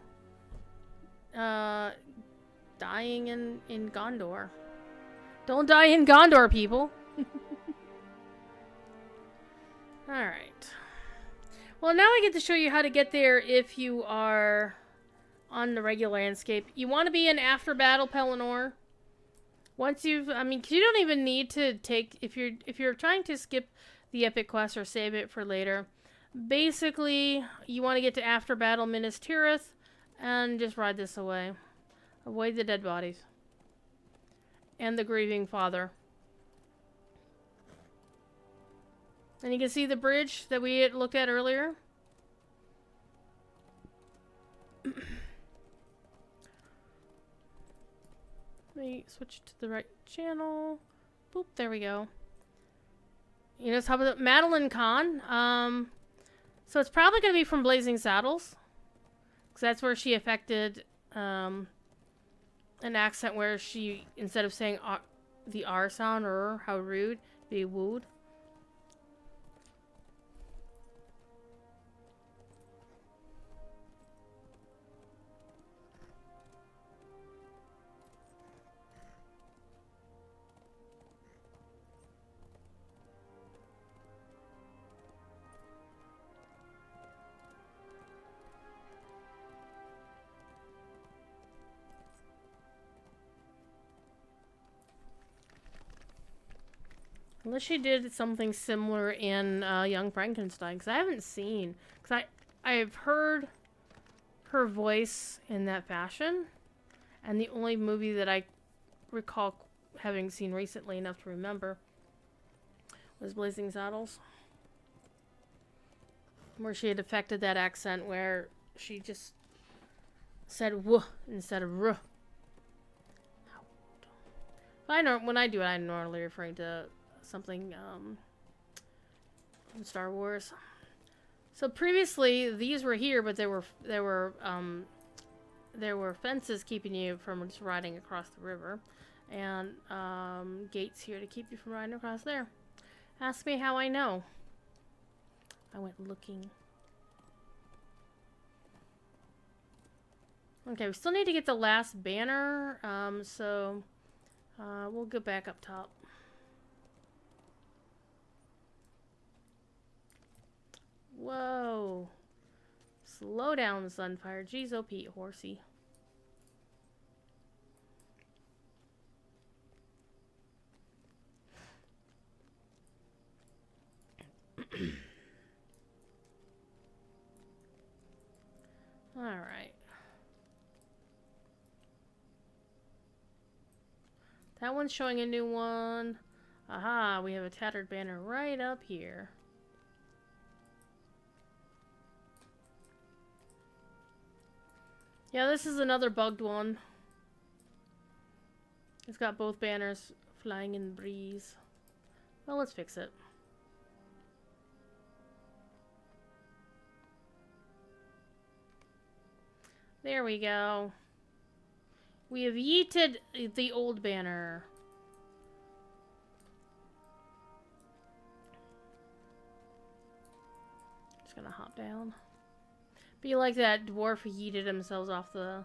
[SPEAKER 1] dying in Gondor. Don't die in Gondor, people. Alright. Well, now I get to show you how to get there if you are on the regular landscape. You want to be in after battle Pelennor. Once you've, I mean, 'cause you don't even need to take, if you're trying to skip the epic quest or save it for later, basically you want to get to after battle Minas Tirith and just ride this away. Avoid the dead bodies and the grieving father. And you can see the bridge that we had looked at earlier. Let me switch to the right channel. Boop, there we go. You know, top of the Madeline Kahn. So it's probably going to be from Blazing Saddles. Because that's where she affected an accent where she, instead of saying the R sound, or how rude, be wooed. Unless she did something similar in Young Frankenstein, because I haven't seen. Because I've heard her voice in that fashion, and the only movie that I recall having seen recently enough to remember was Blazing Saddles, where she had affected that accent where she just said "wuh" instead of "ruh." But I know when I do it, I'm normally referring to something from Star Wars. So previously, these were here, but there were fences keeping you from just riding across the river, and gates here to keep you from riding across there. Ask me how I know. I went looking. Okay, we still need to get the last banner, so we'll go back up top. Whoa. Slow down, Sunfire. Jeez, oh Pete, horsey. Alright. That one's showing a new one. Aha, we have a tattered banner right up here. Yeah, this is another bugged one. It's got both banners flying in the breeze. Well, let's fix it. There we go. We have yeeted the old banner. Just gonna hop down. Be like that dwarf who yeeted themselves off the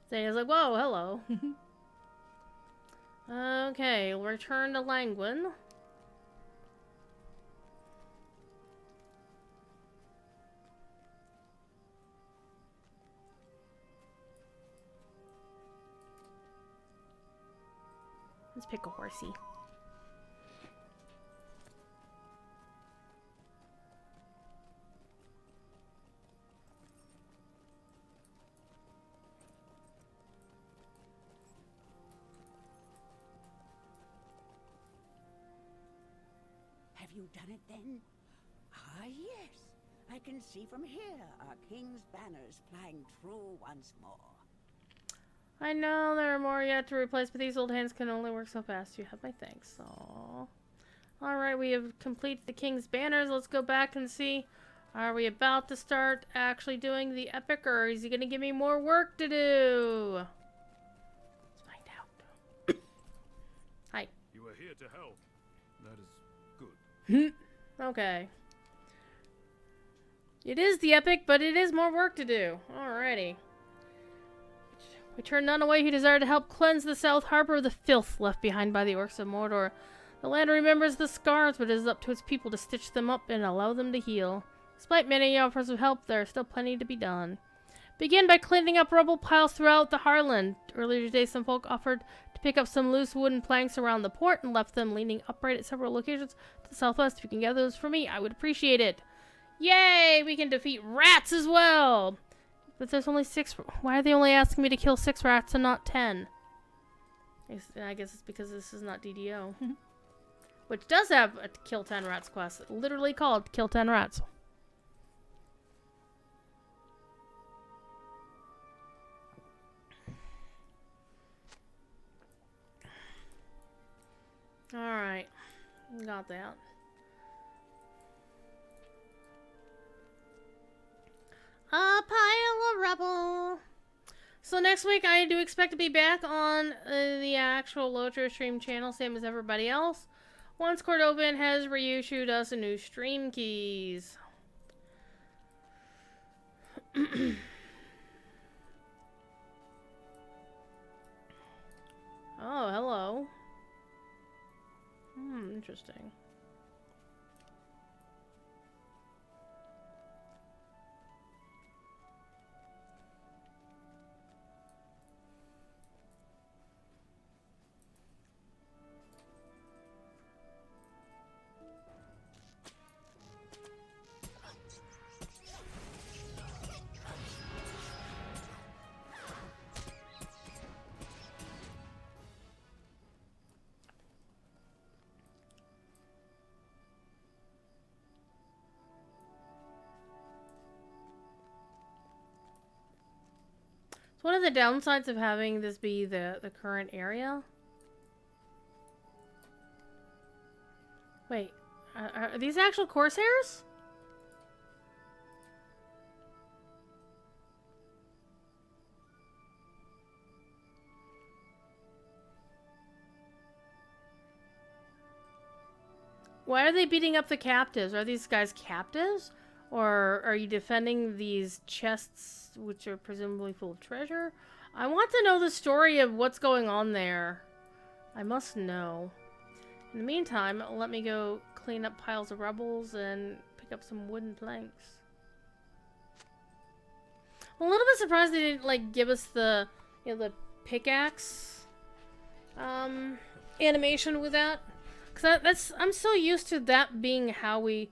[SPEAKER 1] thing. It's like, whoa, hello. Okay, we'll return to Langwin. Let's pick a horsey.
[SPEAKER 3] Have you done it then? Ah, yes. I can see from here our king's banners flying true once more.
[SPEAKER 1] I know there are more yet to replace, but these old hands can only work so fast. You have my thanks. Aww. Alright, we have completed the king's banners. Let's go back and see. Are we about to start actually doing the epic, or is he going to give me more work to do? Let's find out. Hi.
[SPEAKER 4] You are here to help. That is good.
[SPEAKER 1] Okay. It is the epic, but it is more work to do. Alrighty. We turn none away who desire to help cleanse the South Harbor of the filth left behind by the orcs of Mordor. The land remembers the scars, but it is up to its people to stitch them up and allow them to heal. Despite many offers of help, there is still plenty to be done. Begin by cleaning up rubble piles throughout the Harland. Earlier today, some folk offered to pick up some loose wooden planks around the port and left them leaning upright at several locations to the southwest. If you can gather those for me, I would appreciate it. Yay! We can defeat rats as well! But there's only 6. Why are they only asking me to kill 6 rats and not 10? I guess it's because this is not DDO. Which does have a Kill 10 Rats quest. Literally called Kill 10 Rats. Alright. Got that. A pile of rubble. So next week I do expect to be back on the actual LotROStream channel, same as everybody else. Once Cordovan has reissued us a new stream keys. Oh, hello. Interesting. So what are the downsides of having this be the current area? Wait, are these actual Corsairs? Why are they beating up the captives? Are these guys captives? Or are you defending these chests, which are presumably full of treasure? I want to know the story of what's going on there. I must know. In the meantime, let me go clean up piles of rubbles and pick up some wooden planks. I'm a little bit surprised they didn't, like, give us the, you know, the pickaxe animation with that. Because I'm so used to that being how we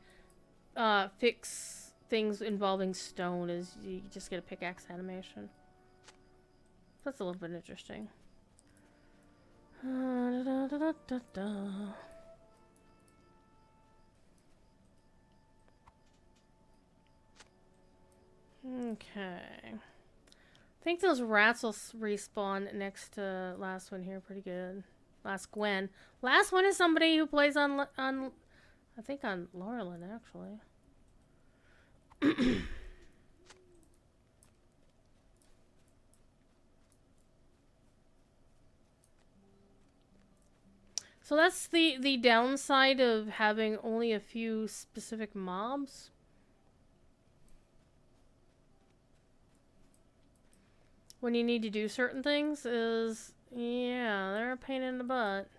[SPEAKER 1] fix things involving stone, is you just get a pickaxe animation. That's a little bit interesting. Okay. I think those rats will respawn next to last one here pretty good. Last Gwen. Last one is somebody who plays on I think on Laurelin, actually. So that's the downside of having only a few specific mobs. When you need to do certain things is, yeah, they're a pain in the butt.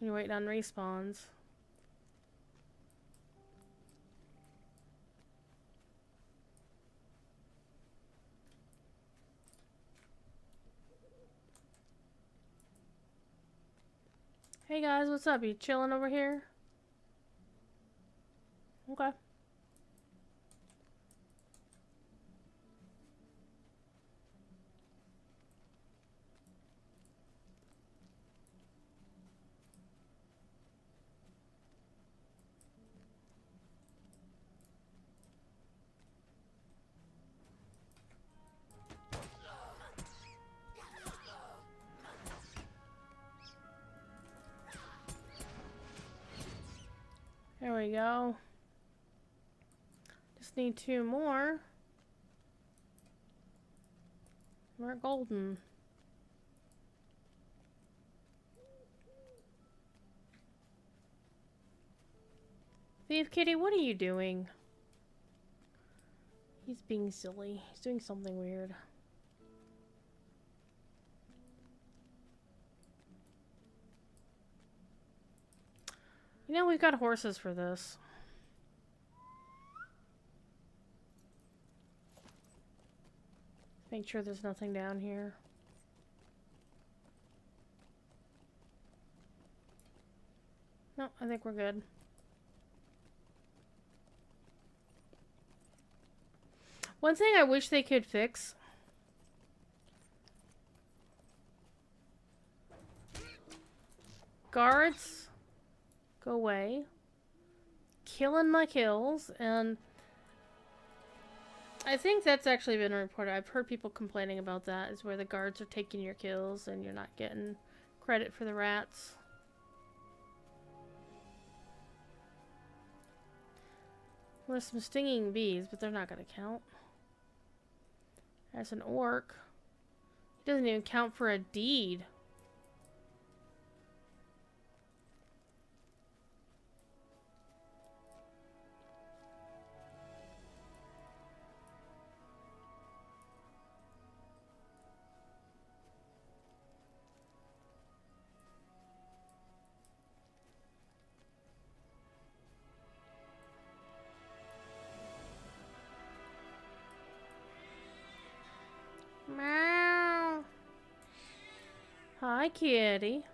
[SPEAKER 1] You're waiting on respawns. Hey guys, what's up? You chilling over here? Okay. There we go. Just need 2 more. We're golden. Thief Kitty, what are you doing? He's being silly. He's doing something weird. You know, we've got horses for this. Make sure there's nothing down here. No, I think we're good. One thing I wish they could fix. Guards, go away. Killing my kills, and I think that's actually been reported. I've heard people complaining about that, is where the guards are taking your kills and you're not getting credit for the rats. Well, there's some stinging bees, but they're not going to count. That's an orc. He doesn't even count for a deed. Meow. Hi, kitty.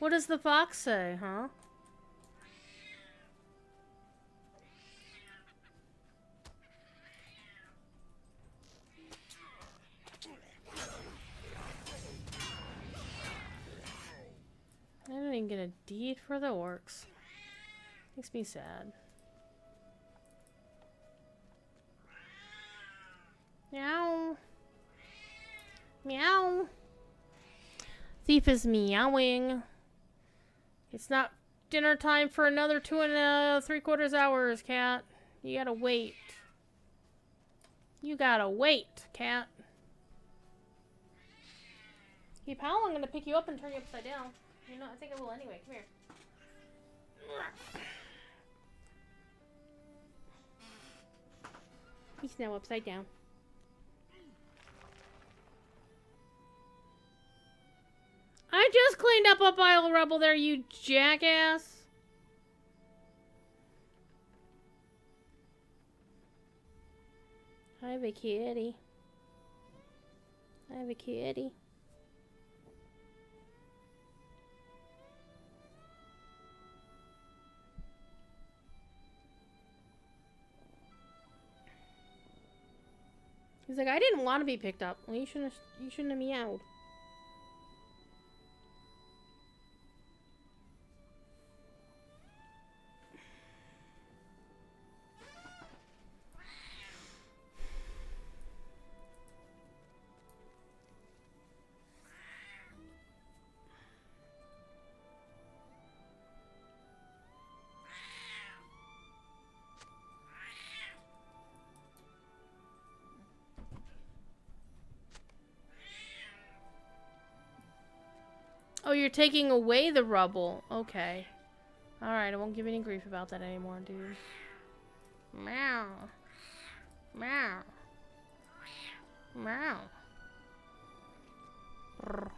[SPEAKER 1] What does the fox say, huh? I didn't even get a deed for the orcs. Makes me sad. Meow. Meow. Thief is meowing. It's not dinner time for another 2 3/4 hours, cat. You gotta wait. You gotta wait, cat. Keep howling, I'm gonna pick you up and turn you upside down. You know, I think I will anyway. Come here. He's now upside down. I just cleaned up a pile of rubble there, you jackass. I have a kitty. I have a kitty. He's like, I didn't want to be picked up. Well, you shouldn't have meowed. Oh, you're taking away the rubble. Okay. Alright, I won't give any grief about that anymore, dude. Meow. Meow. Meow. Brr.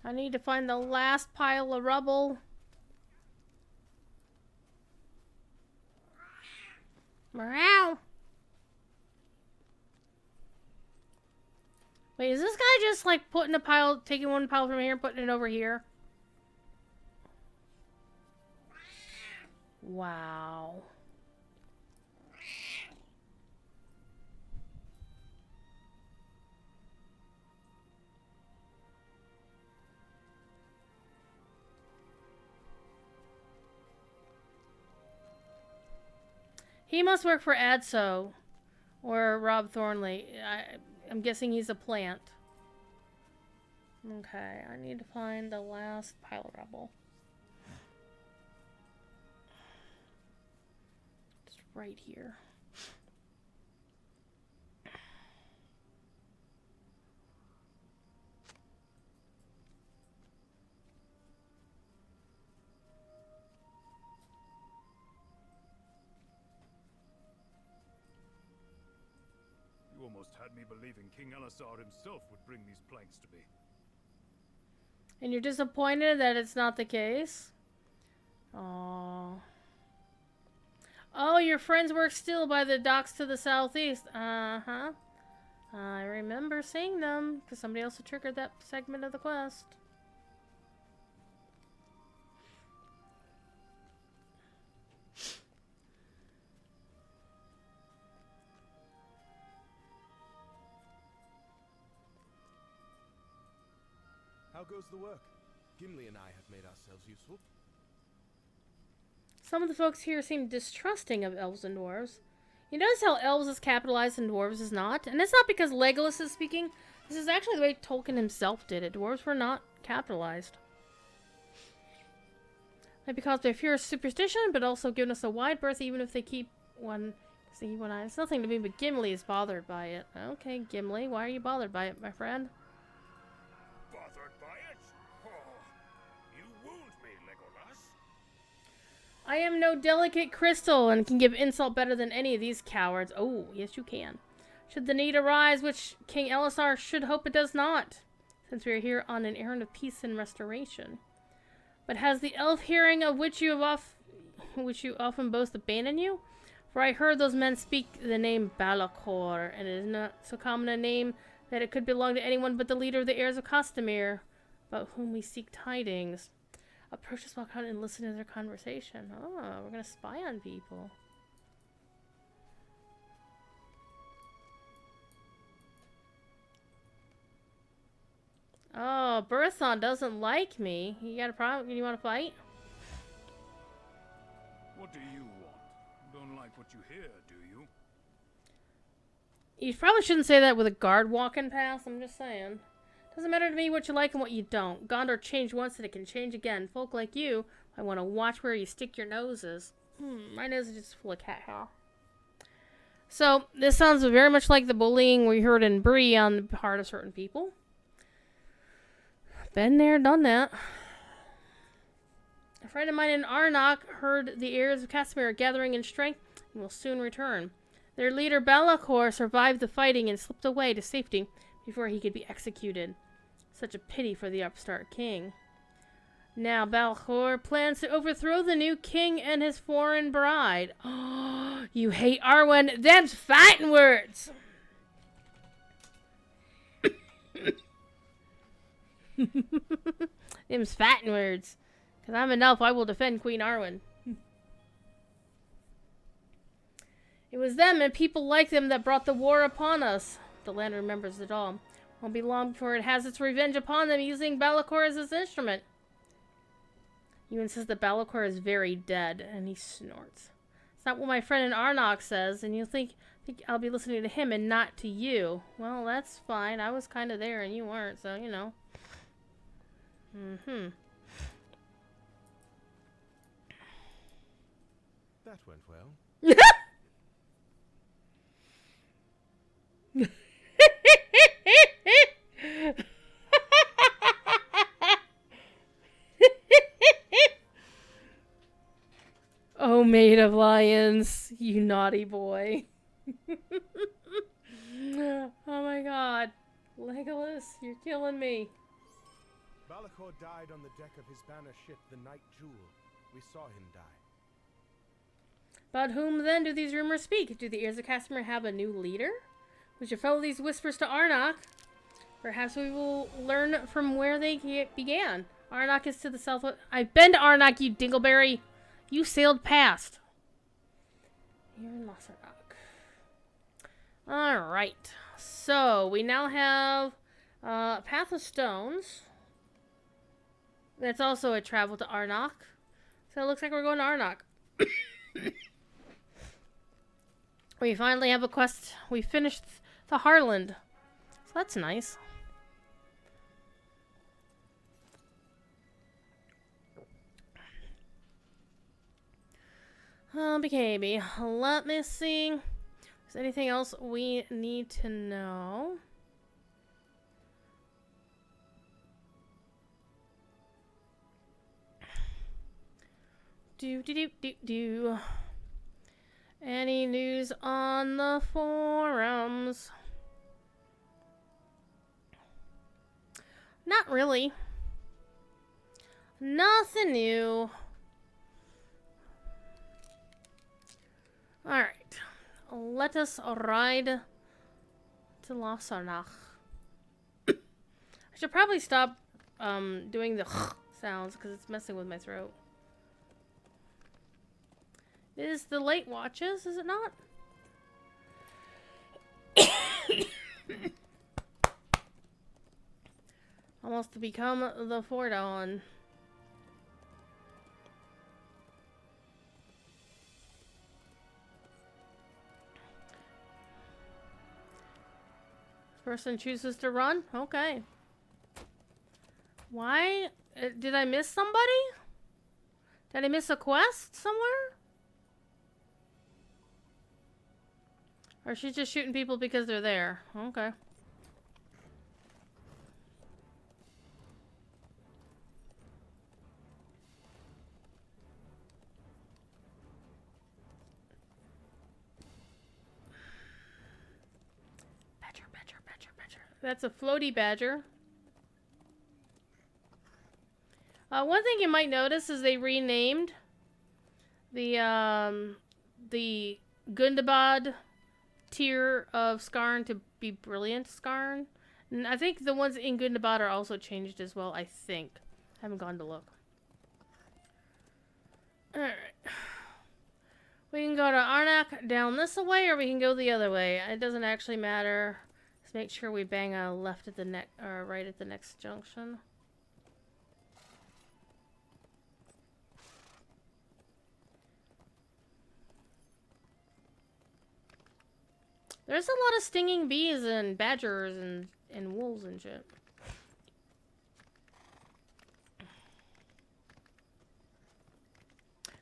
[SPEAKER 1] I need to find the last pile of rubble. Meow. Wait, is this guy just like putting a pile, taking one pile from here and putting it over here? Wow. He must work for Adso or Rob Thornley. I'm guessing he's a plant. Okay, I need to find the last pile of rubble. It's right here.
[SPEAKER 4] You almost had me believing King Elisar himself would bring these planks to me.
[SPEAKER 1] And you're disappointed that it's not the case? Aww. Oh, your friends work still by the docks to the southeast. Uh-huh. I remember seeing them, because somebody else had triggered that segment of the quest.
[SPEAKER 6] How goes the work? Gimli and I have made ourselves useful.
[SPEAKER 1] Some of the folks here seem distrusting of elves and dwarves. You notice how elves is capitalized and dwarves is not? And it's not because Legolas is speaking. This is actually the way Tolkien himself did it. Dwarves were not capitalized. Maybe caused by fear of superstition, but also given us a wide berth even if they keep one eye. It's nothing to me, but Gimli is bothered by it. Okay, Gimli, why are you bothered by it, my friend?
[SPEAKER 4] Bothered by it? Oh, you wound me, Legolas.
[SPEAKER 1] I am no delicate crystal and can give insult better than any of these cowards. Oh, yes you can. Should the need arise, which King Elisar should hope it does not, since we are here on an errand of peace and restoration. But has the elf hearing of which you often boast abandoned you? For I heard those men speak the name Balakor, and it is not so common a name that it could belong to anyone but the leader of the heirs of Castamere, about whom we seek tidings. Approach us, walk out, and listen to their conversation. Oh, we're gonna spy on people. Oh, Berthon doesn't like me. You got a problem? You want to fight?
[SPEAKER 2] What do you want? Don't like what you hear, do you?
[SPEAKER 1] You probably shouldn't say that with a guard walking past. I'm just saying. Doesn't matter to me what you like and what you don't. Gondor changed once and it can change again. Folk like you, I want to watch where you stick your noses. My nose is just full of cat hair. So, this sounds very much like the bullying we heard in Bree on the part of certain people. Been there, done that. A friend of mine in Arnok heard the heirs of Castamere are gathering in strength and will soon return. Their leader Balakor survived the fighting and slipped away to safety before he could be executed. Such a pity for the upstart king. Now Balakor plans to overthrow the new king and his foreign bride. Oh, you hate Arwen. Them's fighting words. Them's fighting words. Because I'm an elf, I will defend Queen Arwen. It was them and people like them that brought the war upon us. The land remembers it all. Won't be long before it has its revenge upon them using Balakor as its instrument. You insist that Balakor is very dead, and he snorts. It's not what my friend in Arnok says, and you think I'll be listening to him and not to you. Well, that's fine. I was kind of there and you weren't, so, you know.
[SPEAKER 6] That went well.
[SPEAKER 1] Oh, maid of lions, you naughty boy. Oh my god. Legolas, you're killing me.
[SPEAKER 6] Balakor died on the deck of his banner ship, the Night Jewel. We saw him die.
[SPEAKER 1] About whom then do these rumors speak? Do the heirs of Castamere have a new leader? We should follow these whispers to Arnok. Perhaps we will learn from where they began. Arnok is to the southwest. I've been to Arnok, you dingleberry. You sailed past. You're in LotROStream. Alright. So, we now have Path of Stones. That's also a travel to Arnok. So it looks like we're going to Arnok. We finally have a quest. We finished the Harland. So that's nice. Okay, let me see. Is there anything else we need to know? Do. Any news on the forums? Not really. Nothing new. Alright. Let us ride to LotROStream. I should probably stop doing the sounds because it's messing with my throat. It is the late watches, is it not? Almost to become the Fordon. Person chooses to run? Okay. Why? Did I miss somebody? Did I miss a quest somewhere? Or she's just shooting people because they're there. Okay. Badger, badger, badger, badger. That's a floaty badger. One thing you might notice is they renamed the Gundabad tier of Skarn to be Brilliant Skarn. And I think the ones in Gundabad are also changed as well, I think. I haven't gone to look. Alright. We can go to Arnak down this way, or we can go the other way. It doesn't actually matter. Let's make sure we bang a left at the or right at the next junction. There's a lot of stinging bees and badgers and wolves and shit.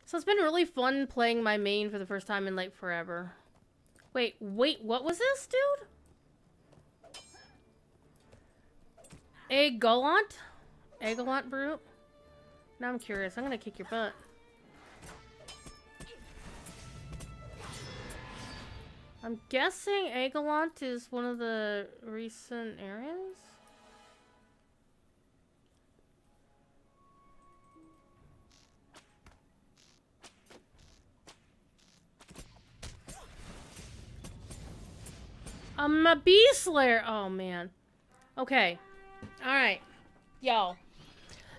[SPEAKER 1] So it's been really fun playing my main for the first time in like forever. Wait, what was this, dude? A Gallant? A Gallant brute? Now I'm curious. I'm gonna kick your butt. I'm guessing Agalont is one of the recent areas? I'm a bee slayer! Oh, man. Okay. Alright. Yo.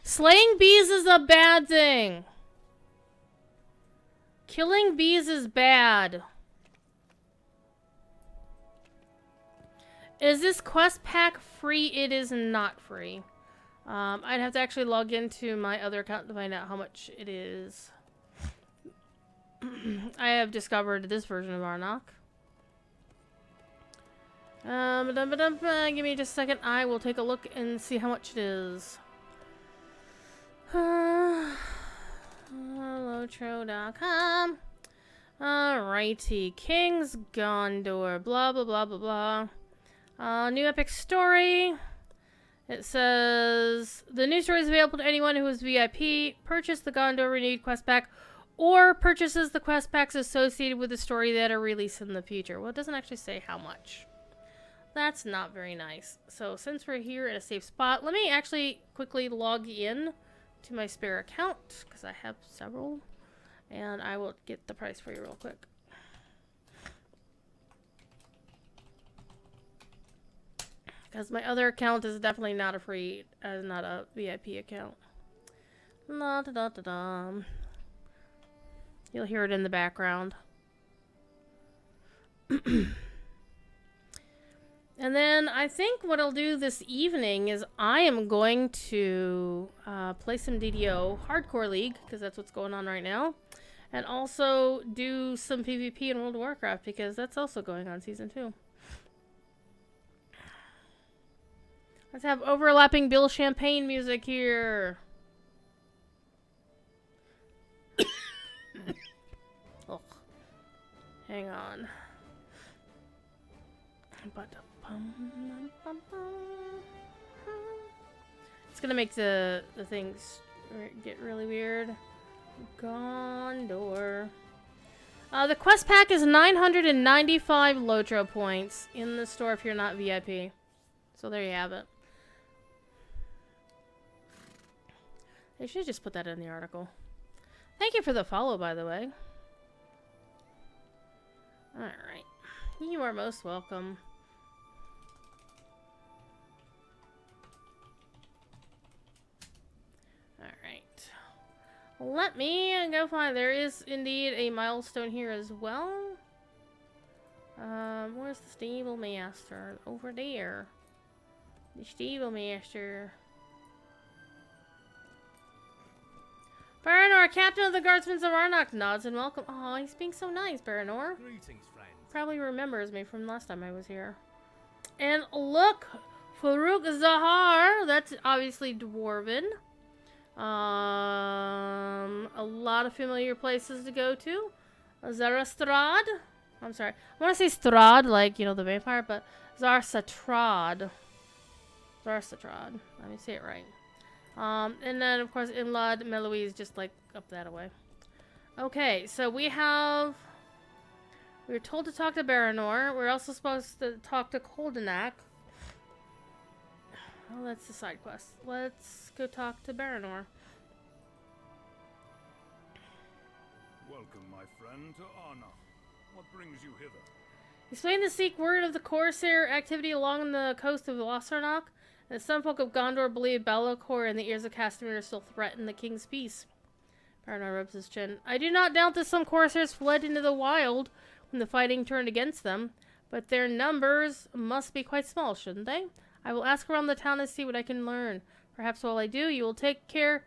[SPEAKER 1] Slaying bees is a bad thing. Killing bees is bad. Is this quest pack free? It is not free. I'd have to actually log into my other account to find out how much it is. I have discovered this version of Arnak. Give me just a second. I will take a look and see how much it is. LotRO.com. Alrighty. King's Gondor. Blah, blah, blah, blah, blah. New epic story. It says the new story is available to anyone who is VIP. Purchase the Gondor Renewed quest pack, or purchases the quest packs associated with the story that are released in the future. Well, it doesn't actually say how much. That's not very nice. So since we're here at a safe spot, let me actually quickly log in to my spare account because I have several, and I will get the price for you real quick. Because my other account is definitely not a free, not a VIP account. La da da da da. You'll hear it in the background. And then I think what I'll do this evening is I am going to play some DDO Hardcore League, because that's what's going on right now. And also do some PvP in World of Warcraft, because that's also going on Season 2. Let's have overlapping Bill Champagne music here. Oh, hang on. It's gonna make the things get really weird. Gondor. The quest pack is 995 LotRO points in the store if you're not VIP. So there you have it. They should just put that in the article. Thank you for the follow, by the way. Alright. You are most welcome. Alright. Let me go find. There is indeed a milestone here as well. Where's the stable master? Over there. The stable master. Baranor, captain of the guardsmen of Arnok, nods and welcome. Oh, he's being so nice, Baranor.
[SPEAKER 7] Greetings, friend.
[SPEAKER 1] Probably remembers me from last time I was here. And look, Farouk Zahar. That's obviously dwarven. A lot of familiar places to go to. Zarastrad. I'm sorry. I want to say Strad, like, you know, the vampire, but Zarsatrad. Zarsatrad. Let me say it right. And then, of course, Imlad Meloise, just like up that way. Okay, so we were told to talk to Baranor. We're also supposed to talk to Koldenak. Oh, that's the side quest. Let's go talk to Baranor.
[SPEAKER 4] Welcome, my friend, to Arnok. What brings you hither?
[SPEAKER 1] Explain to seek word of the Corsair activity along the coast of LotROStream, and some folk of Gondor believe Be'lakor and the ears of Castamir still threaten the king's peace. Baranor rubs his chin. I do not doubt that some Corsairs fled into the wild when the fighting turned against them, but their numbers must be quite small, shouldn't they? I will ask around the town and see what I can learn. Perhaps while I do, you will take care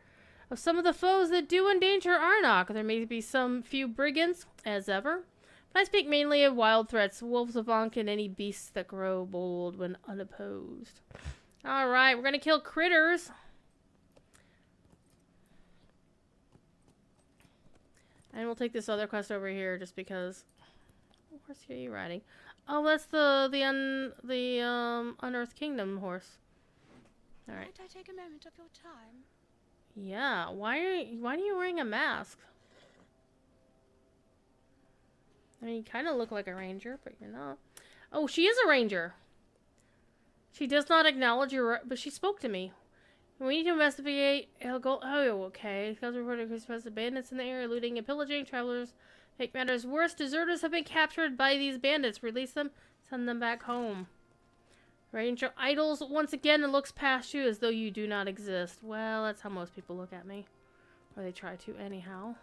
[SPEAKER 1] of some of the foes that do endanger Arnok. There may be some few brigands, as ever. But I speak mainly of wild threats, wolves of Ankh, and any beasts that grow bold when unopposed. Alright, we're gonna kill critters. And we'll take this other quest over here just because. What horse are you riding? Oh, that's the Unearthed Kingdom horse. All right.
[SPEAKER 3] Might I take a moment of your time?
[SPEAKER 1] Yeah. Why are you wearing a mask? I mean, you kind of look like a ranger, but you're not. Oh, she is a ranger. She does not acknowledge your, but she spoke to me. We need to investigate. Oh, okay. Scouts reported Christmas bandits in the area, looting and pillaging. Travelers make matters worse. Deserters have been captured by these bandits. Release them. Send them back home. Ranger idles once again and looks past you as though you do not exist. Well, that's how most people look at me. Or they try to, anyhow.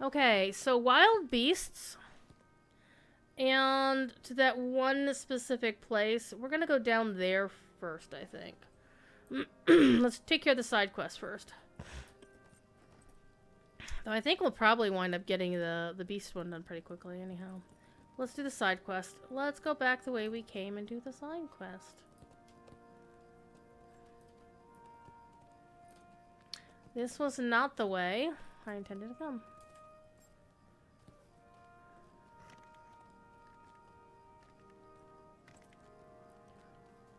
[SPEAKER 1] Okay, so wild beasts. And to that one specific place. We're going to go down there first, I think. Let's take care of the side quest first. Though I think we'll probably wind up getting the beast one done pretty quickly anyhow. Let's do the side quest. Let's go back the way we came and do the side quest. This was not the way I intended to come.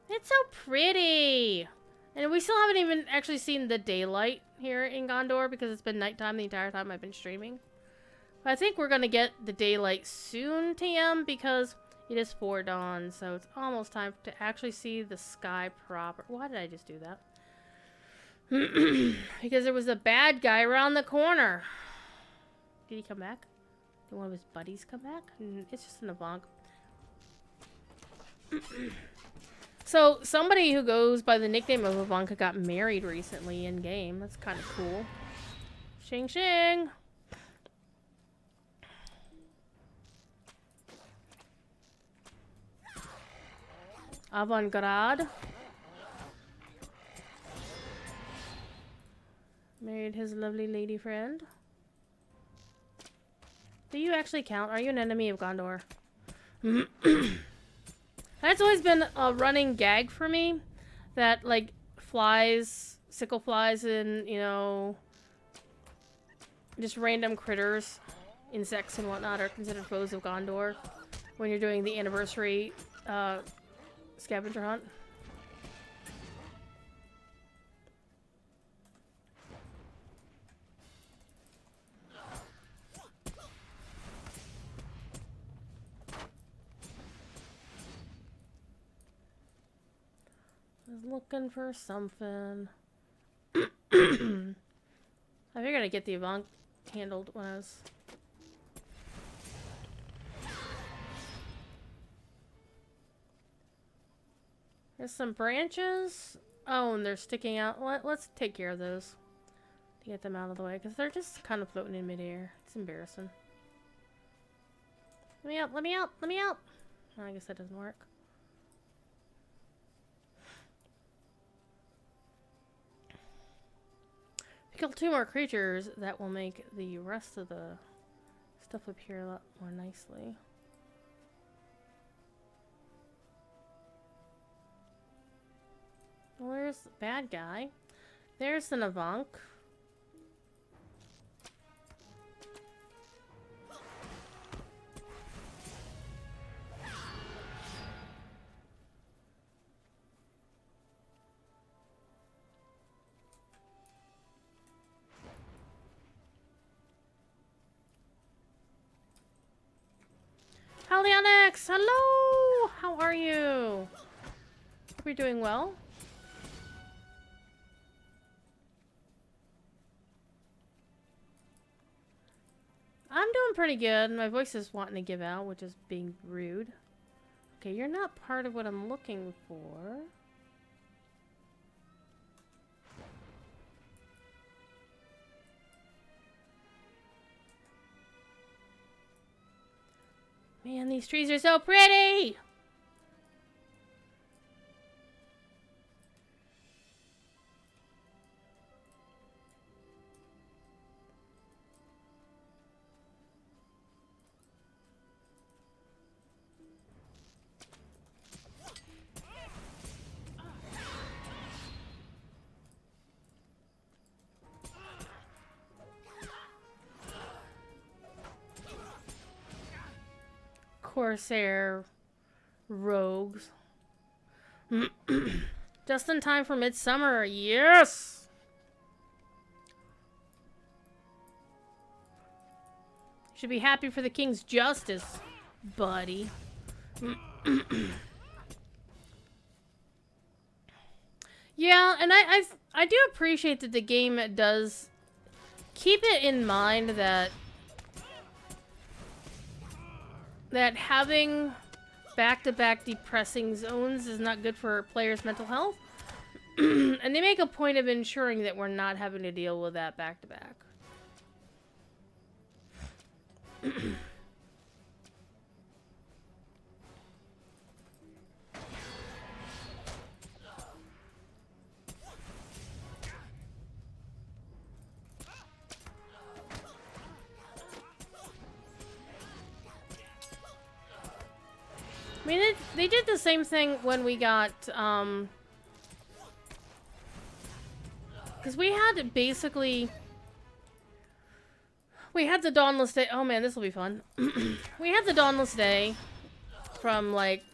[SPEAKER 1] It's so pretty! And we still haven't even actually seen the daylight here in Gondor because it's been nighttime the entire time I've been streaming. But I think we're going to get the daylight soon, TM, because it is 4 dawn, so it's almost time to actually see the sky proper. Why did I just do that? Because there was a bad guy around the corner. Did he come back? Did one of his buddies come back? It's just an Avant. So, somebody who goes by the nickname of Ivanka got married recently in-game. That's kind of cool. Shing shing! Avant-garde. Married his lovely lady friend. Do you actually count? Are you an enemy of Gondor? That's always been a running gag for me. That, like, flies, sickle flies, and, you know, just random critters, insects and whatnot are considered foes of Gondor when you're doing the anniversary scavenger hunt. Looking for something. I figured I'd get the Avant handled when I was... There's some branches. Oh, and they're sticking out. Let's take care of those. To get them out of the way, because they're just kind of floating in midair. It's embarrassing. Let me out, let me out, let me out! Oh, I guess that doesn't work. Kill 2 more creatures, that will make the rest of the stuff appear a lot more nicely. Well, there's the bad guy. There's the Navank. Halionyx! Hello! How are you? Hope you're doing well. I'm doing pretty good. My voice is wanting to give out, which is being rude. Okay, you're not part of what I'm looking for. Man, these trees are so pretty! Corsair rogues. Just in time for midsummer. Yes! You should be happy for the king's justice, buddy. Yeah, and I do appreciate that the game does keep it in mind that having back-to-back depressing zones is not good for players' mental health. And they make a point of ensuring that we're not having to deal with that back-to-back. I mean, they did the same thing when we got, because we had basically, we had the Dawnless Day. Oh man, this will be fun. We had the Dawnless Day from, like,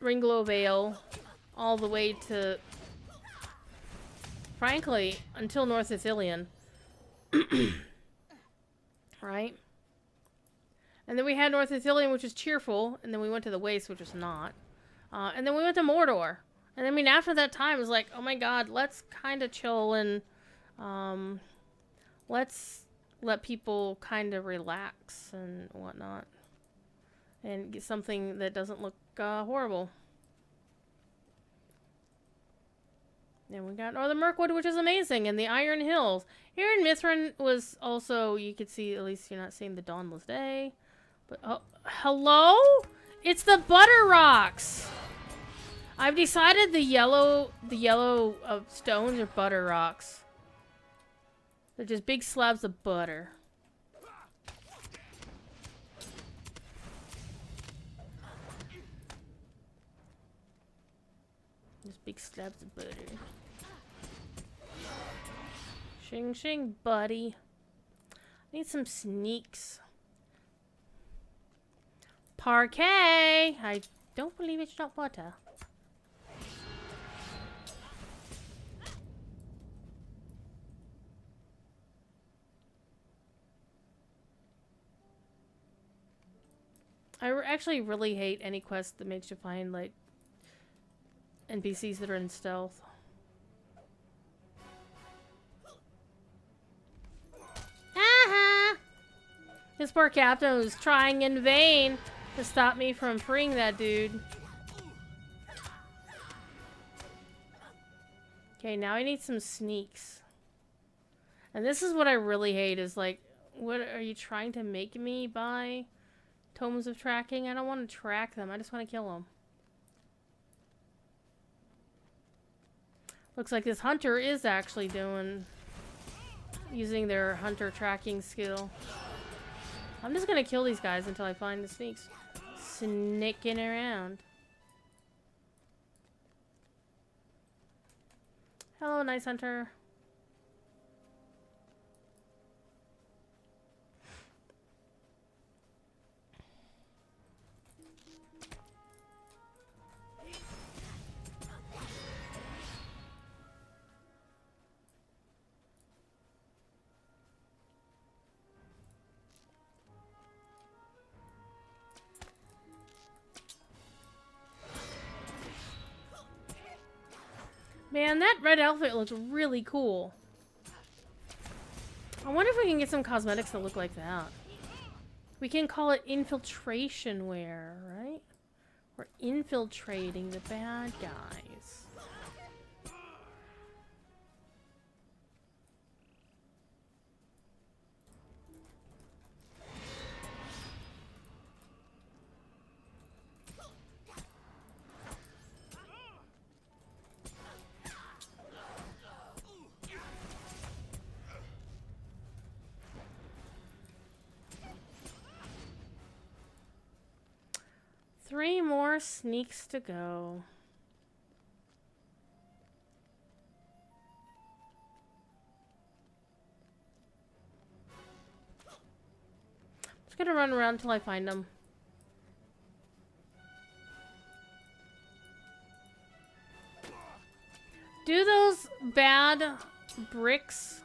[SPEAKER 1] Ringlow Vale all the way to, frankly, until North Ithilien. Right? And then we had North Ithilien, which was cheerful, and then we went to the Waste, which was not. And then we went to Mordor. And I mean, after that time, it was like, oh my god, let's kind of chill and let's let people kind of relax and whatnot. And get something that doesn't look horrible. And we got Northern Mirkwood, which is amazing, and the Iron Hills. Here in Mithrin was also, you could see, at least you're not seeing the Dawnless Day. But, oh, hello? It's the Butter Rocks! I've decided the yellow stones are Butter Rocks. They're just big slabs of butter. Just big slabs of butter. Shing shing, buddy. I need some sneaks. Parquet! I don't believe it's not butter. I actually really hate any quest that makes you find, like, NPCs that are in stealth. Aha! This poor captain was trying in vain to stop me from freeing that dude. Okay, now I need some sneaks. And this is what I really hate is, like, what are you trying to make me buy? Tomes of tracking? I don't want to track them. I just want to kill them. Looks like this hunter is actually doing using their hunter tracking skill. I'm just gonna kill these guys until I find the sneaks sneaking around. Hello, nice hunter. Man, that red outfit looks really cool. I wonder if we can get some cosmetics that look like that. We can call it infiltration wear, right? We're infiltrating the bad guys. Three more sneaks to go. Just gonna run around till I find them. Do those bad bricks,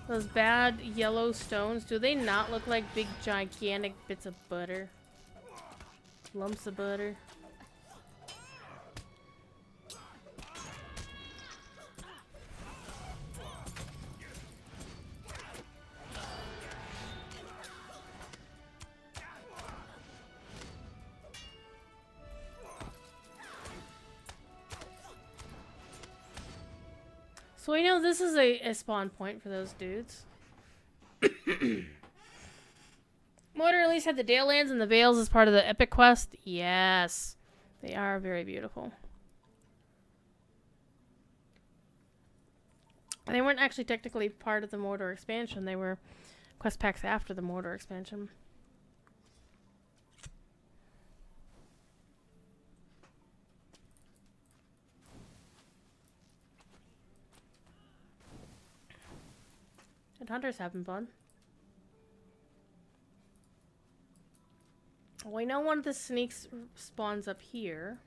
[SPEAKER 1] those bad yellow stones, do they not look like big gigantic bits of butter? Lumps of butter. So we know this is a spawn point for those dudes. Mortar at least had the Dale Lands and the Vales as part of the epic quest. Yes, they are very beautiful. They weren't actually technically part of the Mordor expansion. They were quest packs after the Mordor expansion. And Hunter's having fun. We know one of the sneaks spawns up here.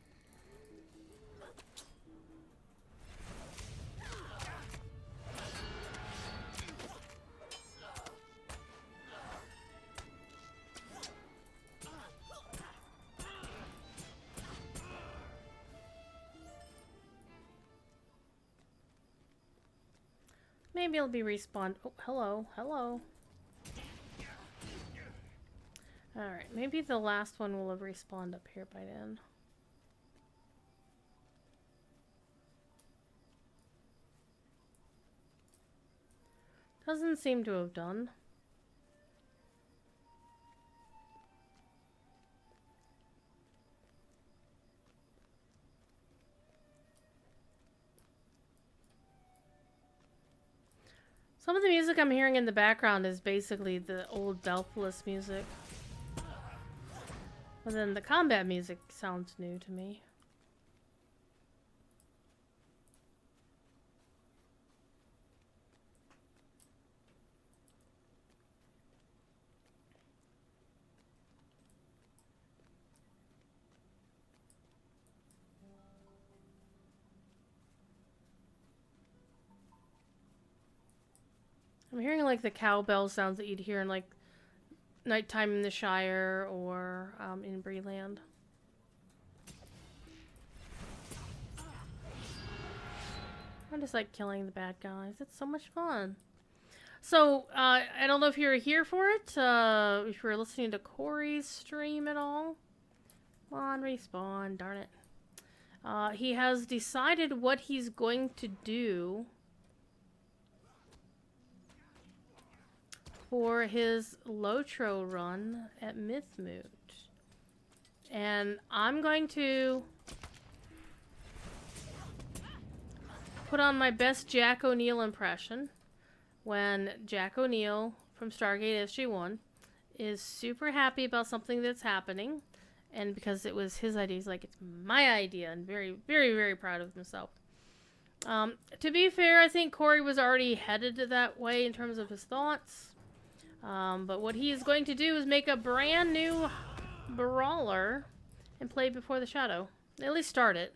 [SPEAKER 1] Maybe it'll be respawned. Oh, hello, hello. Alright, maybe the last one will have respawned up here by then. Doesn't seem to have done. Some of the music I'm hearing in the background is basically the old Belfless music. But then the combat music sounds new to me. I'm hearing like the cowbell sounds that you'd hear in like Nighttime in the Shire or in Breeland. I just like killing the bad guys. It's so much fun. So, I don't know if you were here for it, if you were listening to Corey's stream at all. Come on, respawn, darn it. He has decided what he's going to do for his Lotro run at Mythmoot. And I'm going to put on my best Jack O'Neill impression when Jack O'Neill from Stargate SG-1 is super happy about something that's happening, and because it was his idea, he's like, it's my idea, and very, very, very proud of himself. To be fair, I think Corey was already headed that way in terms of his thoughts. But what he is going to do is make a brand new brawler and play Before the Shadow. At least start it.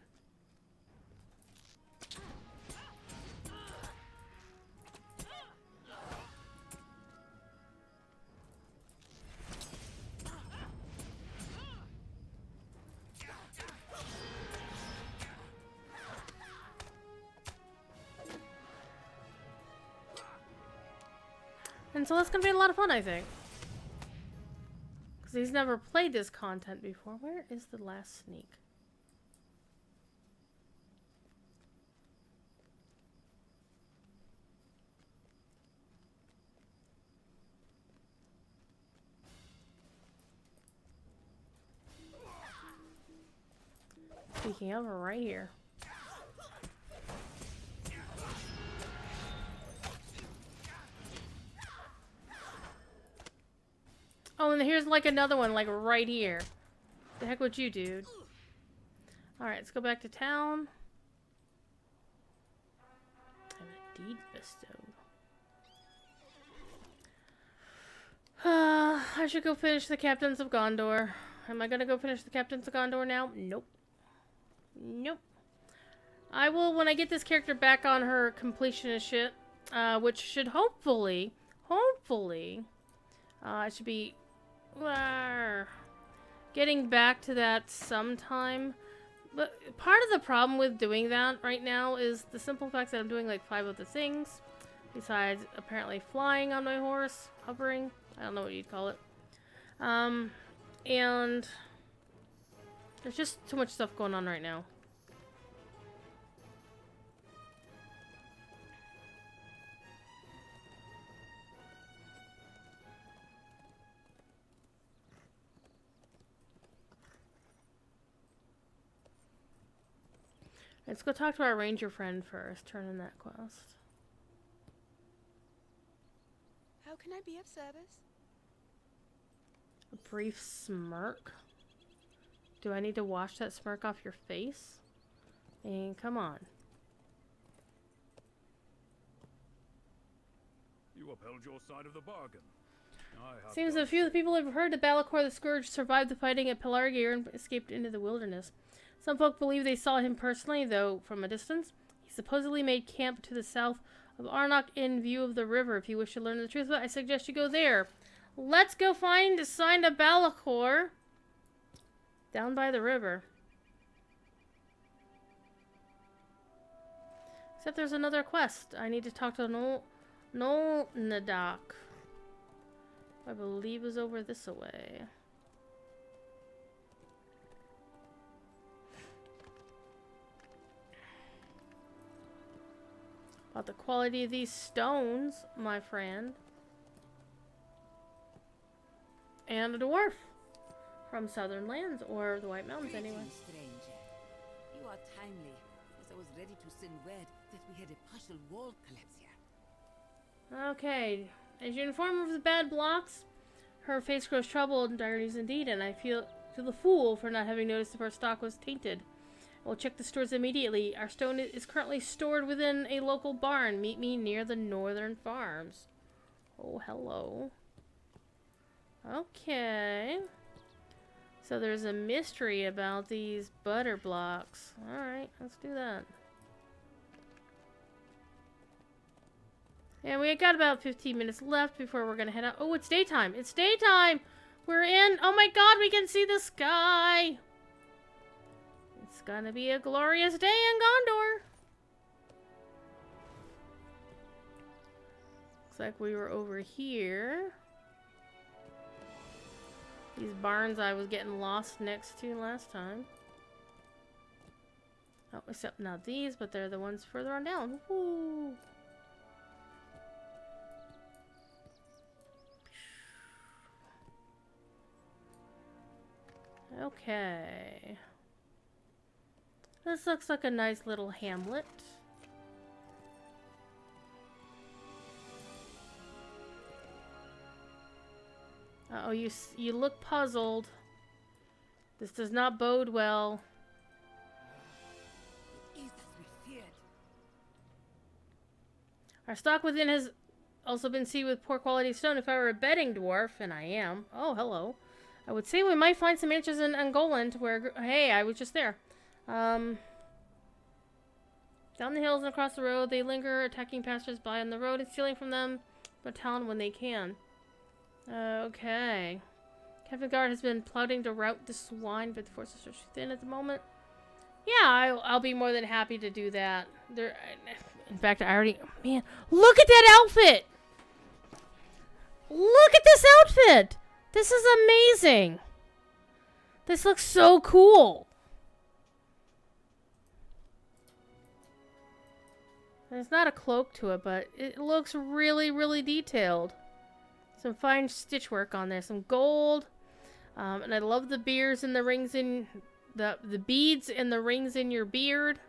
[SPEAKER 1] And so that's going to be a lot of fun, I think. Because he's never played this content before. Where is the last sneak? Speaking of, we're right here. Oh, and here's like another one, like right here. The heck would you, dude? Alright, let's go back to town. Have a deed bestowed. I should go finish the Captains of Gondor. Am I gonna go finish the Captains of Gondor now? Nope. Nope. I will when I get this character back on her completionist shit, which should hopefully, I should be getting back to that sometime. But part of the problem with doing that right now is the simple fact that I'm doing like 5 of the things, besides apparently flying on my horse, hovering. I don't know what you'd call it. And there's just too much stuff going on right now. Let's go talk to our ranger friend first, turn in that quest.
[SPEAKER 7] How can I be of service?
[SPEAKER 1] A brief smirk? Do I need to wash that smirk off your face? And come on.
[SPEAKER 2] You upheld your side of the bargain.
[SPEAKER 1] Seems that a few of the people have heard that Balakor the Scourge survived the fighting at Pelargir and escaped into the wilderness. Some folk believe they saw him personally, though from a distance. He supposedly made camp to the south of Arnok in view of the river. If you wish to learn the truth, I suggest you go there. Let's go find a sign of Balakor down by the river. Except there's another quest. I need to talk to Nol Nadak. I believe is over this way. About the quality of these stones, my friend. And a dwarf from Southern Lands, or the White Mountains anyway.
[SPEAKER 5] Greetings, stranger. You are timely, as I was ready to send word that we had a partial wall collapse here.
[SPEAKER 1] Okay, as you inform her of the bad blocks, her face grows troubled and dire news indeed, and I feel the fool for not having noticed if our stock was tainted. We'll check the stores immediately. Our stone is currently stored within a local barn. Meet me near the northern farms. Oh, hello. Okay. So there's a mystery about these butter blocks. Alright, let's do that. And we got about 15 minutes left before we're gonna head out. Oh, it's daytime! It's daytime! We're in! Oh my god, we can see the sky! It's gonna be a glorious day in Gondor! Looks like we were over here. These barns I was getting lost next to last time. Oh, except not these, but they're the ones further on down. Woo! Okay. This looks like a nice little hamlet. Oh, you look puzzled. This does not bode well.
[SPEAKER 5] It is as we feared.
[SPEAKER 1] Our stock within has also been seeded with poor quality stone. If I were a betting dwarf, and I am, oh, hello, I would say we might find some answers in Angoland where, hey, I was just there. Down the hills and across the road, they linger, attacking passers-by on the road and stealing from them the town when they can. Okay. Captain Guard has been plotting to rout the swine, but the forces are thin at the moment. Yeah, I'll be more than happy to do that. In fact, I already... Man, look at that outfit! Look at this outfit! This is amazing! This looks so cool! There's not a cloak to it, but it looks really, really detailed. Some fine stitchwork on there. Some gold. And I love the beards and the rings in... The beads and the rings in your beard.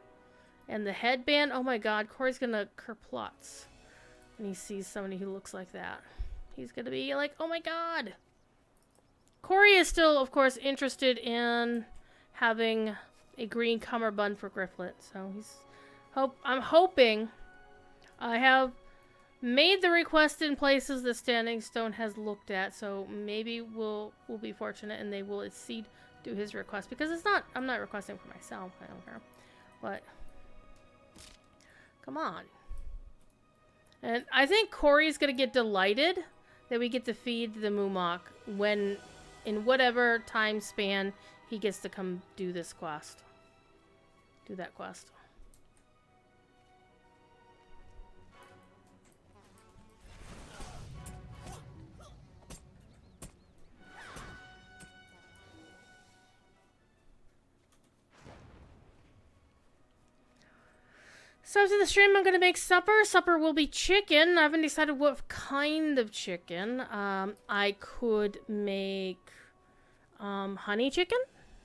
[SPEAKER 1] And the headband. Oh my god, Corey's gonna kerplots when he sees somebody who looks like that. He's gonna be like, oh my god! Corey is still, of course, interested in having a green cummerbund for Grifflet. So I'm hoping I have made the request in places the Standing Stone has looked at. So maybe we'll be fortunate and they will accede to his request. Because I'm not requesting for myself. I don't care. But... Come on. And I think Corey's gonna get delighted that we get to feed the Moomock when, in whatever time span, he gets to come do this quest. Do that quest. So after the stream, I'm going to make supper. Supper will be chicken. I haven't decided what kind of chicken. I could make honey chicken.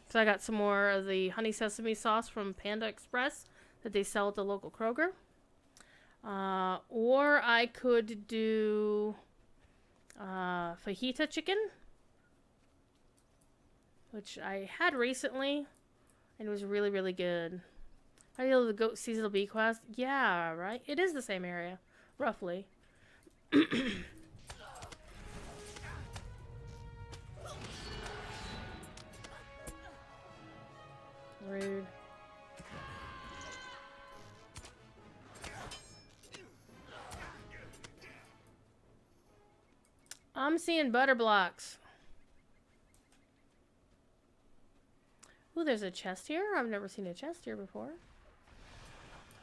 [SPEAKER 1] So I got some more of the honey sesame sauce from Panda Express that they sell at the local Kroger. Or I could do fajita chicken, which I had recently, and it was really, really good. How do you know the goat seasonal bee quest? Yeah, right? It is the same area, roughly. Rude. I'm seeing butter blocks. Ooh, there's a chest here. I've never seen a chest here before.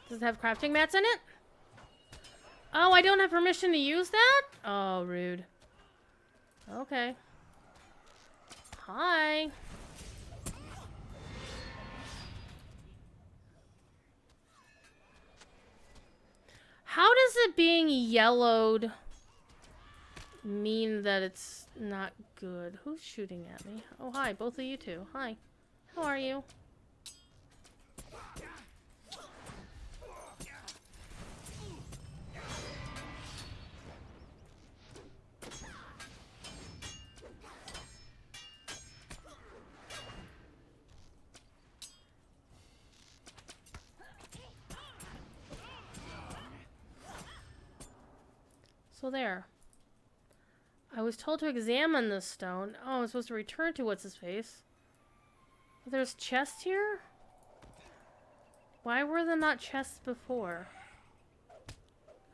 [SPEAKER 1] Does it have crafting mats in it? Oh, I don't have permission to use that? Oh, rude. Okay. Hi. How does it being yellowed mean that it's not good? Who's shooting at me? Oh, hi. Both of you two. Hi. How are you? So there. I was told to examine this stone. Oh, I'm supposed to return to what's-his-face. But there's chests here? Why were there not chests before?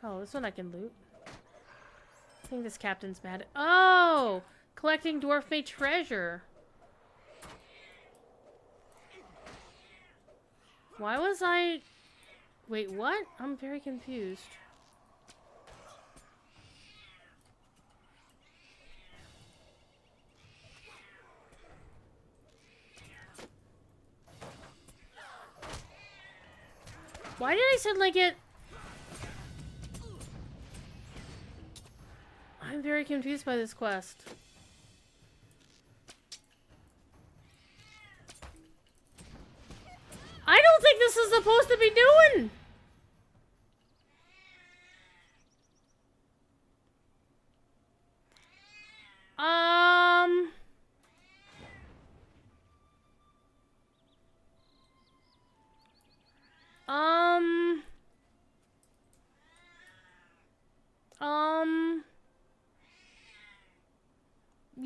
[SPEAKER 1] Oh, this one I can loot. I think this captain's mad. Oh! Collecting dwarf-made treasure. Why was I... Wait, what? I'm very confused. Why did I suddenly get... I'm very confused by this quest. I don't think this is supposed to be doing!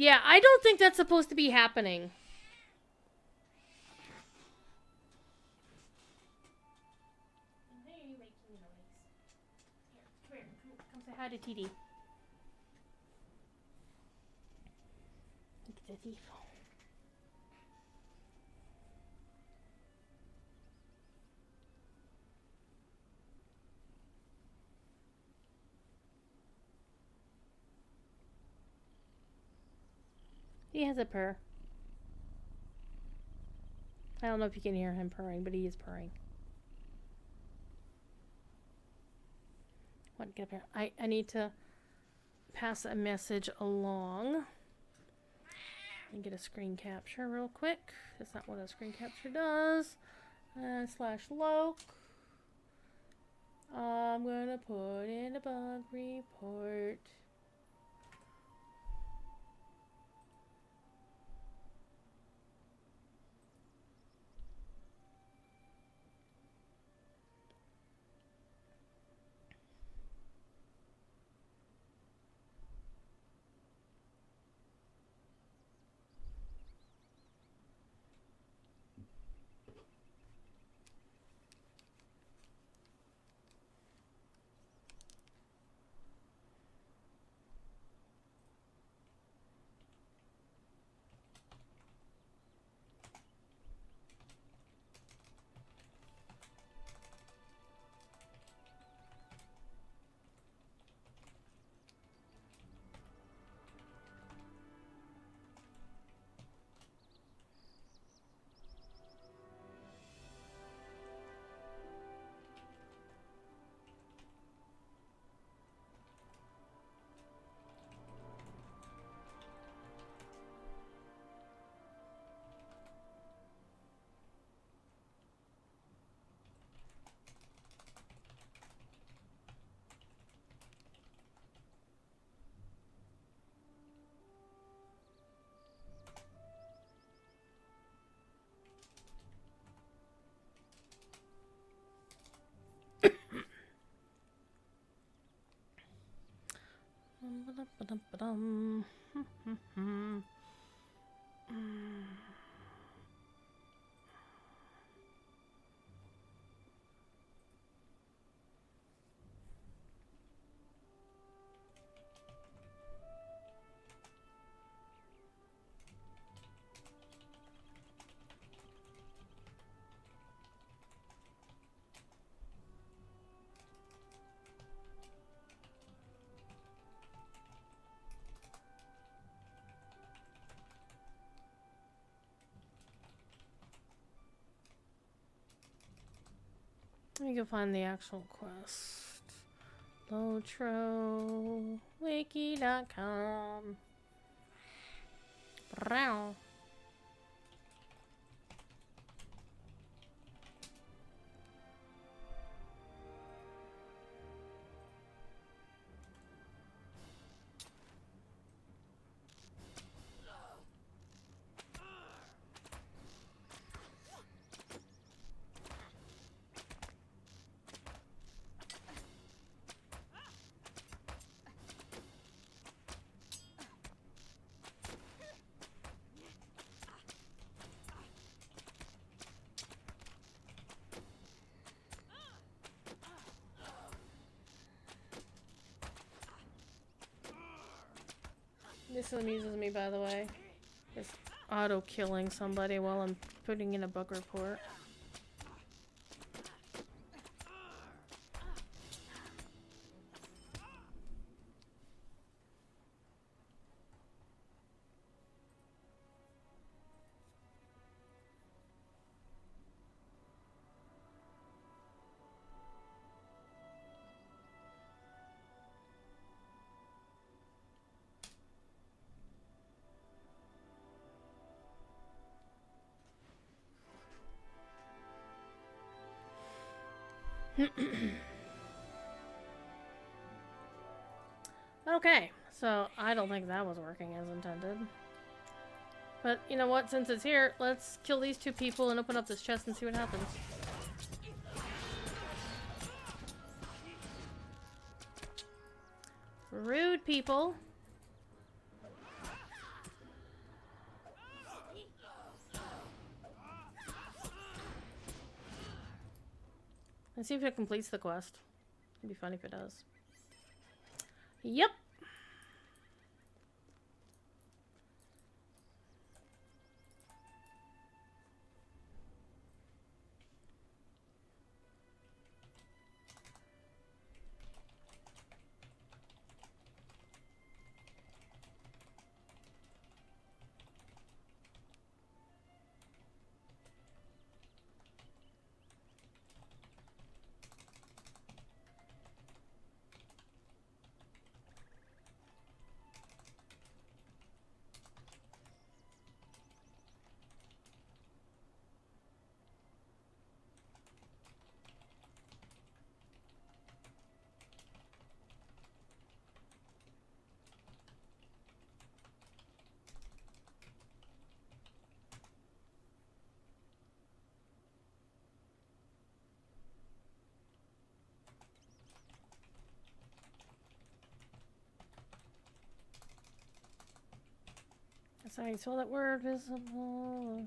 [SPEAKER 1] Yeah, I don't think that's supposed to be happening. Hey, you making noise. Here, come say hi to TD. Look at the thief. He has a purr. I don't know if you can hear him purring, but he is purring. What? Get up here. I need to pass a message along. And get a screen capture real quick. That's not what a screen capture does. Slash loc. I'm gonna put in a bug report. Let me go find the actual quest. LotROWiki.com. Brow. This amuses me, by the way. Just auto-killing somebody while I'm putting in a bug report. Okay, so I don't think that was working as intended. But you know what, since it's here, let's kill these two people and open up this chest and see what happens. Rude people. Let's see if it completes the quest. It'd be funny if it does. Yep. Sorry, saw that word visible.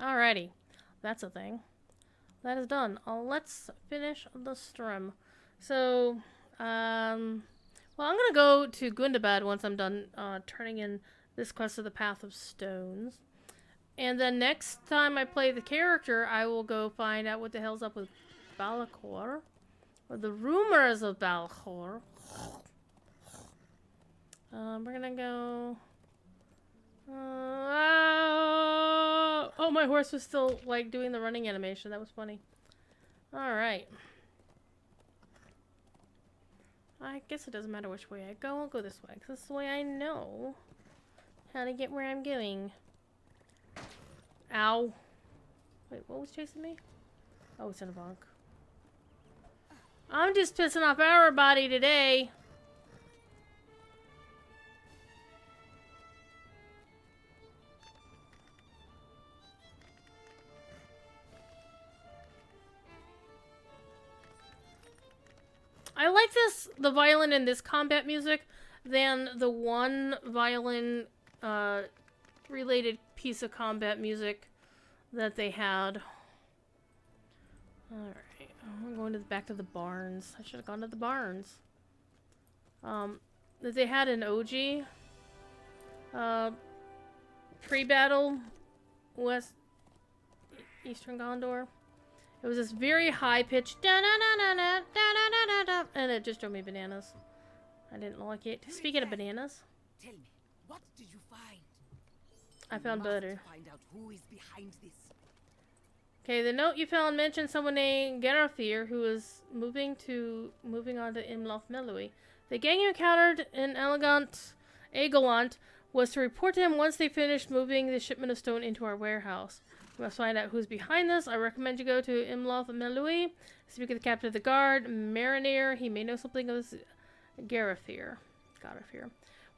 [SPEAKER 1] Alrighty, that's a thing. That is done. Let's finish the stream. So, well, I'm gonna go to Gundabad once I'm done turning in this quest of the Path of Stones. And then next time I play the character, I will go find out what the hell's up with Balakor. Or the rumors of Balakor. We're gonna go... oh, my horse was still, like, doing the running animation. That was funny. Alright. I guess it doesn't matter which way I go. I'll go this way, because this is the way I know how to get where I'm going. Ow. Wait, what was chasing me? Oh, it's in a bonk. I'm just pissing off everybody today. I like the violin in this combat music than the one violin related piece of combat music that they had. Alright, I'm going back to the barns. I should have gone to the barns. That they had an OG pre-battle Eastern Gondor. It was this very high-pitched da-na-na-na-na, and it just drove me bananas. I didn't like it. Speaking of bananas,
[SPEAKER 5] Tell me, what did you find?
[SPEAKER 1] I found butter.
[SPEAKER 5] Find out who is behind this.
[SPEAKER 1] Okay, the note you found mentioned someone named Garafir who is moving on to Imloth Melui. The gang you encountered in Aegolant was to report to him once they finished moving the shipment of stone into our warehouse. We must find out who's behind this. I recommend you go to Imloth Melui, speak with the captain of the guard, Marinir. He may know something of this Garafir.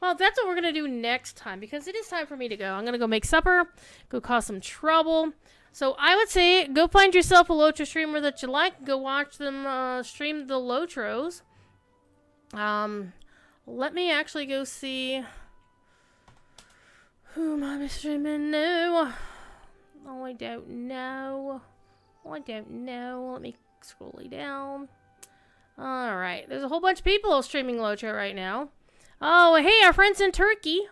[SPEAKER 1] Well, that's what we're going to do next time, because it is time for me to go. I'm going to go make supper, go cause some trouble. So I would say go find yourself a LotRO streamer that you like. Go watch them stream the LotROs. Let me actually go see who am I streaming now. Oh, I don't know. Let me scroll down. Alright, there's a whole bunch of people streaming LotRO right now. Oh, hey, our friends in Turkey.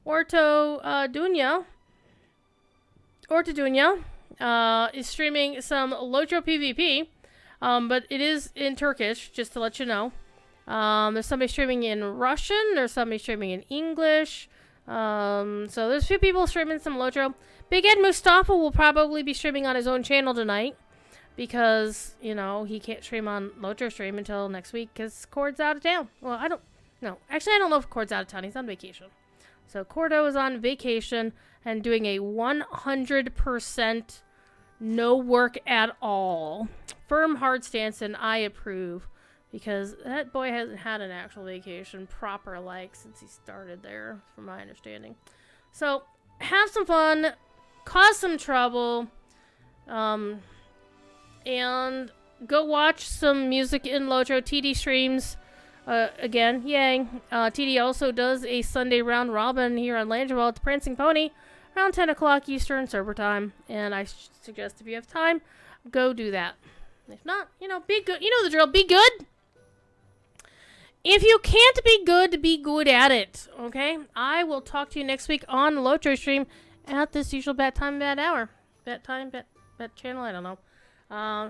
[SPEAKER 1] Orto Dunya is streaming some LotRO PvP. But it is in Turkish, just to let you know. There's somebody streaming in Russian. There's somebody streaming in English. So there's a few people streaming some LotRO. Big Ed Mustafa will probably be streaming on his own channel tonight. because, you know, he can't stream on LotROStream until next week because Cord's out of town. Well, I don't know. Actually, I don't know if Cord's out of town. He's on vacation. So Cordo is on vacation and doing a 100% no work at all. Firm hard stance, and I approve. Because that boy hasn't had an actual vacation proper like since he started there, from my understanding. So, have some fun, cause some trouble, and go watch some music in LotRO. TD streams, again, yay. TD also does a Sunday round robin here on Langeville at the Prancing Pony around 10 o'clock Eastern server time. And I suggest if you have time, go do that. If not, you know, be good. You know the drill, be good. If you can't be good at it, okay? I will talk to you next week on LotROStream at this usual bat time, bat hour. Bat time, bat channel, I don't know.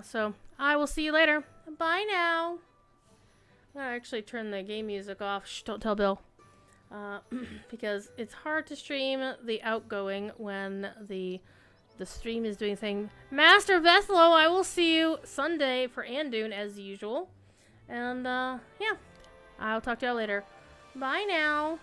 [SPEAKER 1] So, I will see you later. Bye now. I'm going to actually turn the game music off. Shh, don't tell Bill. Because it's hard to stream the outgoing when the stream is doing thing. Master Vethlo, I will see you Sunday for Anduin as usual. And, yeah. I'll talk to y'all later. Bye now.